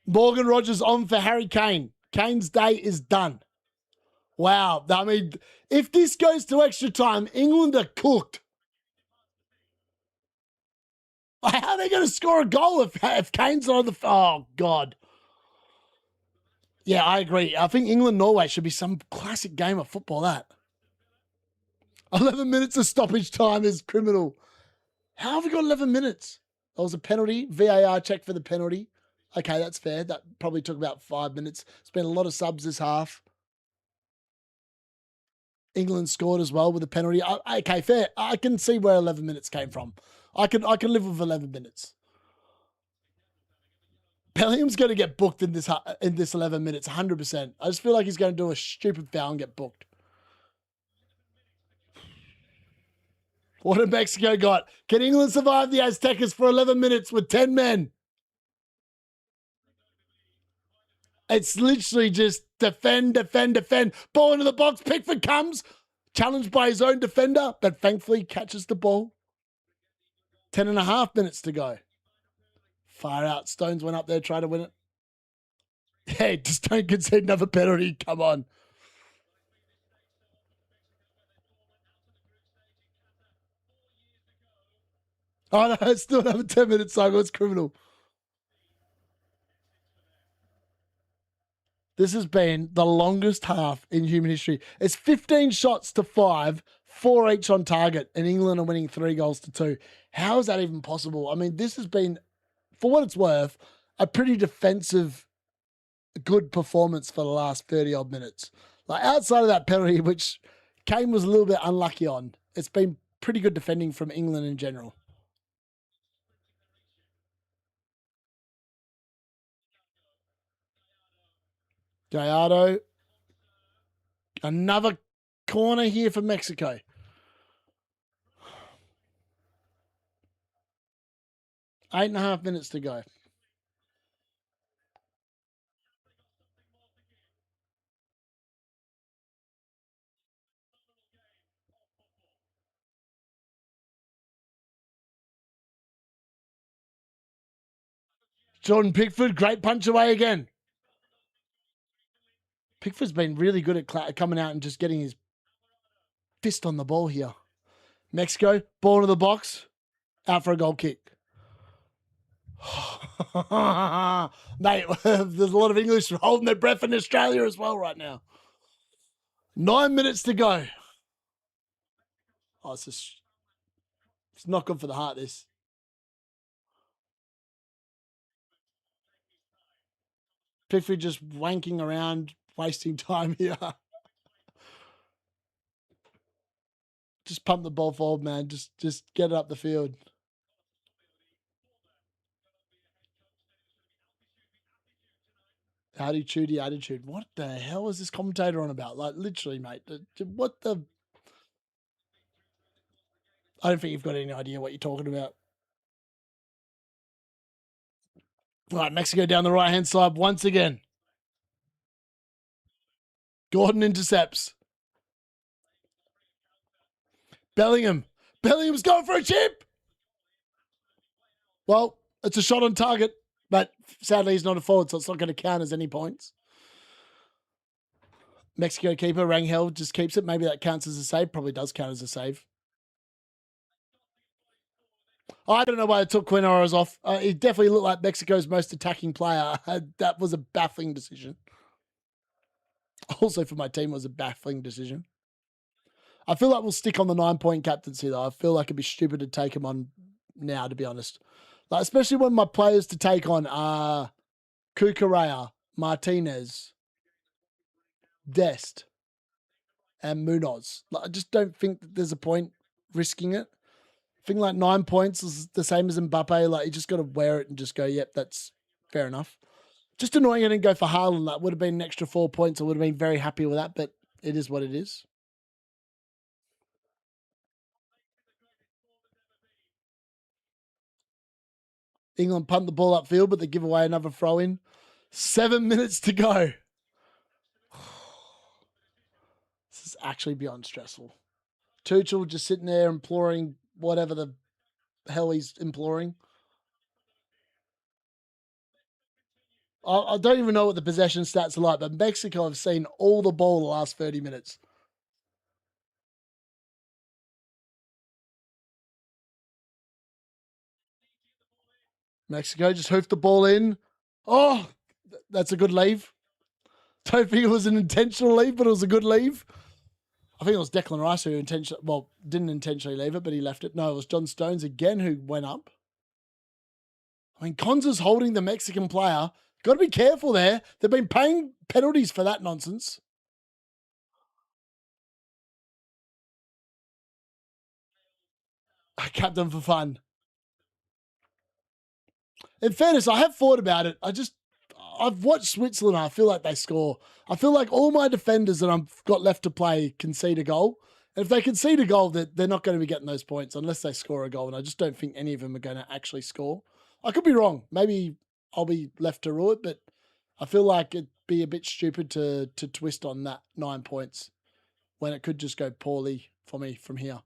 Morgan Rogers on for Harry Kane. Kane's day is done. Wow. I mean, if this goes to extra time, England are cooked. How are they going to score a goal if Kane's on the... Oh, God. Yeah, I agree. I think England-Norway should be some classic game of football, that. 11 minutes of stoppage time is criminal. How have we got 11 minutes? That was a penalty. VAR check for the penalty. Okay, that's fair. That probably took about 5 minutes. It's been a lot of subs this half. England scored as well with a penalty. Okay, fair. I can see where 11 minutes came from. I can live with 11 minutes. Bellingham's going to get booked in this 11 minutes, 100%. I just feel like he's going to do a stupid foul and get booked. What have Mexico got? Can England survive the Aztecas for 11 minutes with 10 men? It's literally just defend, defend, defend. Ball into the box. Pickford comes. Challenged by his own defender, but thankfully catches the ball. 10.5 minutes to go. Far out. Stones went up there, tried to win it. Hey, just don't concede another penalty. Come on. Oh, no, it's still another 10 minutes cycle. It's criminal. This has been the longest half in human history. It's 15 shots to 5, 4 each on target, and England are winning 3-2. How is that even possible? I mean, this has been, for what it's worth, a pretty defensive, good performance for the last 30-odd minutes. Like, outside of that penalty, which Kane was a little bit unlucky on, it's been pretty good defending from England in general. Gallardo. Another corner here for Mexico. Eight and a half minutes to go. Jordan Pickford, great punch away again. Pickford's been really good at coming out and just getting his fist on the ball here. Mexico, ball into the box, out for a goal kick. Mate, there's a lot of English holding their breath in Australia as well right now. 9 minutes to go. Oh, it's not good for the heart, this. Pickford just wanking around, wasting time here. Just pump the ball forward, man. Just get it up the field. Attitude. What the hell is this commentator on about? Like, literally, mate. What the... I don't think you've got any idea what you're talking about. Right, Mexico down the right-hand side once again. Gordon intercepts. Bellingham's going for a chip. Well, it's a shot on target, but sadly he's not a forward, so it's not going to count as any points. Mexico keeper, Rangel, just keeps it. Maybe that counts as a save. Probably does count as a save. I don't know why they took Quinones off. He definitely looked like Mexico's most attacking player. That was a baffling decision. Also for my team, it was a baffling decision. I feel like we'll stick on the 9-point captaincy, though. I feel like it'd be stupid to take him on now, to be honest. Like, especially when my players to take on are Cucurella, Martinez, Dest, and Munoz. Like, I just don't think that there's a point risking it. I think like 9 points is the same as Mbappe. Like, you just got to wear it and just go, yep, that's fair enough. Just annoying I didn't go for Haaland. That would have been an extra 4 points. I would have been very happy with that, but it is what it is. England punt the ball upfield, but they give away another throw in. 7 minutes to go. This is actually beyond stressful. Tuchel just sitting there imploring whatever the hell he's imploring. I don't even know what the possession stats are like, but Mexico have seen all the ball the last 30 minutes. Mexico just hoofed the ball in. Oh, that's a good leave. Don't think it was an intentional leave, but it was a good leave. I think it was Declan Rice who didn't intentionally leave it, but he left it. No, it was John Stones again who went up. I mean, Konza's holding the Mexican player. Got to be careful there. They've been paying penalties for that nonsense. I capped them for fun. In fairness, I have thought about it. I've watched Switzerland. I feel like they score. I feel like all my defenders that I've got left to play concede a goal. And if they concede a goal, they're not going to be getting those points unless they score a goal. And I just don't think any of them are going to actually score. I could be wrong. Maybe I'll be left to rue it, but I feel like it'd be a bit stupid to twist on that 9 points when it could just go poorly for me from here.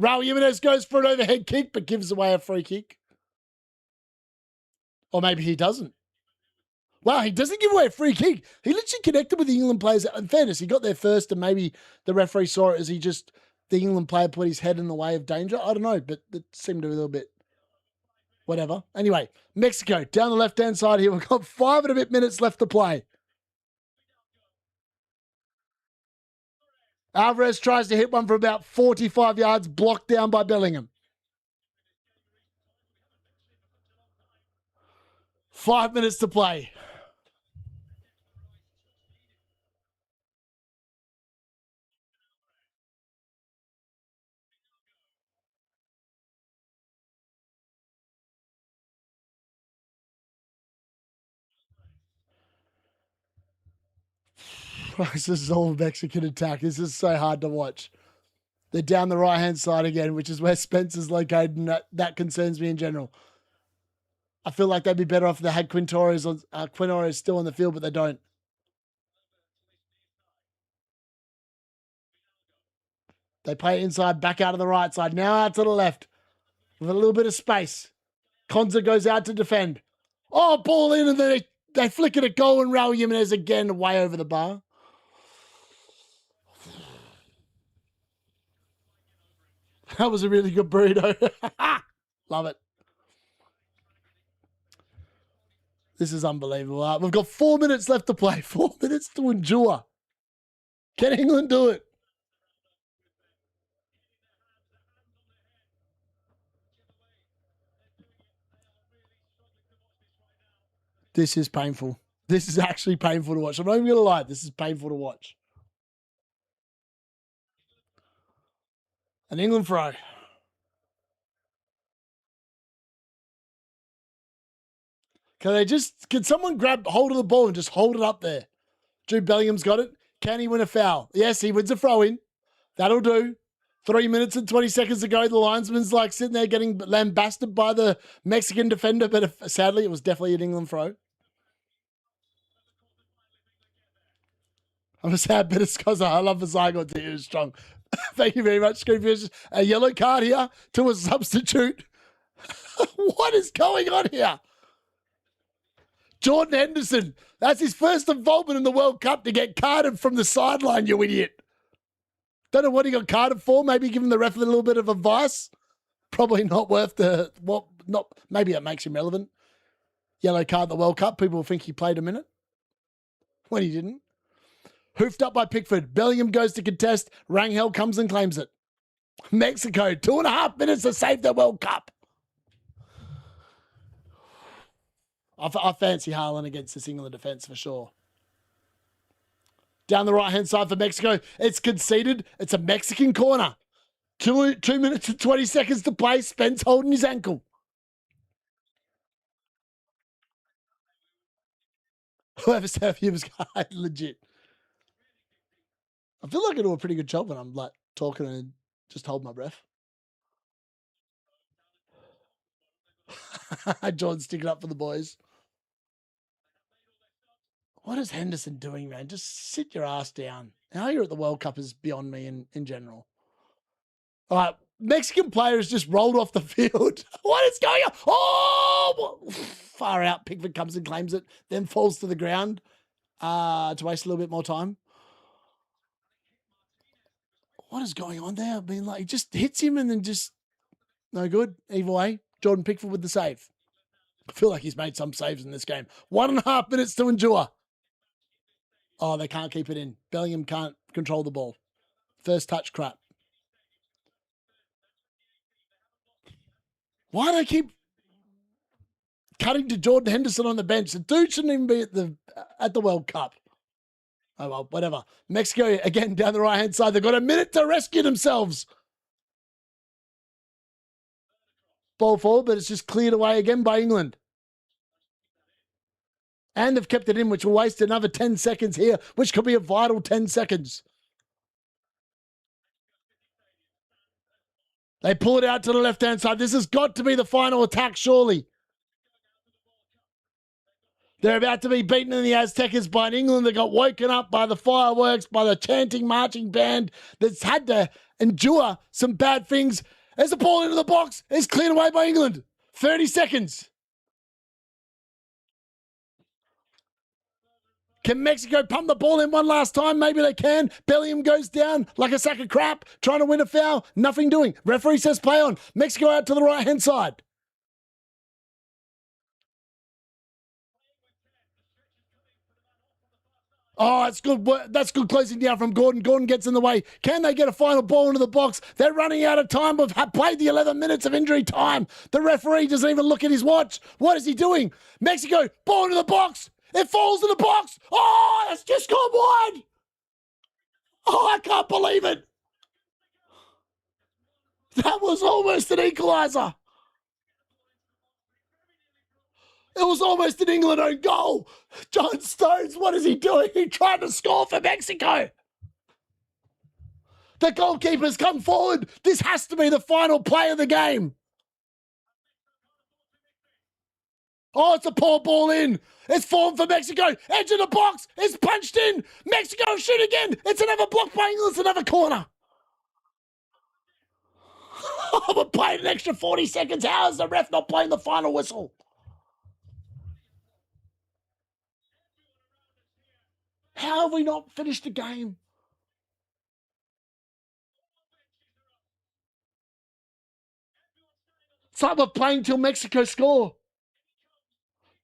Raul Jimenez goes for an overhead kick, but gives away a free kick. Or maybe he doesn't. Wow, he doesn't give away a free kick. He literally connected with the England players. In fairness, he got there first and maybe the referee saw it as the England player put his head in the way of danger. I don't know, but it seemed to be a little bit whatever. Anyway, Mexico down the left-hand side here. We've got 5 and a bit minutes left to play. Alvarez tries to hit one for about 45 yards, blocked down by Bellingham. 5 minutes to play. This is all Mexican attack. This is so hard to watch. They're down the right-hand side again, which is where Spencer's located, and that concerns me in general. I feel like they'd be better off if they had Quintores still on the field, but they don't. They play inside, back out of the right side. Now out to the left with a little bit of space. Konza goes out to defend. Oh, ball in, and then they flick it a goal, and Raul Jimenez again way over the bar. That was a really good burrito. Love it. This is unbelievable. We've got 4 minutes left to play. 4 minutes to endure. Can England do it? This is painful. This is actually painful to watch. I'm not even going to lie. This is painful to watch. An England throw. Can someone grab hold of the ball and just hold it up there? Jude Bellingham's got it. Can he win a foul? Yes, he wins a throw in. That'll do. 3 minutes and 20 seconds to go. The linesman's like sitting there getting lambasted by the Mexican defender, but sadly, it was definitely an England throw. I'm a sad bit of Scozza. I love the Zygot too. He was strong. Thank you very much, Screenfish. A yellow card here to a substitute. What is going on here? Jordan Henderson. That's his first involvement in the World Cup to get carded from the sideline, you idiot. Don't know what he got carded for. Maybe giving the ref a little bit of advice. Probably not worth maybe that makes him relevant. Yellow card at the World Cup. People will think he played a minute when he didn't. Hoofed up by Pickford. Bellingham goes to contest. Rangel comes and claims it. Mexico, 2.5 minutes to save the World Cup. I fancy Haaland against this England defence for sure. Down the right-hand side for Mexico. It's conceded. It's a Mexican corner. 2 minutes and 20 seconds to play. Spence holding his ankle. Whoever said he was legit. I feel like I do a pretty good job when I'm like talking and just hold my breath. John's sticking up for the boys. What is Henderson doing, man? Just sit your ass down. How you're at the World Cup is beyond me in general. All right, Mexican player has just rolled off the field. What is going on? Oh, far out. Pickford comes and claims it, then falls to the ground to waste a little bit more time. What is going on there? I mean, like, he just hits him and then just no good. Either way, Jordan Pickford with the save. I feel like he's made some saves in this game. 1.5 minutes to endure. Oh, they can't keep it in. Bellingham can't control the ball. First touch crap. Why do they keep cutting to Jordan Henderson on the bench? The dude shouldn't even be at the World Cup. Oh, well, whatever. Mexico, again, down the right-hand side. They've got a minute to rescue themselves. Ball forward, but it's just cleared away again by England. And they've kept it in, which will waste another 10 seconds here, which could be a vital 10 seconds. They pull it out to the left-hand side. This has got to be the final attack, surely. They're about to be beaten in the Aztecas by an England that got woken up by the fireworks, by the chanting marching band that's had to endure some bad things. There's a ball into the box. It's cleared away by England. 30 seconds. Can Mexico pump the ball in one last time? Maybe they can. Bellingham goes down like a sack of crap, trying to win a foul. Nothing doing. Referee says play on. Mexico out to the right-hand side. Oh, that's good. That's good closing down from Gordon. Gordon gets in the way. Can they get a final ball into the box? They're running out of time. We've played the 11 minutes of injury time. The referee doesn't even look at his watch. What is he doing? Mexico, ball into the box. It falls in the box. Oh, that's just gone wide. Oh, I can't believe it. That was almost an equaliser. It was almost an England own goal. John Stones, what is he doing? He tried to score for Mexico. The goalkeeper's come forward. This has to be the final play of the game. Oh, it's a poor ball in. It's formed for Mexico. Edge of the box. It's punched in. Mexico shoot again. It's another block by England. It's another corner. We're playing an extra 40 seconds. How is the ref not playing the final whistle? How have we not finished the game? It's like we're playing till Mexico score.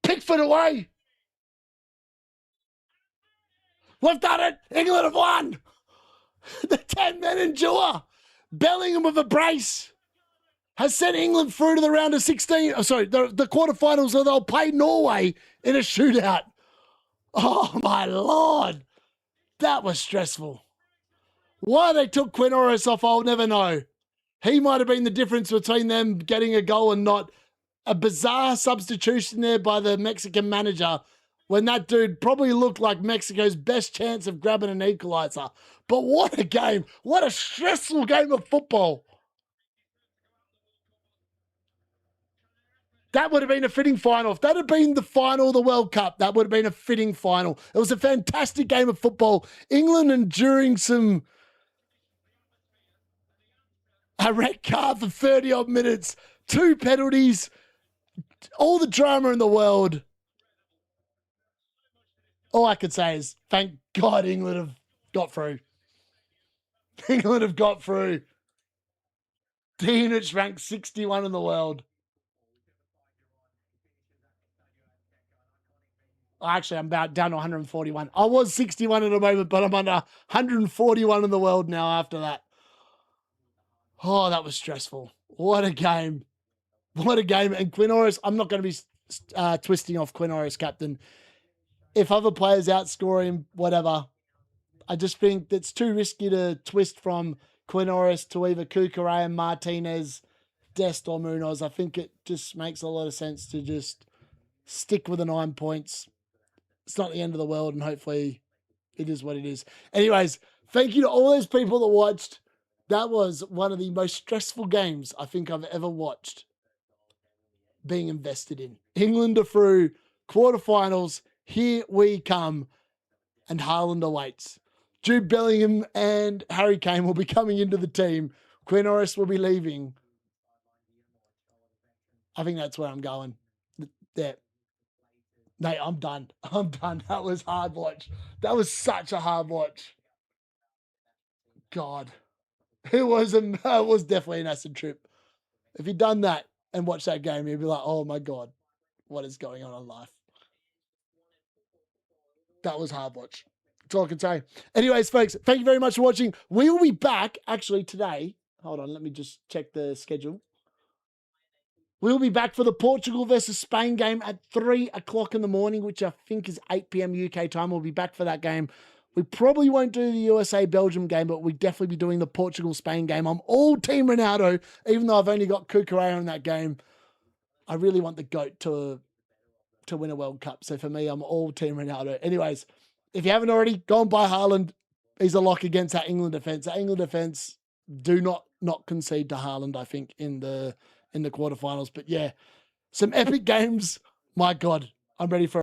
Pickford away. We've done it. England have won. The 10 men endure. Bellingham with a brace has sent England through to the round of 16. Oh, sorry, the quarterfinals, where they'll play Norway in a shootout. Oh, my Lord. That was stressful. Why they took Quinoris off, I'll never know. He might have been the difference between them getting a goal and not. A bizarre substitution there by the Mexican manager when that dude probably looked like Mexico's best chance of grabbing an equaliser. But what a game. What a stressful game of football. That would have been a fitting final. If that had been the final of the World Cup, that would have been a fitting final. It was a fantastic game of football. England enduring a red card for 30-odd minutes, 2 penalties, all the drama in the world. All I could say is, thank God England have got through. England have got through. D-Unit's ranked 61 in the world. Actually, I'm about down to 141. I was 61 at the moment, but I'm under 141 in the world now after that. Oh, that was stressful. What a game. What a game. And Quinoris, I'm not going to be twisting off Quinoris, captain. If other players outscore him, whatever, I just think it's too risky to twist from Quinoris to either Cucurella, Martinez, Dest, or Munoz. I think it just makes a lot of sense to just stick with the 9 points. It's not the end of the world, and hopefully it is what it is. Anyways, thank you to all those people that watched. That was one of the most stressful games I think I've ever watched being invested in. England are through quarterfinals. Here we come, and Haaland awaits. Jude Bellingham and Harry Kane will be coming into the team. Quinoris will be leaving. I think that's where I'm going. There. Mate, I'm done. I'm done. That was hard watch. That was such a hard watch. God. It was definitely an acid trip. If he'd done that and watched that game, he'd be like, oh my God, what is going on in life? That was hard watch. That's all I can say. Anyways, folks, thank you very much for watching. We will be back actually today. Hold on, let me just check the schedule. We'll be back for the Portugal versus Spain game at 3 o'clock in the morning, which I think is 8 p.m. UK time. We'll be back for that game. We probably won't do the USA-Belgium game, but we'll definitely be doing the Portugal-Spain game. I'm all Team Ronaldo, even though I've only got Cucurella in that game. I really want the GOAT to win a World Cup. So for me, I'm all Team Ronaldo. Anyways, if you haven't already, go and buy Haaland. He's a lock against that England defense. That England defense do not concede to Haaland, I think, in the quarterfinals. But yeah, some epic games. My God, I'm ready for